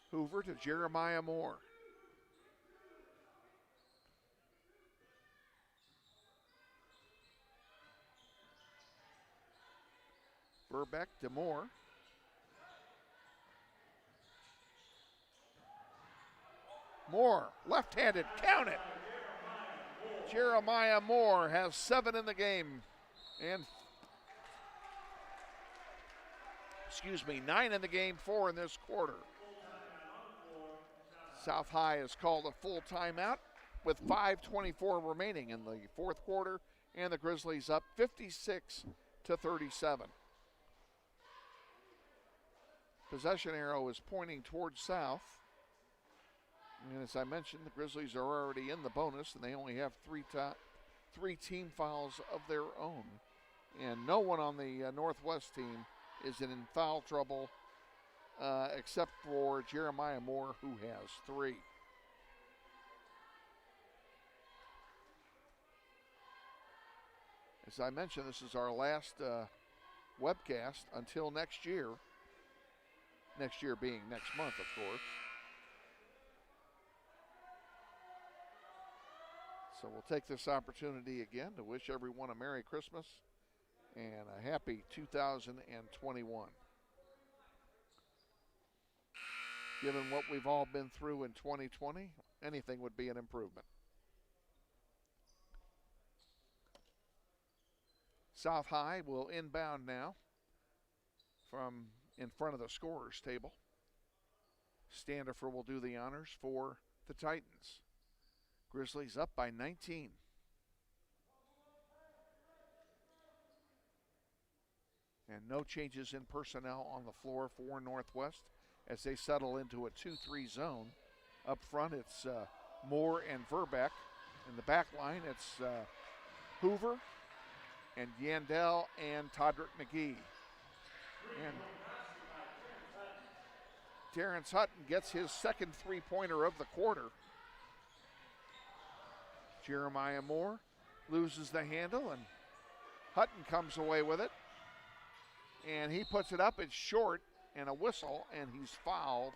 Hoover to Jeremiah Moore. Verbeck to Moore. Moore, left-handed, count it. Jeremiah Moore has 7 in the game. And, 9 in the game, 4 in this quarter. South High has called a full timeout with 5:24 remaining in the fourth quarter, and the Grizzlies up 56-37. Possession arrow is pointing towards South. And as I mentioned, the Grizzlies are already in the bonus, and they only have 3 team fouls of their own. And no one on the Northwest team is in foul trouble except for Jeremiah Moore, who has 3. As I mentioned, this is our last webcast until next year. Next year being next month, of course. So we'll take this opportunity again to wish everyone a Merry Christmas and a happy 2021. Given what we've all been through in 2020, anything would be an improvement. South High will inbound now from in front of the scorer's table. Standifer will do the honors for the Titans. Grizzlies up by 19. And no changes in personnel on the floor for Northwest as they settle into a 2-3 zone. Up front, it's Moore and Verbeck. In the back line, it's Hoover and Yandel and Todrick McGee. And Terrence Hutton gets his second three-pointer of the quarter. Jeremiah Moore loses the handle, and Hutton comes away with it. And he puts it up, it's short, and a whistle, and he's fouled.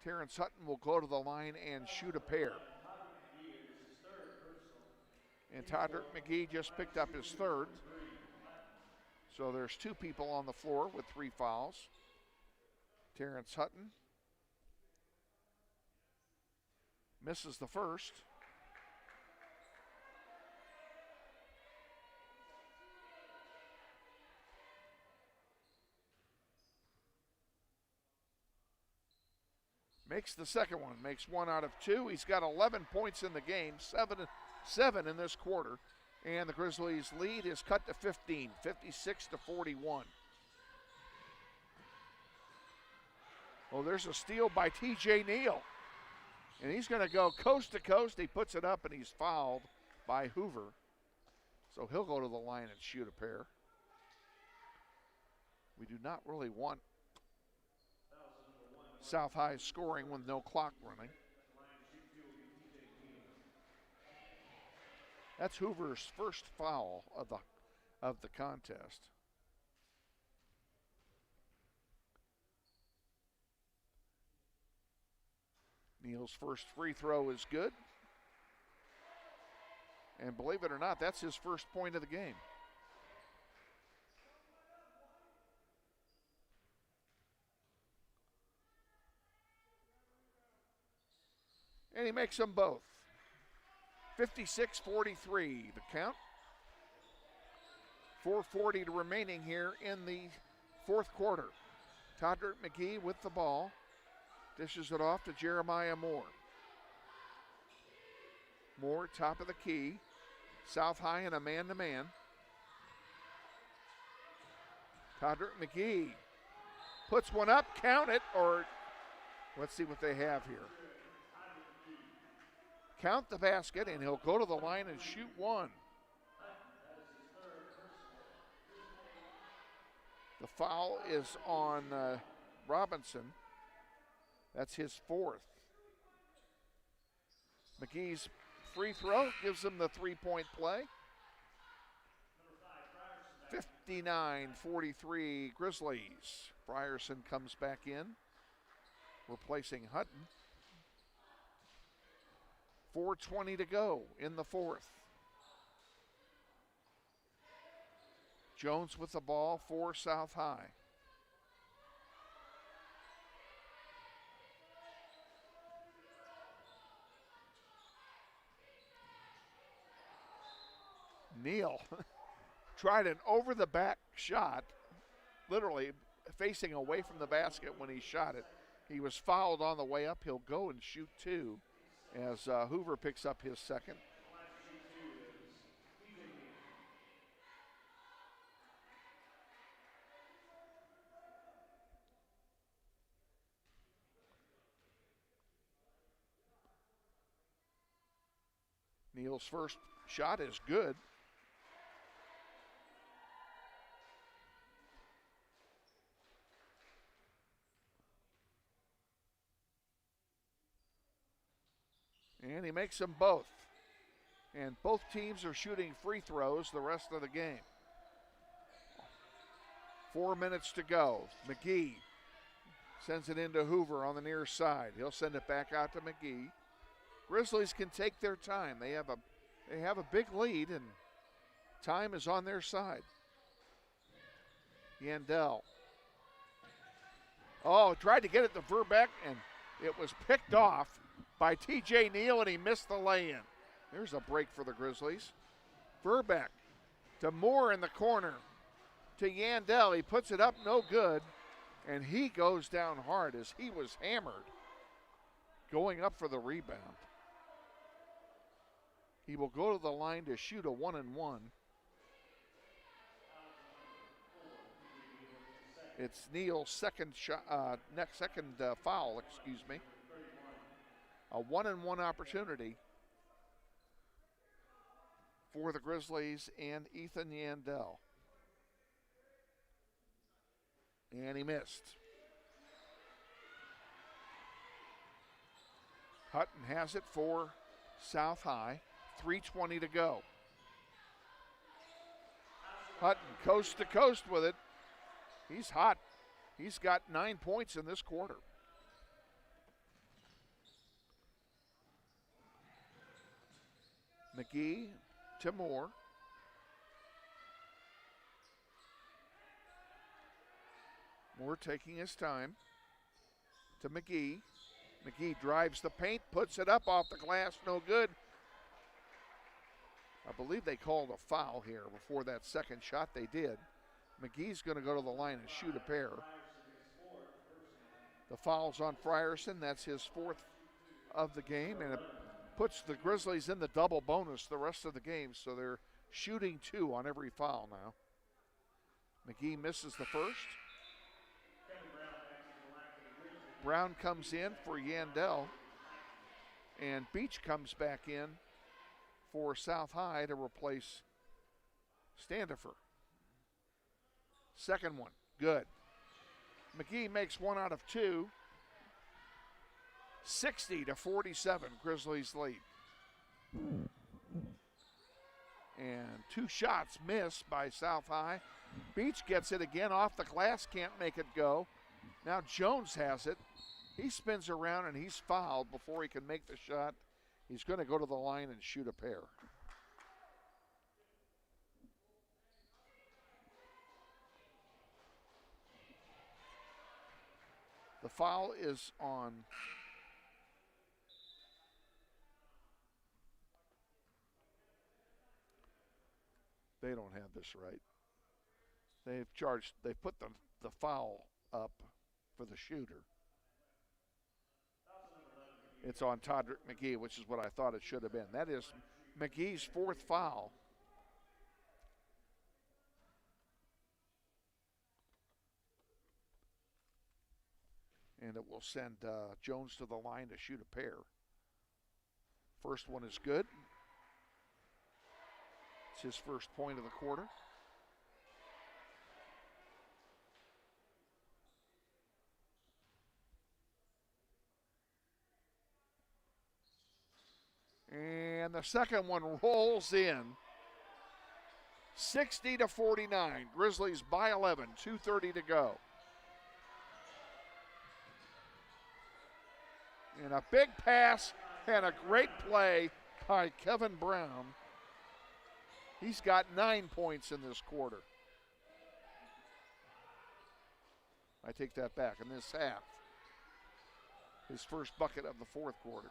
Terrence Hutton will go to the line and shoot a pair. And Todrick McGee just picked up his third. So there's 2 people on the floor with 3 fouls. Terrence Hutton misses the first. Makes the second one, makes 1 out of 2. He's got 11 points in the game, 7 in this quarter. And the Grizzlies' lead is cut to 15, 56-41. Oh, there's a steal by T.J. Neal. And he's going to go coast to coast. He puts it up, and he's fouled by Hoover. So he'll go to the line and shoot a pair. We do not really want South High scoring with no clock running. That's Hoover's first foul of the contest. Neal's first free throw is good. And believe it or not, that's his first point of the game. And he makes them both. 56-43, the count. 4:40 remaining here in the fourth quarter. Todrick McGee with the ball. Dishes it off to Jeremiah Moore. Moore, top of the key. South High in a man-to-man. Todrick McGee puts one up, count it, or let's see what they have here. Count the basket, and he'll go to the line and shoot one. The foul is on Robinson. That's his fourth. McGee's free throw gives him the three-point play. 59-43 Grizzlies. Frierson comes back in, replacing Hutton. 4:20 to go in the fourth. Jones with the ball for South High. Neal tried an over-the-back shot, literally facing away from the basket when he shot it. He was fouled on the way up. He'll go and shoot two as Hoover picks up his second. Neal's first shot is good. And he makes them both. And both teams are shooting free throws the rest of the game. 4 minutes to go. McGee sends it into Hoover on the near side. He'll send it back out to McGee. Grizzlies can take their time. They have a big lead, and time is on their side. Yandel. Oh, tried to get it to Verbeck, and it was picked off by T.J. Neal, and he missed the lay-in. There's a break for the Grizzlies. Verbeck to Moore in the corner. To Yandel, he puts it up, no good, and he goes down hard as he was hammered going up for the rebound. He will go to the line to shoot a 1-and-1. It's Neal's second foul, excuse me. A 1-and-1 opportunity for the Grizzlies and Ethan Yandel. And he missed. Hutton has it for South High. 3:20 to go. Hutton coast to coast with it. He's hot. He's got 9 points in this quarter. McGee to Moore. Moore taking his time to McGee. McGee drives the paint, puts it up off the glass, no good. I believe they called a foul here before that second shot. They did. McGee's going to go to the line and shoot a pair. The foul's on Frierson. That's his fourth of the game, and it puts the Grizzlies in the double bonus the rest of the game, so they're shooting 2 on every foul now. McGee misses the first. Brown comes in for Yandel, and Beach comes back in for South High to replace Standifer. Second one, good. McGee makes 1 out of 2. 60-47, Grizzlies lead. And 2 shots missed by South High. Beach gets it again off the glass, can't make it go. Now Jones has it. He spins around and he's fouled before he can make the shot. He's going to go to the line and shoot a pair. The foul is on they don't have this right. They've put the foul up for the shooter. It's on Todrick McGee, which is what I thought it should have been. That is McGee's fourth foul. And it will send Jones to the line to shoot a pair. First one is good. It's his first point of the quarter. And the second one rolls in. 60-49. Grizzlies by 11, 2:30 to go. And a big pass and a great play by Kevin Brown. He's got 9 points in this quarter. I take that back in this half. His first bucket of the fourth quarter.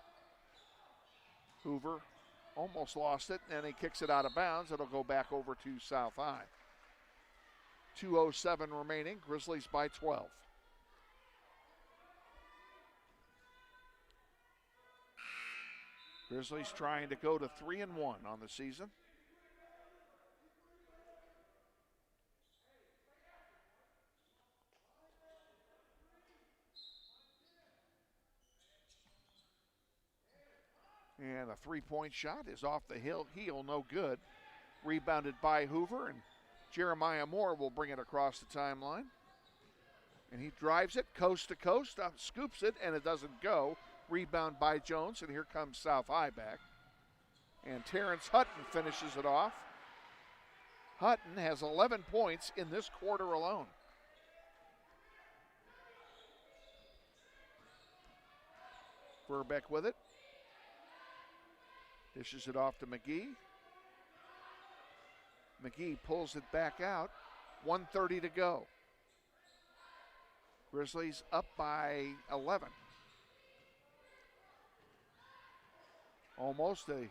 Hoover almost lost it, and he kicks it out of bounds. It'll go back over to South High. 2:07 remaining, Grizzlies by 12. Grizzlies trying to go to 3-1 on the season. And a three-point shot is off the heel, no good. Rebounded by Hoover, and Jeremiah Moore will bring it across the timeline. And he drives it coast to coast, scoops it, and it doesn't go. Rebound by Jones, and here comes South High back. And Terrence Hutton finishes it off. Hutton has 11 points in this quarter alone. Verbeck with it. Dishes it off to McGee. McGee pulls it back out. 1:30 to go. Grizzlies up by 11. Almost they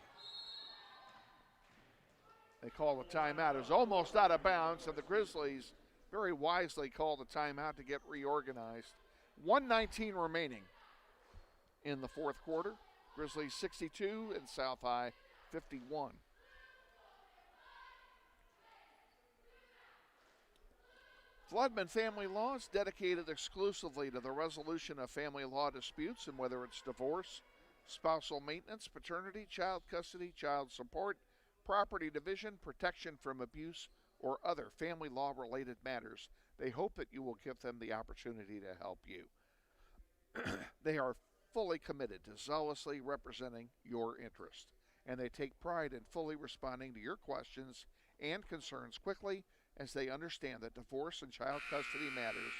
call a timeout. It was almost out of bounds, and the Grizzlies very wisely called a timeout to get reorganized. 1:19 remaining in the fourth quarter. Grizzlies 62 and South High 51. Floodman Family Law is dedicated exclusively to the resolution of family law disputes, and whether it's divorce, spousal maintenance, paternity, child custody, child support, property division, protection from abuse, or other family law related matters, they hope that you will give them the opportunity to help you. They are fully committed to zealously representing your interest, and they take pride in fully responding to your questions and concerns quickly, as they understand that divorce and child custody matters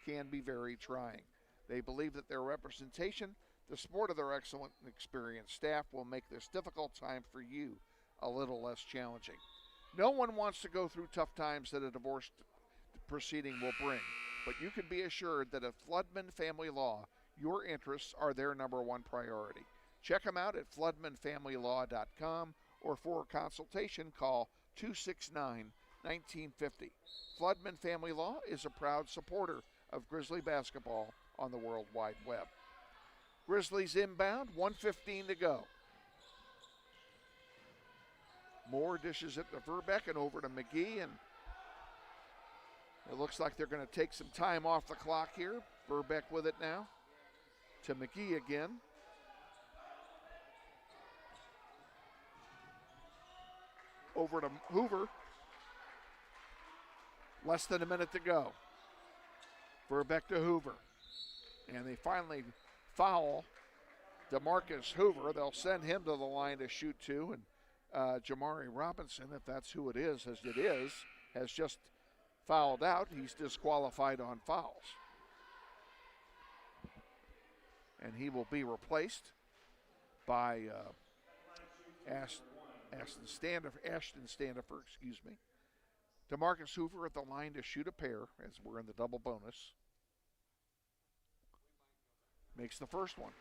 can be very trying. They believe that their representation, the support of their excellent and experienced staff, will make this difficult time for you a little less challenging. No one wants to go through tough times that a divorce proceeding will bring, but you can be assured that at Floodman Family Law, your interests are their number one priority. Check them out at floodmanfamilylaw.com, or for a consultation, call 269-1950. Floodman Family Law is a proud supporter of Grizzly basketball on the World Wide Web. Grizzlies inbound, 1:15 to go. Moore dishes it to Verbeck and over to McGee, and it looks like they're going to take some time off the clock here. Verbeck with it now to McGee again. Over to Hoover. Less than a minute to go. Verbeck to Hoover. And they finally foul DeMarcus Hoover. They'll send him to the line to shoot two. And Jamari Robinson, if that's who it is, has just fouled out. He's disqualified on fouls. And he will be replaced by Ashton Standifer, DeMarcus Hoover at the line to shoot a pair, as we're in the double bonus. Makes the first one.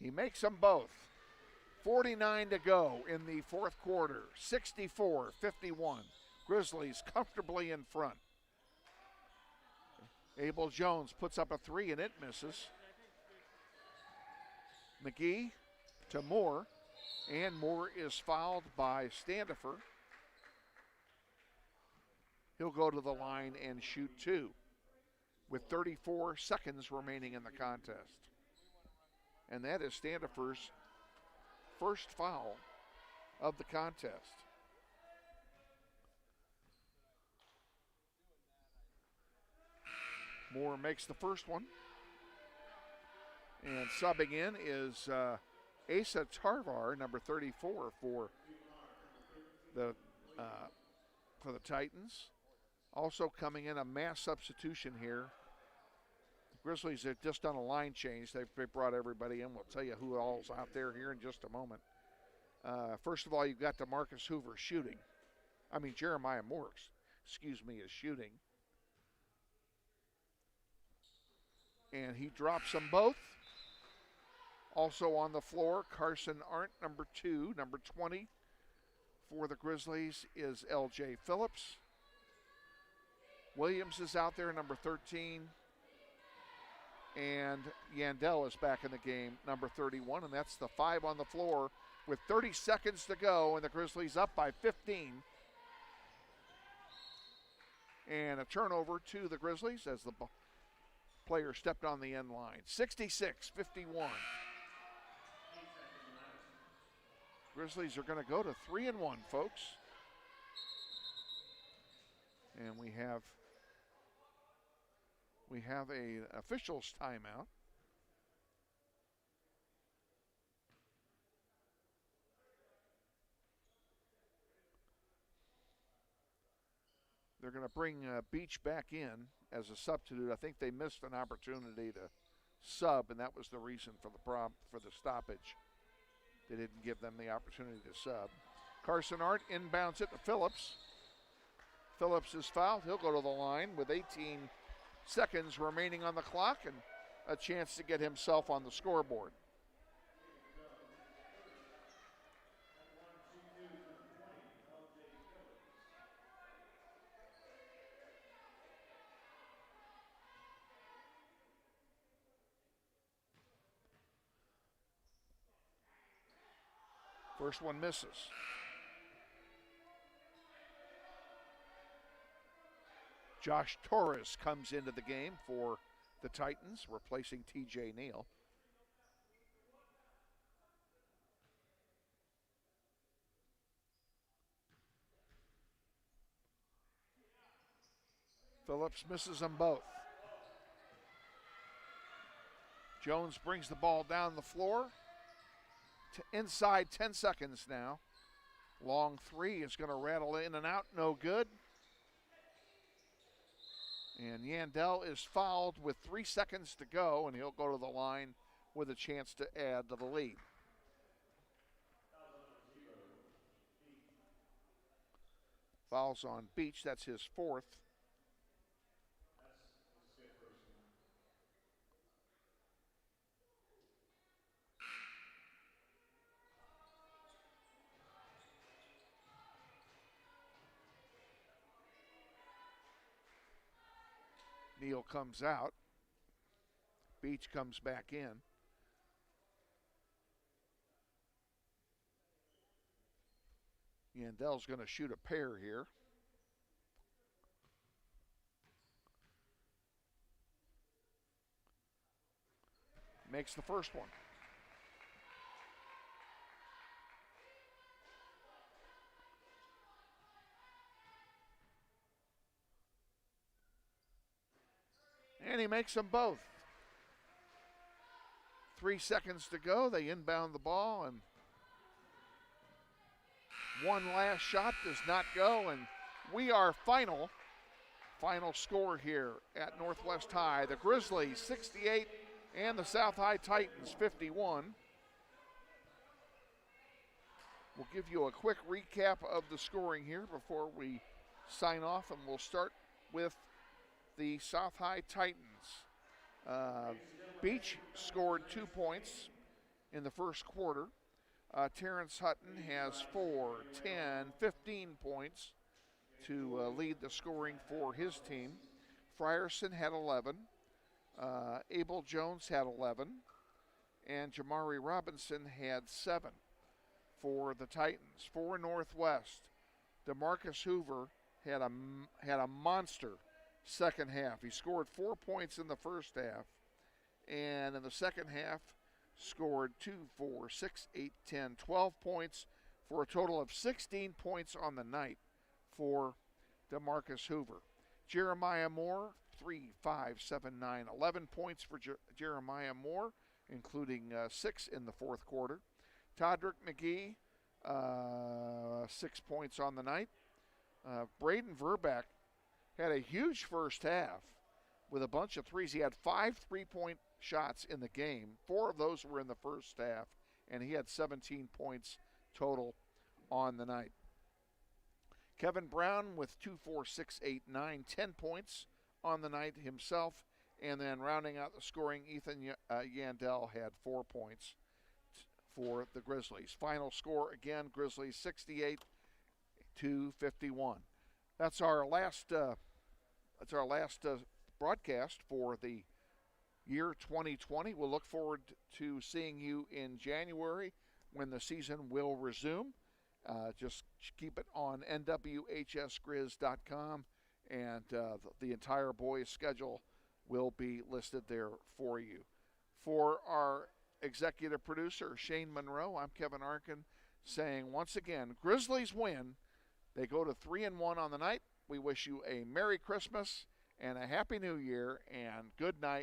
He makes them both. 49 to go in the fourth quarter. 64-51. Grizzlies comfortably in front. Abel Jones puts up a three and it misses. McGee to Moore, and Moore is fouled by Standifer. He'll go to the line and shoot two with 34 seconds remaining in the contest. And that is Standifer's first foul of the contest. Moore makes the first one. And subbing in is Asa Tarvar, number 34 for the Titans. Also coming in, a mass substitution here. The Grizzlies have just done a line change. They've brought everybody in. We'll tell you who all's out there here in just a moment. First of all, you've got DeMarcus Hoover shooting. Jeremiah Moore, is shooting. And he drops them both. Also on the floor, Carson Arndt, number 2, number 20 for the Grizzlies is L.J. Phillips. Williams is out there, number 13. And Yandel is back in the game, number 31, and that's the 5 on the floor with 30 seconds to go, and the Grizzlies up by 15. And a turnover to the Grizzlies as the player stepped on the end line. 66-51. Grizzlies are going to go to 3-1, folks. And we have a official's timeout. They're going to bring Beach back in as a substitute. I think they missed an opportunity to sub, and that was the reason for the stoppage. They didn't give them the opportunity to sub. Carson Arndt inbounds it to Phillips. Phillips is fouled. He'll go to the line with 18 seconds remaining on the clock and a chance to get himself on the scoreboard. First one misses. Josh Torres comes into the game for the Titans, replacing TJ Neal. Phillips misses them both. Jones brings the ball down the floor. Inside 10 seconds now. Long three is going to rattle in and out, no good. And Yandel is fouled with 3 seconds to go, and he'll go to the line with a chance to add to the lead. Fouls on Beach, that's his fourth. Neal comes out. Beach comes back in. Yandel's going to shoot a pair here. Makes the first one. And he makes them both. 3 seconds to go. They inbound the ball, and one last shot does not go, and we are final score here at Northwest High. The Grizzlies 68 and the South High Titans 51. We'll give you a quick recap of the scoring here before we sign off, and we'll start with the South High Titans. Beach scored 2 points in the first quarter. Terrence Hutton has 4, 10, 15 points to lead the scoring for his team. Frierson had 11. Abel Jones had 11. And Jamari Robinson had 7 for the Titans. For Northwest, DeMarcus Hoover had a monster second half. He scored 4 points in the first half, and in the second half scored 2, 4, 6, 8, 10, 12 points for a total of 16 points on the night for DeMarcus Hoover. Jeremiah Moore, 3, 5, 7, 9, 11 points for Jeremiah Moore, including 6 in the fourth quarter. Todrick McGee, 6 points on the night. Braden Verbeck had a huge first half with a bunch of threes. He had 5 3-point shots in the game. 4 of those were in the first half, and he had 17 points total on the night. Kevin Brown with 2, 4, 6, 8, 9, 10 points on the night himself. And then rounding out the scoring, Ethan Yandel had 4 points for the Grizzlies. Final score again, Grizzlies 68-51. That's our last broadcast for the year 2020. We'll look forward to seeing you in January when the season will resume. Just keep it on nwhsgrizz.com, and the entire boys' schedule will be listed there for you. For our executive producer, Shane Monroe, I'm Kevin Arkin, saying once again, Grizzlies win. They go to 3-1 on the night. We wish you a Merry Christmas and a Happy New Year, and good night.